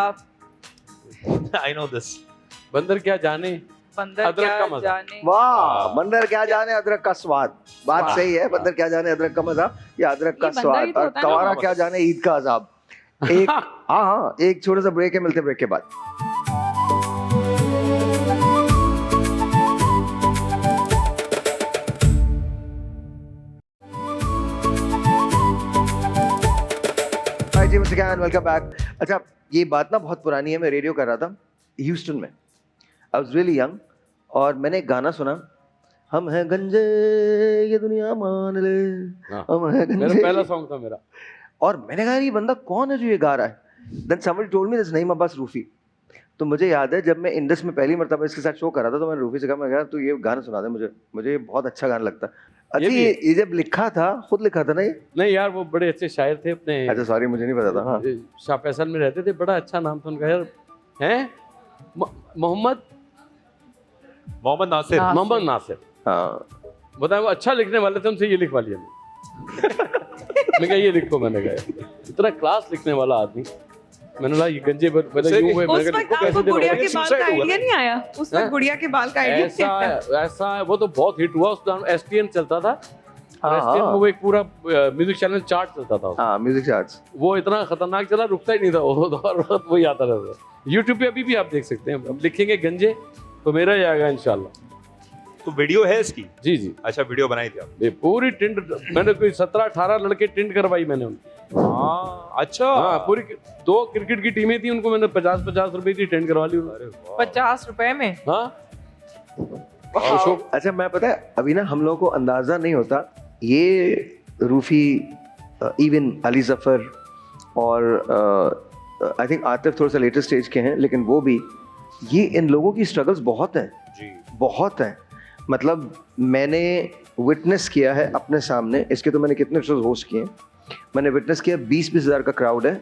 I know this. बंदर क्या जाने। बंदर अदरक क्या का मजा। जाने? वाह, बंदर क्या जाने अदरक का स्वाद। बात वाह। सही है, बंदर क्या जाने अदरक का मजा या अदरक का ये बंदर स्वाद। ही तो और होता है ना। कवारा क्या जाने ईद का अजाब। एक हाँ, एक छोटा सा ब्रेक है, मिलते ब्रेक के बाद। हाय जी, मिस्टर कैन, वेलकम बैक। अच्छा, ये बात ना बहुत पुरानी है। मैं रेडियो कर रहा था ह्यूस्टन में। आई वाज रियली यंग और मैंने एक गाना सुना, हम हैं गंजे ये दुनिया मान ले, हाँ। हम हैं मेरा गंजे। पहला सॉन्ग था मेरा। और मैंने कहा ये बंदा कौन है जो ये गा रहा है। Then somebody told me this Naeem Abbas Rufi. तो मुझे याद है जब मैं इंडस में पहली मरतबा इसके साथ शो कर रहा था तो मैंने रूफी से कहा, मैं कहा तू ये गाना सुना दे मुझे ये बहुत अच्छा गाना लगता है। अच्छा, भी- ये जब लिखा था, खुद लिखा था ना ये? नहीं यार, वो बड़े अच्छे शायर थे अपने। अच्छा सॉरी, मुझे नहीं पता था। हाँ, शाह फैसल में रहते थे। बड़ा अच्छा नाम था उनका यार। हैं मोहम्मद मोहम्मद नासिर। हाँ। बताए वो अच्छा लिखने वाले थे, उनसे ये लिखवा लिया मैं कहा ये लिखो। मैंने कहा इतना क्लास लिखने वाला आदमी। मैंने कहा ये गंजे मतलब यूं हुए। उस मैंने कहा वक्त लिखो कैसे आपको दे गुड़िया रहे के हो? बाल का suicide हुआ आइडिया नहीं आया? उस वक्त हैं? गुड़िया के बाल का आइडिया ऐसा वो तो बहुत हिट हुआ उस टाइम। एसटीएन चलता था। हाँ, एसटीएन हाँ। में वो एक पूरा म्यूजिक चैनल चार्ट चलता था। हाँ, म्यूजिक चार्ट्स। वो इतना खतरनाक चला, रुकता ही नहीं था। वो हर वक्त वही आता रहता था। यूट्यूब पे अभी भी आप देख सकते हैं। अब लिखेंगे गंजे तो मेरा ही आएगा इंशाल्लाह। तो वीडियो है इसकी? जी जी, अच्छा, वीडियो बनाई थी आप? ये पूरी टिंड मैंने कोई 17-18 लड़के टिंड करवाई मैंने उनकी। हाँ अच्छा। हाँ, पूरी 2 क्रिकेट की टीमें थी, उनको मैंने 50-50 रुपए की टेंट करवा ली उन्होंने। अरे वाह। 50 रुपए में? हाँ। और शो- अच्छा, मैं पता है अभी ना हम लोगों को अंदाजा नहीं होता ये रूफी, इवन अली जफर और आई थिंक आतिफ थोड़ा सा लेटेस्ट स्टेज के हैं, लेकिन वो भी ये इन लोगों की स्ट्रगल्स बहुत हैं, जी बहुत हैं। मतलब मैंने विटनेस किया है अपने सामने, इसके तो मैंने कितने शोज होस्ट किए हैं। मैंने विटनेस किया 20-20 हज़ार का क्राउड है,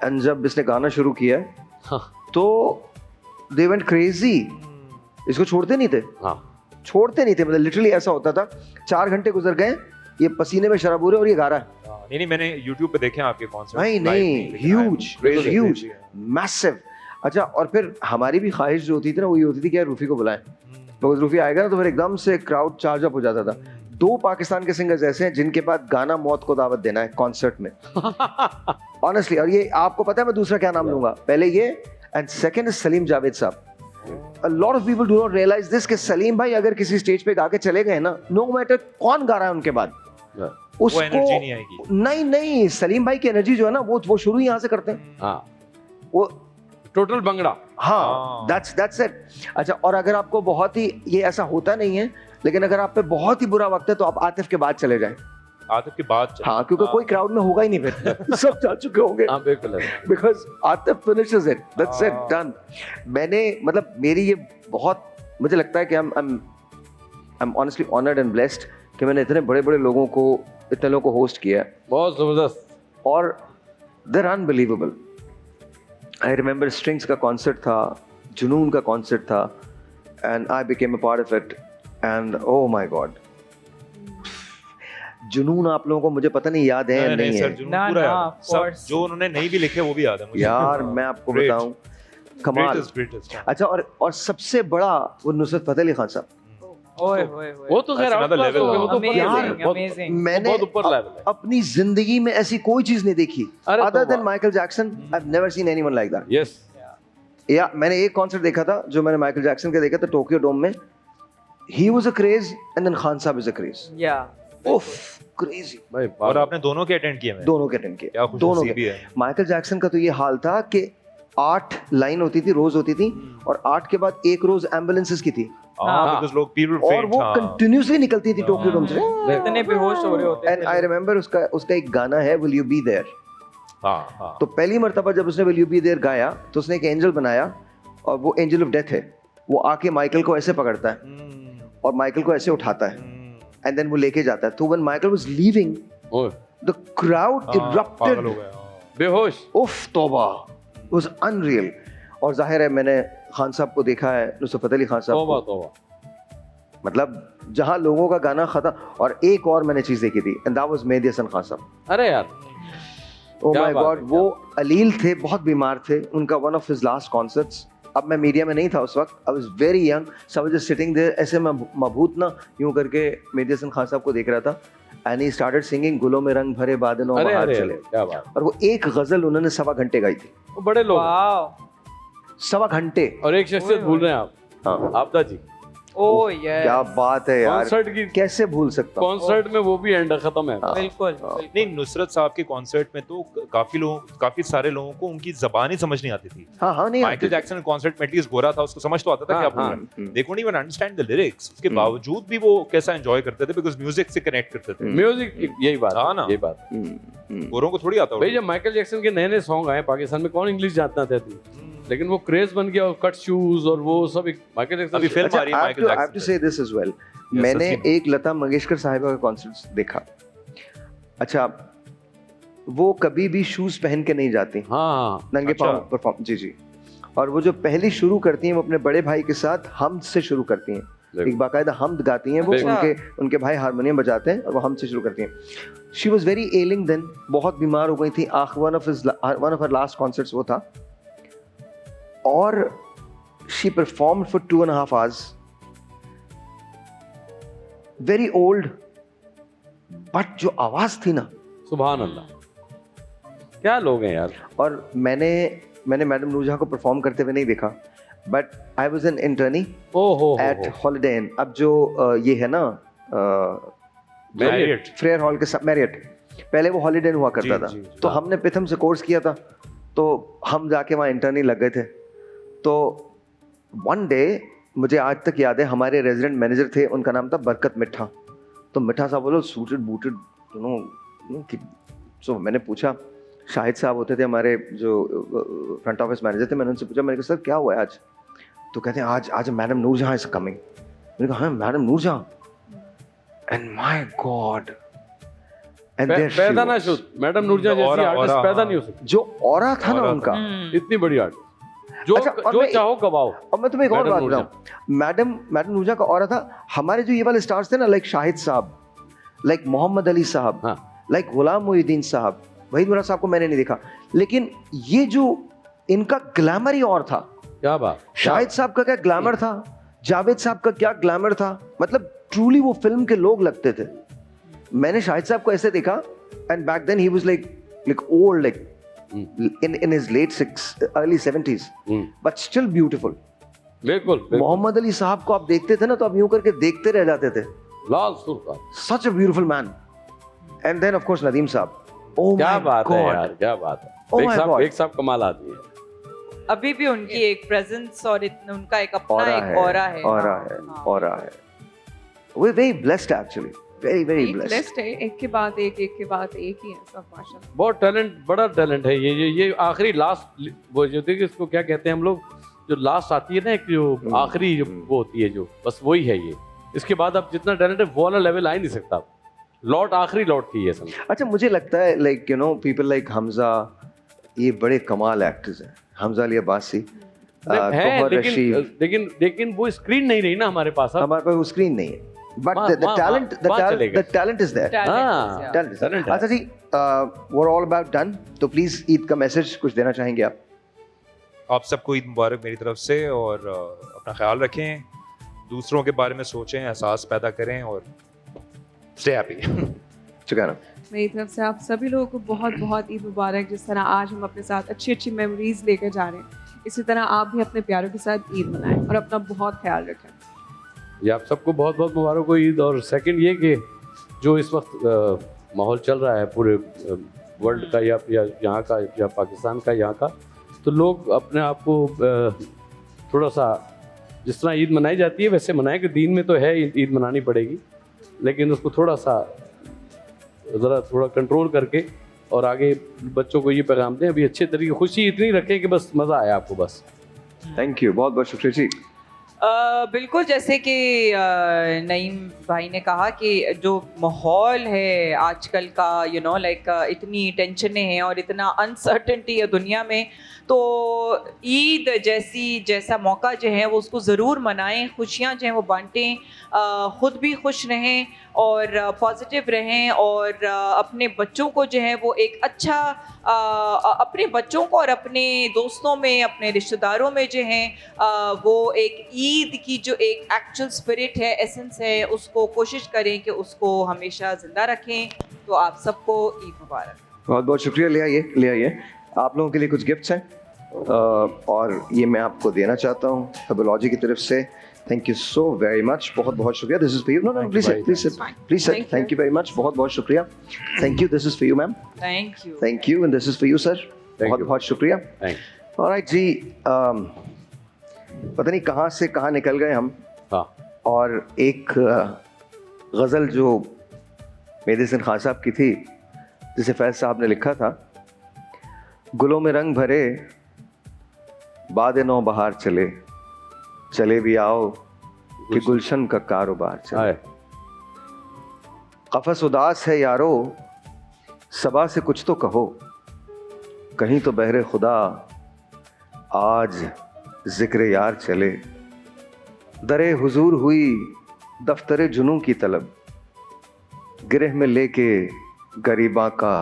एंड जब इसने गाना शुरू किया हाँ। तो दे वेंट क्रेजी। इसको छोड़ते नहीं थे, हाँ। छोड़ते नहीं थे। मतलब लिटरली ऐसा होता था 4 घंटे गुजर गए, ये पसीने में शराबूर है और ये गा रहा है। नहीं मैंने YouTube पे देखे हैं आपके कॉन्सर्ट। नहीं, ह्यूज मैसिव। अच्छा, और फिर हमारी भी ख्वाहिश जो होती थी ना वो ये होती थी कि यार रूफी को बुलाएं, तो रूफी आएगा ना तो फिर एकदम से क्राउड चार्ज अप हो जाता था। 2 पाकिस्तान के सिंगर्स ऐसे हैं जिनके पास गाना मौत को दावत देना है कॉन्सर्ट में, ऑनेस्टली। और ये आपको पता है मैं दूसरा क्या नाम लूंगा? पहले ये, and second is Salim Javed साहब। A lot of people do not realize this कि सलीम भाई अगर किसी स्टेज पे गा के चले गए ना, नो मैटर कौन गा रहा है उनके बाद, उसको एनर्जी नहीं आएगी। नहीं, सलीम भाई की एनर्जी जो है ना वो शुरू यहाँ से करते हैं। हाँ, वो टोटल बंगड़ा। हाँ, that's it। अच्छा, और अगर आपको बहुत ही, ये ऐसा होता नहीं है, लेकिन अगर आप पे बहुत ही बुरा वक्त है तो आप आतिफ के बाद चले जाएं। आतिफ के बाद चले। हाँ, क्योंकि कोई क्राउड में होगा ही नहीं फिर सब जा चुके होंगे, हाँ बिल्कुल। Because Atif finishes it, that's it, done. मैंने मतलब मेरी ये बहुत, मुझे लगता है कि I am honestly honoured and blessed कि मैंने इतने बड़े बड़े लोगों को, इतने लोगों को होस्ट किया है, बहुत जबरदस्त। और they are unbelievable. I remember strings का कॉन्सर्ट था, जुनून का कॉन्सर्ट था, and I became a part of it, and oh my god, Junoon आप लोगों को मुझे पता नहीं याद है या नहीं नहीं सर है जुनून ना, पूरा ना, याद है। of सब course. जो उन्होंने नहीं भी लिखे वो भी याद है मुझे। यार मैं आपको Great. बताऊं कमाल। Greatest. अच्छा और सबसे बड़ा वो नुसरत फतेह अली खान साहब। ओए होए होए वो तो खैर That's another outclass level हो गए, वो तो Amazing, यार बहुत- amazing. वो मैंने बहुत ऊपर लेवल है। अपनी जिंदगी में ऐसी कोई चीज नहीं देखी अरे अदर तौबा। Then Michael Jackson. I have never seen anyone like that. Yes या मैंने एक कॉन्सर्ट देखा था जो मैंने माइकल जैक्सन का देखा था टोक्यो डोम में। He was a craze and then Khan Sahab is a craze. या उफ क्रेजी। भाई और आपने दोनों के अटेंड किए हैं दोनों के अटेंड किए क्या दोनों खुशी के। भी है। माइकल जैक्सन का तो ये हाल था कि 8 लाइन होती थी रोज होती थी और 8 के बाद एक रोज एम्बुलेंसेस की थी हाँ हाँ। बिकॉज़ लोग पीपल और फेंट वो कंटिन्यूअसली निकलती थी टोक्यो डोम से। इतने बेहोश हो रहे होते एंड आई रिमेंबर उसका एक गाना है विल यू बी देयर। हाँ तो पहली मर्तबा जब उसने विल यू बी देयर गाया तो उसने एक एंजल बनाया और वो एंजल ऑफ डेथ है। वो आके माइकल को ऐसे पकड़ता है और माइकल को ऐसे उठाता है एंड देन वो लेके जाता है। तो व्हेन माइकल वाज लीविंग ओए द क्राउड पागल हो इरप्टेड। गया बेहोश। उफ तौबा वाज अनरियल। और जाहिर है मैंने खान साहब को देखा है नुसरत फतेह अली खान साहब तौबा को। तौबा। मतलब जहां लोगों का गाना खत्म। और एक और मैंने चीज देखी थी and that was Mehdi Hassan Khan Sahab. अरे यार ओ क्या माय बात गॉड है, वो अलील थे बहुत बीमार थे। उनका one of his last concerts. अब मैं मीडिया में नहीं था उस वक्त। I was very young so I was just sitting there ऐसे मैं मबहूत ना यूं करके मेहदी हसन खान साहब को देख रहा था एंड ही स्टार्टेड सिंगिंग गुलों में रंग भरे बादलों अरे बाहर अरे चले। क्या बात। और वो एक गजल उन्होंने 1.25 घंटे गाई थी। वो बड़े लोग हैं। वाओ 1.25 घंटे। और एक शख्सियत भूल रहे हैं आप, हाँ आपदा जी। ओ यस क्या बात है यार। कॉन्सर्ट की कैसे भूल सकता हूँ। कॉन्सर्ट में वो भी एंड खत्म है। बिल्कुल नहीं नुसरत साहब के कॉन्सर्ट में तो काफी सारे लोगों को उनकी जबान ही समझ नहीं आती थी। हाँ नहीं माइकल जैक्सन कॉन्सर्ट में एटलीस्ट गोरा था उसको समझ तो आता था हाँ, क्या बोल हाँ, रहे हैं। They couldn't even understand the lyrics. उसके बावजूद भी वो कैसा एंजॉय करते थे बिकॉज़ म्यूजिक से कनेक्ट करते थे। म्यूजिक यही बात हाँ है, ना। यही बात। गोरों को थोड़ी आता भाई होगा। जब माइकल जैक्सन के नए नए सॉन्ग आए पाकिस्तान में कौन इंग्लिश जानता था थी, लेकिन वो क्रेज बन गया और कट शूज और वो सब एक माइकल जैक्सन अभी फिल्म आ रही है Michael I have to say Jackson. this as well. Yes, मैंने सच्ची। एक लता मंगेशकर साहिबा का कॉन्सर्ट देखा। अच्छा वो कभी भी शूज पहन के नहीं जाती, हाँ नंगे अच्छा। पांव परफॉर्म। जी जी। और वो जो पहली शुरू करती हैं वो अपने बड़े भाई के साथ हमद से शुरू करती हैं। देखो। एक बाकायदा हमद गाती हैं वो। अच्छा। उनके भाई हारमोनियम बजाते हैं और वो हमद से शुरू करती हैं। शी वॉज वेरी एलिंग देन, बहुत बीमार हो गई थी। One of her last concerts वो था और she performed for 2.5 hours. Very old but जो आवाज थी ना। सुभान अल्लाह, क्या लोग हैं यार। और मैंने मैडम नूरजहां को परफॉर्म करते हुए नहीं देखा but I was an internee ओहो एट हॉलिडे इन। अब जो ये है ना Marriott। फ्रेयर हॉल के साथ मैरियट, पहले वो हॉलिडे इन हुआ करता जी, था। जी, तो हमने पिथम से कोर्स किया था तो हम जाके वहाँ इंटर्नी लग गए थे। तो वन डे मुझे आज तक याद है हमारे रेजिडेंट मैनेजर थे, उनका नाम था बरकत मिठा। तो मिठा साहब बोलो सूटेड बूटेड सो मैंने पूछा, शाहिद साहब होते थे हमारे जो फ्रंट ऑफिस मैनेजर थे। मैंने उनसे पूछा, मैंने कहा सर क्या हुआ है आज? तो कहते हैं आज मैडम नूरजहां इज कमिंग। मैंने कहा हाँ madam Noor Jahan. And my god and पैदा ना शुद्ध मैडम नूरजहां जैसी औरा, आर्टिस्ट औरा, पैदा हाँ। नहीं हो सकती। जो ऑरा था ना औरा था। उनका, इतनी बड़ी आर्टिस्ट जो अच्छा, और जो मैं- चाहो गवाओ। और मैं तुम्हें एक और मैडम बात नूरजहां। बताऊं, मैडम नूरजहां का ऑरा था। हमारे जो ये वाले स्टार्स थे ना, लाइक शाहिद साहब, लाइक मोहम्मद अली साहब, हाँ। लाइक गुलाम मोहिउद्दीन साहब, वहीद मुराद साहब को मैंने नहीं देखा, लेकिन ये जो इनका ग्लैमर ही और था। क्या बात। शाहिद साहब का क्या ग्लैमर था, जावेद साहब का क्या ग्लैमर था। मतलब ट्रूली वो फिल्म के लोग लगते थे। मैंने शाहिद साहब को ऐसे देखा and back then he was like old, like in his late early 70s, but still beautiful. बिल्कुल बिल्कुल। मोहम्मद अली साहब को आप देखते थे ना तो आप यूं करके देखते रह जाते थे। लाल सुल्तान। Such a beautiful man. And then of course Nadeem साहब। Oh क्या my बात है God. यार, क्या बात है। Oh एक my साहब God. एक साहब कमाल आदमी है। अभी भी उनकी एक प्रेजेंस और उनका एक अपना Aura एक है, ऑरा है। aura हाँ, है, हाँ। aura है। We're very blessed actually. Very blessed. List है, एक के बाद एक के बाद एक ही है सब माशाल्लाह। बहुत टैलेंट, बड़ा टैलेंट है ये आखिरी लास्ट वो जो थी इसको क्या कहते हैं हम लोग, जो लास्ट आती है ना एक जो आखिरी जो वो होती है जो बस वही है ये। इसके बाद अब जितना टैलेंट है वो वाला लेवल आ ही नहीं सकता। लॉट आखिरी लॉट थी ये समझ। अच्छा मुझे लगता है like you know people like Hamza, ये बड़े कमाल एक्टर्स हैं। हमजा अली अब्बासी, है तोहर लेकिन रशीद। लेकिन लेकिन वो स्क्रीन नहीं रही ना हमारे पास अब। हमारे पास वो स्क्रीन नहीं है। but वहाँ- the वहाँ- talent, वहाँ चलेगा। the talent is there. हाँ, Talent is there. talent है। अच्छा जी, we're all about done. तो प्लीज ईद का मैसेज कुछ देना चाहेंगे आप? आप सबको ईद मुबारक मेरी तरफ से, और अपना ख्याल रखें, दूसरों के बारे में सोचें, एहसास पैदा करें और स्टे हैप्पी। शुक्राना। मेरी तरफ से आप सभी लोगों को बहुत बहुत ईद मुबारक। जिस तरह आज हम अपने साथ अच्छी अच्छी मेमोरीज लेकर जा रहे हैं, इसी तरह आप भी अपने प्यारों के साथ ईद मनाएं और अपना बहुत ख्याल रखें। ये आप सबको बहुत बहुत मुबारक हो ईद। और सेकंड ये कि जो इस वक्त माहौल चल रहा है पूरे वर्ल्ड का या यहाँ का या पाकिस्तान का यहाँ का, तो लोग अपने आप को थोड़ा सा जिस तरह ईद मनाई जाती है वैसे मनाएं कि दीन में तो है ईद मनानी पड़ेगी, लेकिन उसको थोड़ा सा ज़रा थोड़ा कंट्रोल करके और आगे बच्चों को ये पैगाम दें, अभी अच्छे तरीके खुशी इतनी रखें कि बस मज़ा आए आपको बस। थैंक यू, बहुत बहुत शुक्रिया जी। बिल्कुल, जैसे कि नईम भाई ने कहा कि जो माहौल है आजकल का, लाइक इतनी टेंशनें हैं और इतना अनसर्टेनिटी है दुनिया में, तो ईद जैसा मौका जो है वो उसको ज़रूर मनाएं, खुशियाँ जो हैं वो बांटें, ख़ुद भी खुश रहें और पॉजिटिव रहें, और अपने बच्चों को जो है वो एक अच्छा अपने बच्चों को और अपने दोस्तों में, अपने रिश्तेदारों में जो हैं वो एक ईद की जो एक एक्चुअल स्पिरिट है, एसेंस है, उसको कोशिश करें कि उसको हमेशा ज़िंदा रखें। तो आप सबको ईद मुबारक। बहुत बहुत शुक्रिया। ले आइए आप लोगों के लिए कुछ गिफ्ट्स हैं, और ये मैं आपको देना चाहता हूँ हेबोलॉजी की तरफ से। Thank you so very much, बहुत बहुत शुक्रिया। This is for you. No Thank you, please भाई। Please Thank thank you very much, बहुत बहुत शुक्रिया। Thank you, this is for you ma'am. Thank you. Thank you, and this is for you sir. बहुत you. बहुत शुक्रिया। Thank alright जी, पता नहीं कहाँ से कहाँ निकल गए हम, हाँ और एक गज़ल जो मेहदी हसन खान साहब की थी, जिसे फैज़ साहब ने लिखा था, गुलों में रंग भरे बाद नौ बहार चले, चले भी आओ कि गुलशन का कारोबार चले। आए कफस उदास है यारो, सबा से कुछ तो कहो, कहीं तो बहरे खुदा आज जिक्र यार चले। दरे हुजूर हुई दफ्तरे जुनू की तलब, गिरह में लेके गरीबा का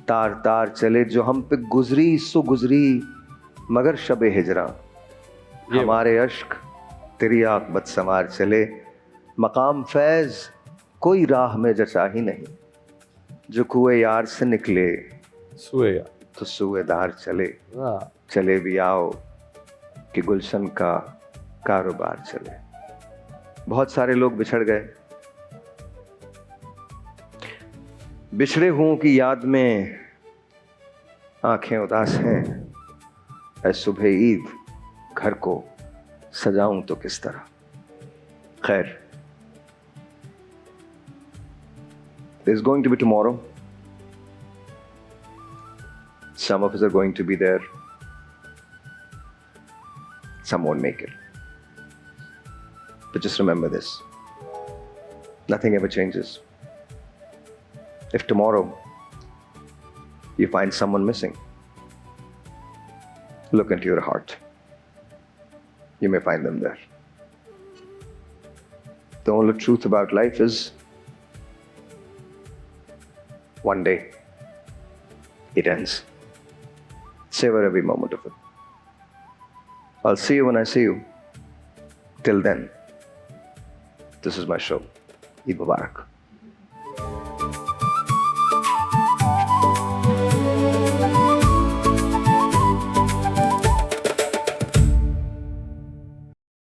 तार तार चले। जो हम पे गुजरी सो गुजरी मगर शबे हिजरा, ये हमारे अश्क तेरी आकबत संवार चले। मकाम फैज़ कोई राह में जचा ही नहीं, जो कुएं यार से निकले सुएगा। तो सुएदार चले। हाँ चले भी आओ कि गुलशन का कारोबार चले। बहुत सारे लोग बिछड़ गए, बिछड़े हुओं की याद में आंखें उदास हैं। ऐ सुबह ईद घर को सजाऊं तो किस तरह। खैर, there's going to be tomorrow. Some of us are going to be there. Some won't make it. But just remember this. Nothing ever changes. If tomorrow you find someone missing, look into your heart. You may find them there. The only truth about life is one day it ends. Savor every moment of it. I'll see you when I see you. Till then, this is my show. Eid Mubarak.